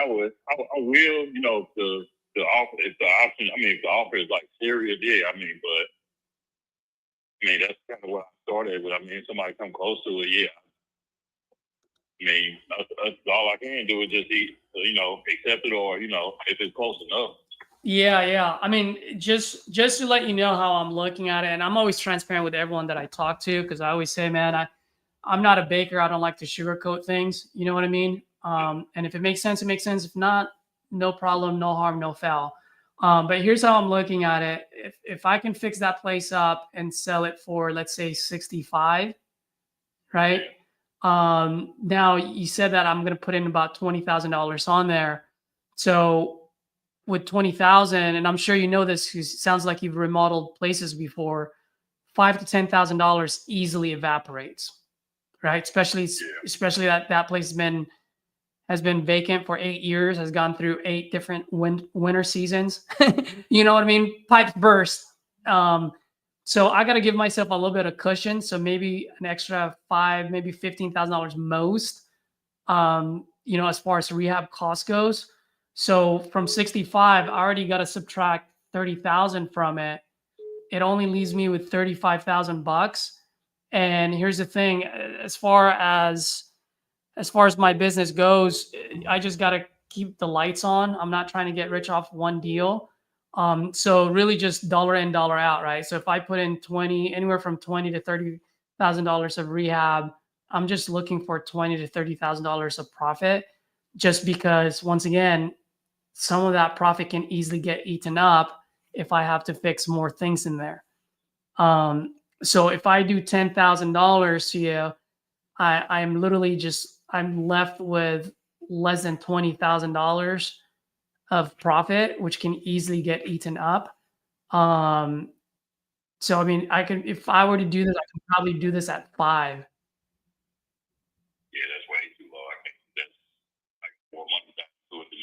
would. I will. You know, the offer. If the option. I mean, if the offer is like serious, yeah. I mean, but I mean, that's kind of what I started with. I mean, if somebody come close to it, yeah. I mean, that's all I can do is just accept it, or if it's close enough. Yeah. I mean, just to let you know how I'm looking at it, and I'm always transparent with everyone that I talk to, because I always say, man, I'm not a baker. I don't like to sugarcoat things. You know what I mean? And if it makes sense, it makes sense. If not, no problem, no harm, no foul. But here's how I'm looking at it. If I can fix that place up and sell it for, let's say, 65, right? Now you said that I'm going to put in about $20,000 on there. So with 20,000, and I'm sure you know this, 'cause it sounds like you've remodeled places before, $5,000 to $10,000 easily evaporates, right? Especially that place has been vacant for 8 years, has gone through 8 different winter seasons. You know what I mean? Pipes burst. So I got to give myself a little bit of cushion. So maybe an extra $5,000, maybe $15,000 most. As far as rehab cost goes. So from 65, I already got to subtract 30,000 from it. It only leaves me with $35,000. And here's the thing: as far as my business goes, I just got to keep the lights on. I'm not trying to get rich off one deal. So really just dollar in, dollar out, right? So if I put in anywhere from $20,000 to $30,000 of rehab, I'm just looking for $20,000 to $30,000 of profit, just because, once again, some of that profit can easily get eaten up if I have to fix more things in there. So if I do $10,000 to you, I'm literally I'm left with less than $20,000 of profit, which can easily get eaten up. So I mean, if I were to do this, I could probably do this at 5. Yeah, that's way too low. I think that's like more money back to it than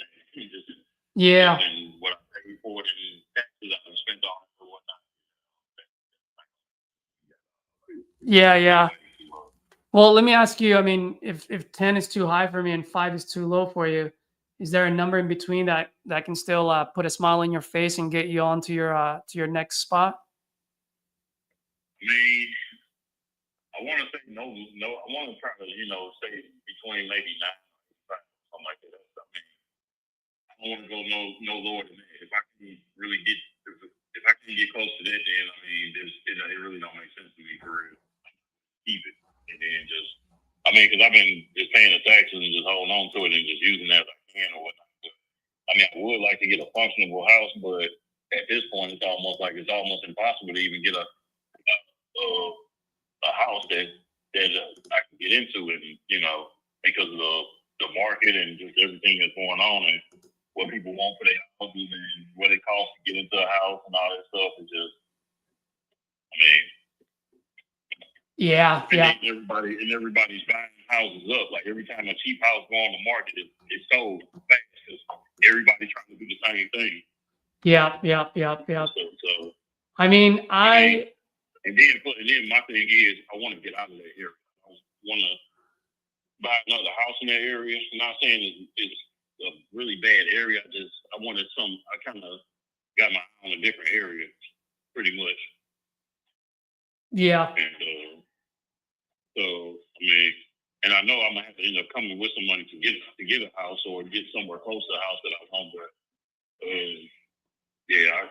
just Yeah. than what I paid for it and taxes I spent on it or whatnot. Yeah. Well, let me ask you, I mean, if 10 is too high for me and 5 is too low for you, is there a number in between that can still put a smile on your face and get you on to your next spot? I mean, I want to say no. I want to try to, stay between maybe 9 something like that. I mean, I don't want to go no lower than that. If I can really if I can get close to that, then I mean, it really don't make sense to me for real. Keep it, and then because I've been just paying the taxes and just holding on to it and just using that as I can or whatnot. But, I mean, I would like to get a functionable house, but at this point, it's almost impossible to even get a house that I can get into, and because of the market and just everything that's going on. And what people want for their houses and what it costs to get into a house and all that stuff is just, I mean, Yeah, and yeah, everybody's buying houses up. Like every time a cheap house go on the market, it's sold fast because everybody's trying to do the same thing. yeah. So I mean, and then my thing is I want to get out of that area. I want to buy another house in that area. I'm not saying it's a really bad area. I wanted I kind of got my eye on a different area, pretty much. yeah, And so I mean, and I know I'm gonna have to end up coming with some money to get a house or get somewhere close to the house that I want. But yeah,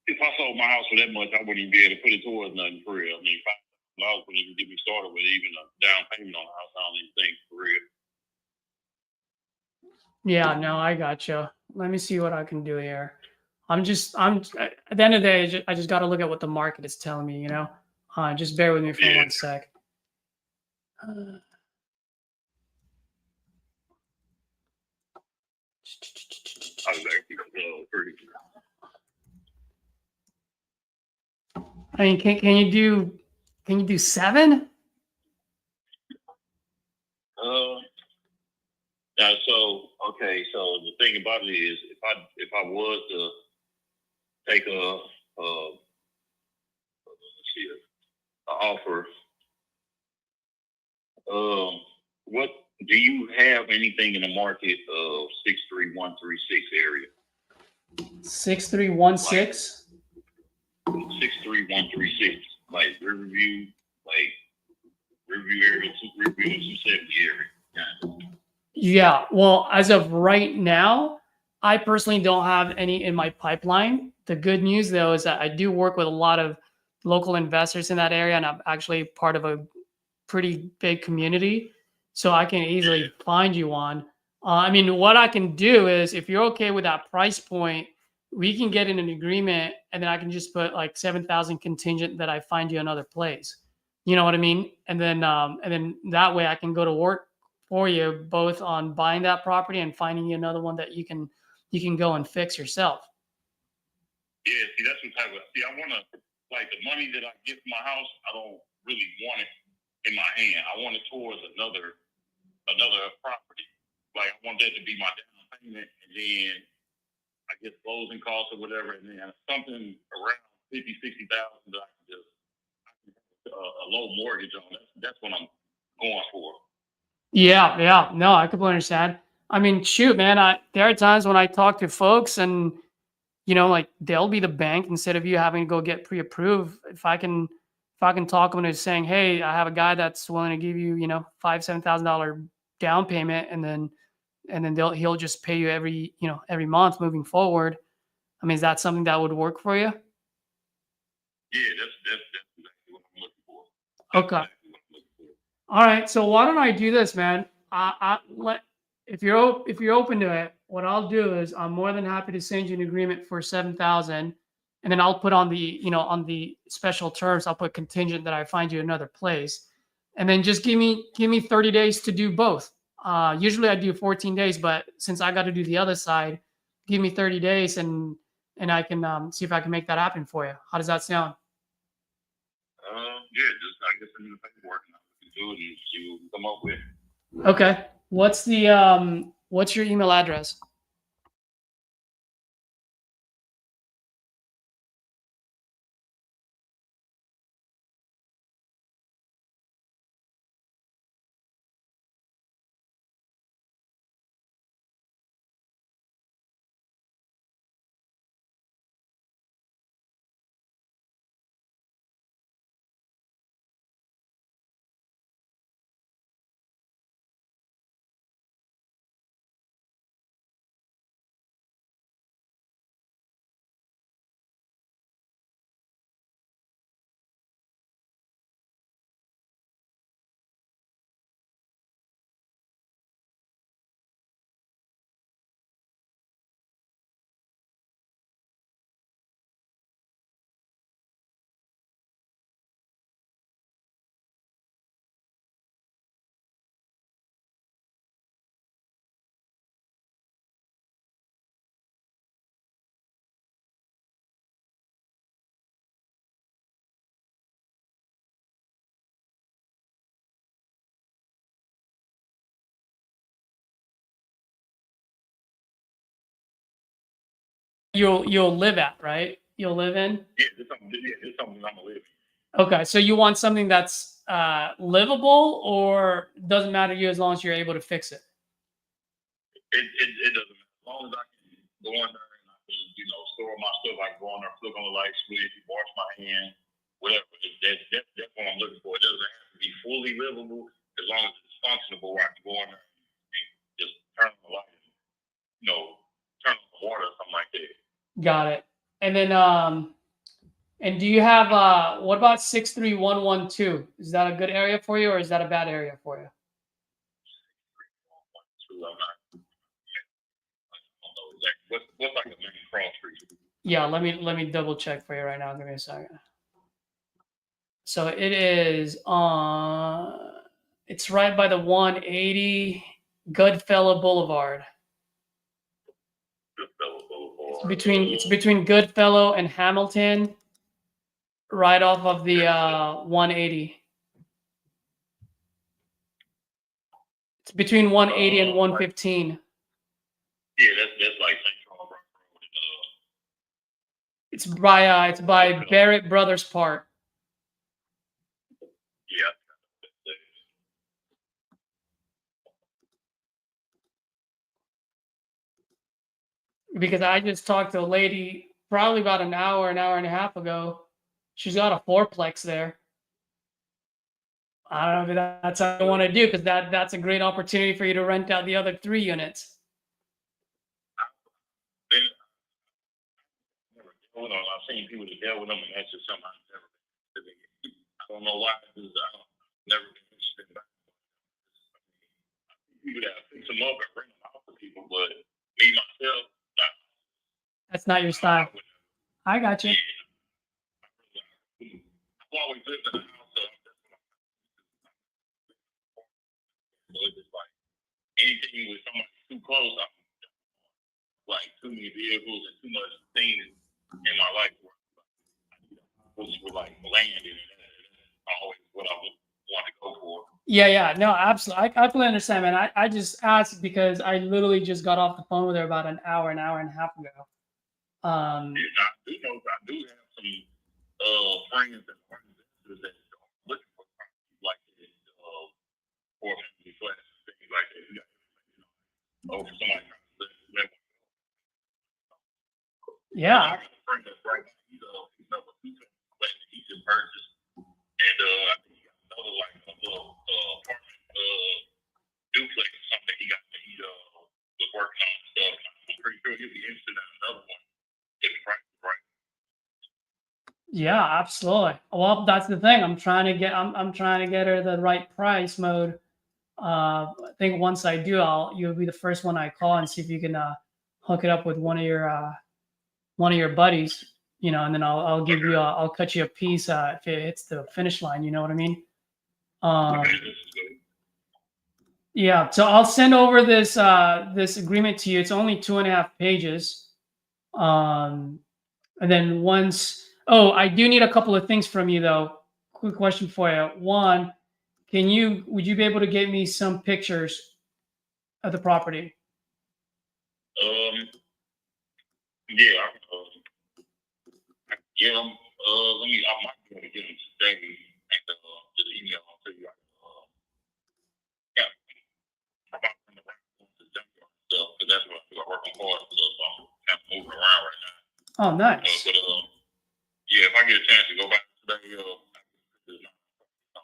if I sold my house for that much, I wouldn't even be able to put it towards nothing for real. I mean, $5,000 wouldn't even get me started with even a down payment on the house. I don't even think for real. yeah. No, I gotcha. Let me see what I can do here. I'm at the end of the day, I just got to look at what the market is telling me, you know? Just bear with me for 1 sec. I was actually pretty. I mean, can you do 7? Yeah, so okay, so the thing about it is if I was to take a offer, what do you have anything in the market of 63136 area? 6316. 63136, like Riverview area, Riverview 270 area. Yeah. Yeah. Well, as of right now, I personally don't have any in my pipeline. The good news though is that I do work with a lot of local investors in that area, and I'm actually part of a pretty big community, so I can easily find you one. I mean, what I can do is, if you're okay with that price point, we can get in an agreement, and then I can just put like 7,000 contingent that I find you another place. You know what I mean? And then that way I can go to work for you both on buying that property and finding you another one that you can go and fix yourself. Yeah, see, that's what type of. See, I want to like the money that I get from my house. I don't really want it in my hand. I want it towards another property. Like I want that to be my down payment, and then I get closing costs or whatever, and then something around 50,000-60,000 that I can just a low mortgage on. That's what I'm going for. Yeah. No, I completely understand. I mean, shoot, man, there are times when I talk to folks and, you know, like they'll be the bank instead of you having to go get pre-approved. If I can talk them into saying, hey, I have a guy that's willing to give you, you know, $5,000-7,000 down payment, and then he'll just pay you every month moving forward. I mean, is that something that would work for you? Yeah, that's exactly what I'm looking for. Okay. All right. So why don't I do this, man? If you're open to it, what I'll do is I'm more than happy to send you an agreement for 7,000, and then I'll put on the special terms. I'll put contingent that I find you another place, and then just give me 30 days to do both. Usually I do 14 days, but since I got to do the other side, give me 30 days, and I can see if I can make that happen for you. How does that sound? Yeah, just I guess I'm in the paperwork and I can do it and see what we come up with. Okay. What's your email address? you'll live at, right? You'll live in. Yeah, it's something I'm gonna live in. Okay, so you want something that's livable, or doesn't matter to you as long as you're able to fix it? It doesn't matter. As long as I can go in there and I can, store my stuff, I can go in there, flick on the light switch, wash my hand, whatever. That's what I'm looking for. It doesn't have to be fully livable as long as it's functionable where I can go in there and just turn on the light and, turn on the water or something like that. Got it. And then and do you have what about 63112? Is that a good area for you, or is that a bad area for you? What's like the main cross street? Yeah, let me double check for you right now. Give me a second. So it is it's right by the 180 Goodfellow Boulevard. It's between Goodfellow and Hamilton, right off of the 180. It's between 180 and 115. Yeah, that's like St. Charles Road. It's by Barrett Brothers Park. Yeah. Because I just talked to a lady probably about an hour and a half ago. She's got a fourplex there. I don't know if that's what I want to do, because that's a great opportunity for you to rent out the other 3 units. I've seen people that deal with them, and that's just something I've never been. I don't know why, because I've never been interested in that. People that fix them up and bring them out to people, but me myself, That's not your style. I got you. I've always lived in a house, so it's just like anything with somebody too close, I'm like too many vehicles and too much things in my life which were like land, and that's always what I want to go for. Yeah, no, absolutely. I completely understand, man. I just asked because I literally just got off the phone with her about an hour and a half ago. I do have some friends and investors that are looking for properties like this, or family flats, things like that. For somebody trying to live. Yeah. I got a friend that's right now. He's up a two-family flat that he just purchased, and I think he got another like a little apartment duplex or something he got that he was working on and stuff. I'm pretty sure he'll be interested in another one if the price is right. Yeah, absolutely. Well, that's the thing. I'm trying to get her the right price mode. I think once I do, you'll be the first one I call and see if you can hook it up with one of your buddies, and then I'll give you I'll cut you a piece if it hits the finish line. You know what I mean? Yeah. So I'll send over this agreement to you. It's only 2.5 pages. And then I do need a couple of things from you though. Quick question for you. One, would you be able to get me some pictures of the property? Yeah, I might be able to get them today and just email them to you. Because that's what I work on hard, so I'm kind of moving around right now. Oh, nice. But yeah, if I get a chance to go back today,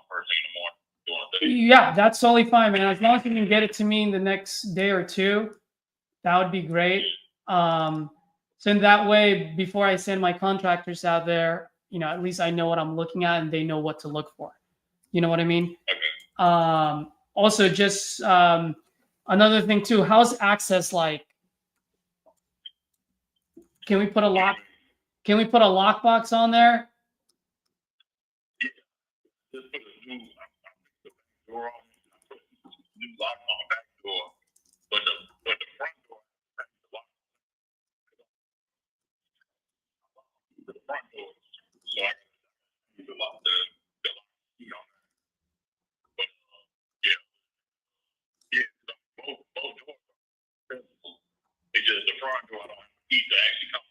first thing in the morning during the day. Yeah, that's totally fine, man. As long as you can get it to me in the next day or two, that would be great. So in that way, before I send my contractors out there, at least I know what I'm looking at and they know what to look for. You know what I mean? Okay. Also, just another thing too. How's access like? Can we put a lockbox on there? Yeah. Just put a new door on. Put a new lock on the back door, but the front door has the lock. The front door, so I can use the lock key on that. But both doors. It's just the front door I don't have a key to actually come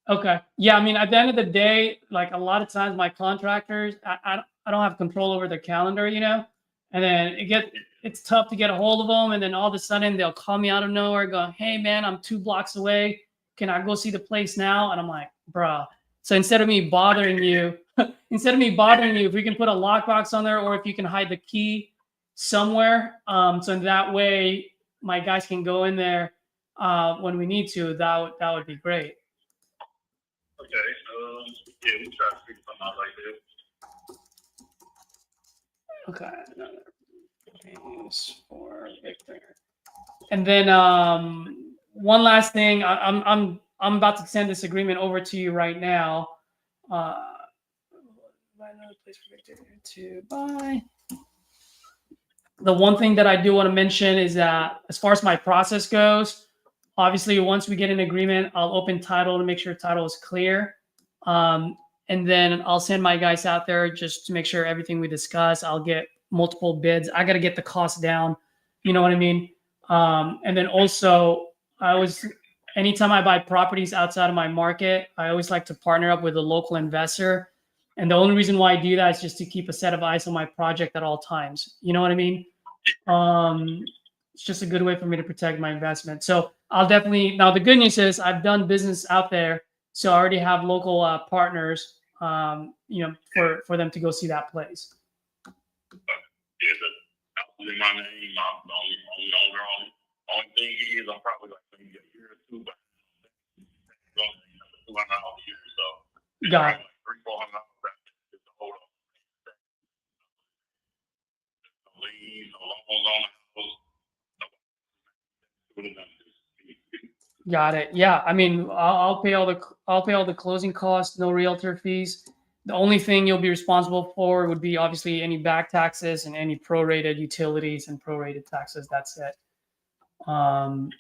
Okay. Yeah, I mean, at the end of the day, like a lot of times my contractors, I don't have control over their calendar, you know, and then it's tough to get a hold of them, and then all of a sudden they'll call me out of nowhere, going, "Hey, man, I'm 2 blocks away. Can I go see the place now?" And I'm like, "Bruh." So instead of me bothering you, if we can put a lockbox on there, or if you can hide the key somewhere, so in that way my guys can go in there when we need to, that would be great. Okay. Yeah, we try to figure something out like that. Okay. Another case for Victor. And then one last thing, I'm about to send this agreement over to you right now. Find another place for Victor to buy. The one thing that I do want to mention is that as far as my process goes, obviously once we get an agreement, I'll open title to make sure title is clear. And then I'll send my guys out there just to make sure everything we discuss. I'll get multiple bids. I got to get the cost down. You know what I mean? And then also, anytime I buy properties outside of my market, I always like to partner up with a local investor. And the only reason why I do that is just to keep a set of eyes on my project at all times. You know what I mean? It's just a good way for me to protect my investment. So I'll definitely, now the good news is I've done business out there. So I already have local partners, you know, for them to go see that place. Yeah, the house is in my name. I'm the only thing is I'm probably like maybe a year or two, but $200 a year, so Got it. like $300-400 just to hold on. No liens, no loans on the house. Got it. Yeah, I mean, I'll pay all the closing costs, no realtor fees. The only thing you'll be responsible for would be obviously any back taxes and any prorated utilities and prorated taxes. That's it. And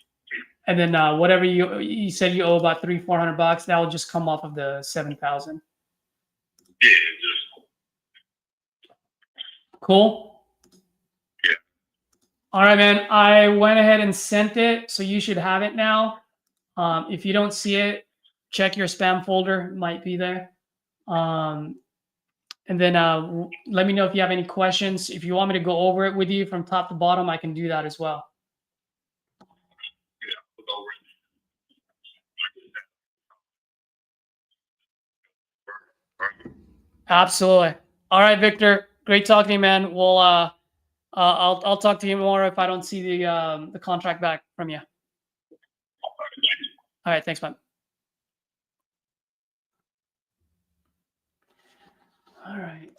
then whatever you said you owe about $300-400, that will just come off of the 7,000. Yeah, just Cool. Yeah. All right, man. I went ahead and sent it, so you should have it now. If you don't see it, check your spam folder. It might be there. And then let me know if you have any questions. If you want me to go over it with you from top to bottom, I can do that as well. yeah, look over it. Absolutely. All right, Victor. Great talking to you, man. We'll I'll talk to you more if I don't see the contract back from you. All right, thanks, man. All right.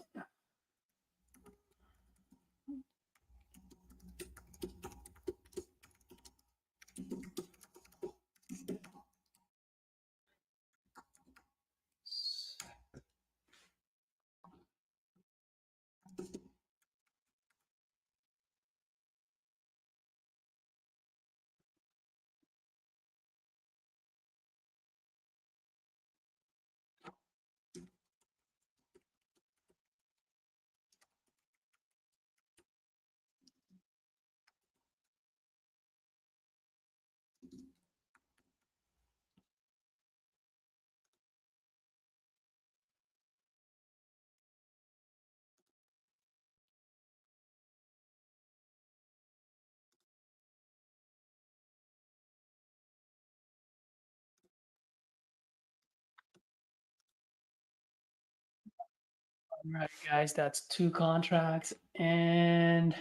All right, guys, that's 2 contracts, and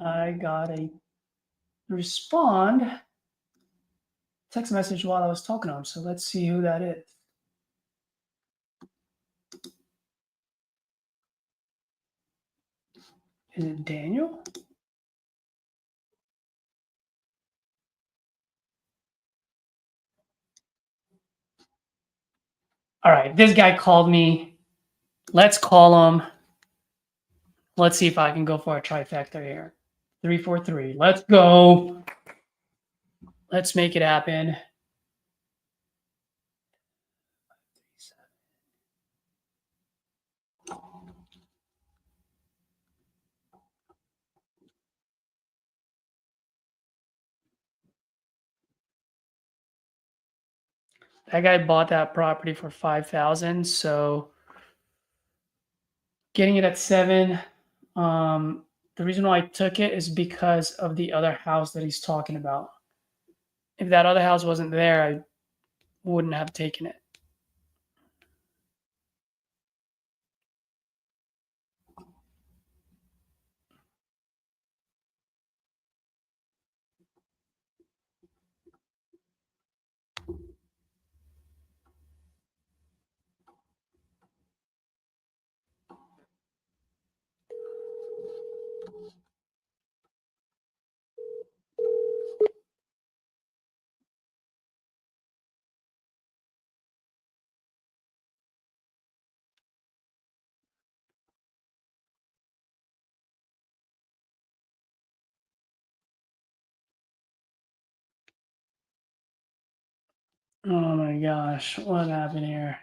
I got a respond text message while I was talking to him. So let's see who that is. Is it Daniel? All right, this guy called me. Let's call him. Let's see if I can go for a trifecta here. 343. Let's go. Let's make it happen. That guy bought that property for 5,000. So getting it at 7. The reason why I took it is because of the other house that he's talking about. If that other house wasn't there, I wouldn't have taken it. Oh my gosh, what happened here?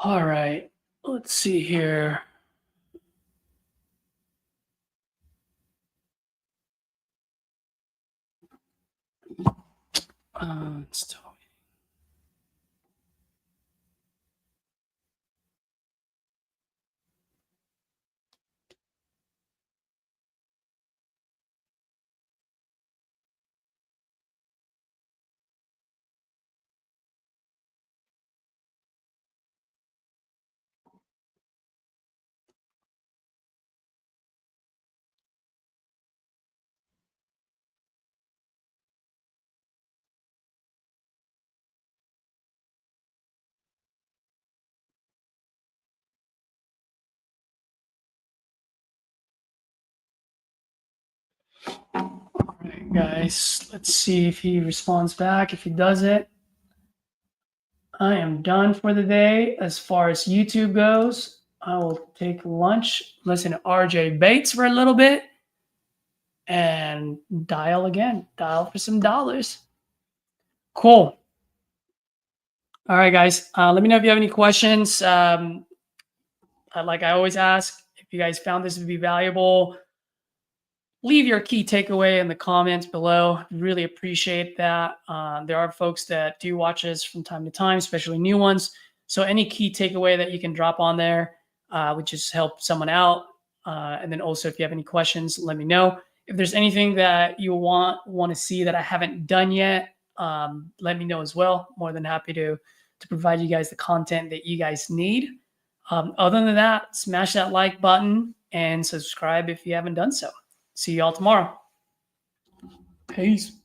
All right, let's see here. Let's talk. All right, guys, let's see if he responds back. If he doesn't, I am done for the day. As far as YouTube goes, I will take lunch, listen to RJ Bates for a little bit, and dial again. Dial for some dollars. Cool. All right, guys. Let me know if you have any questions. Like I always ask, if you guys found this to be valuable, leave your key takeaway in the comments below. Really appreciate that. There are folks that do watch us from time to time, especially new ones. So any key takeaway that you can drop on there would just help someone out. And then also, if you have any questions, let me know. If there's anything that you want to see that I haven't done yet, let me know as well. More than happy to provide you guys the content that you guys need. Other than that, smash that like button and subscribe if you haven't done so. See y'all tomorrow. Peace.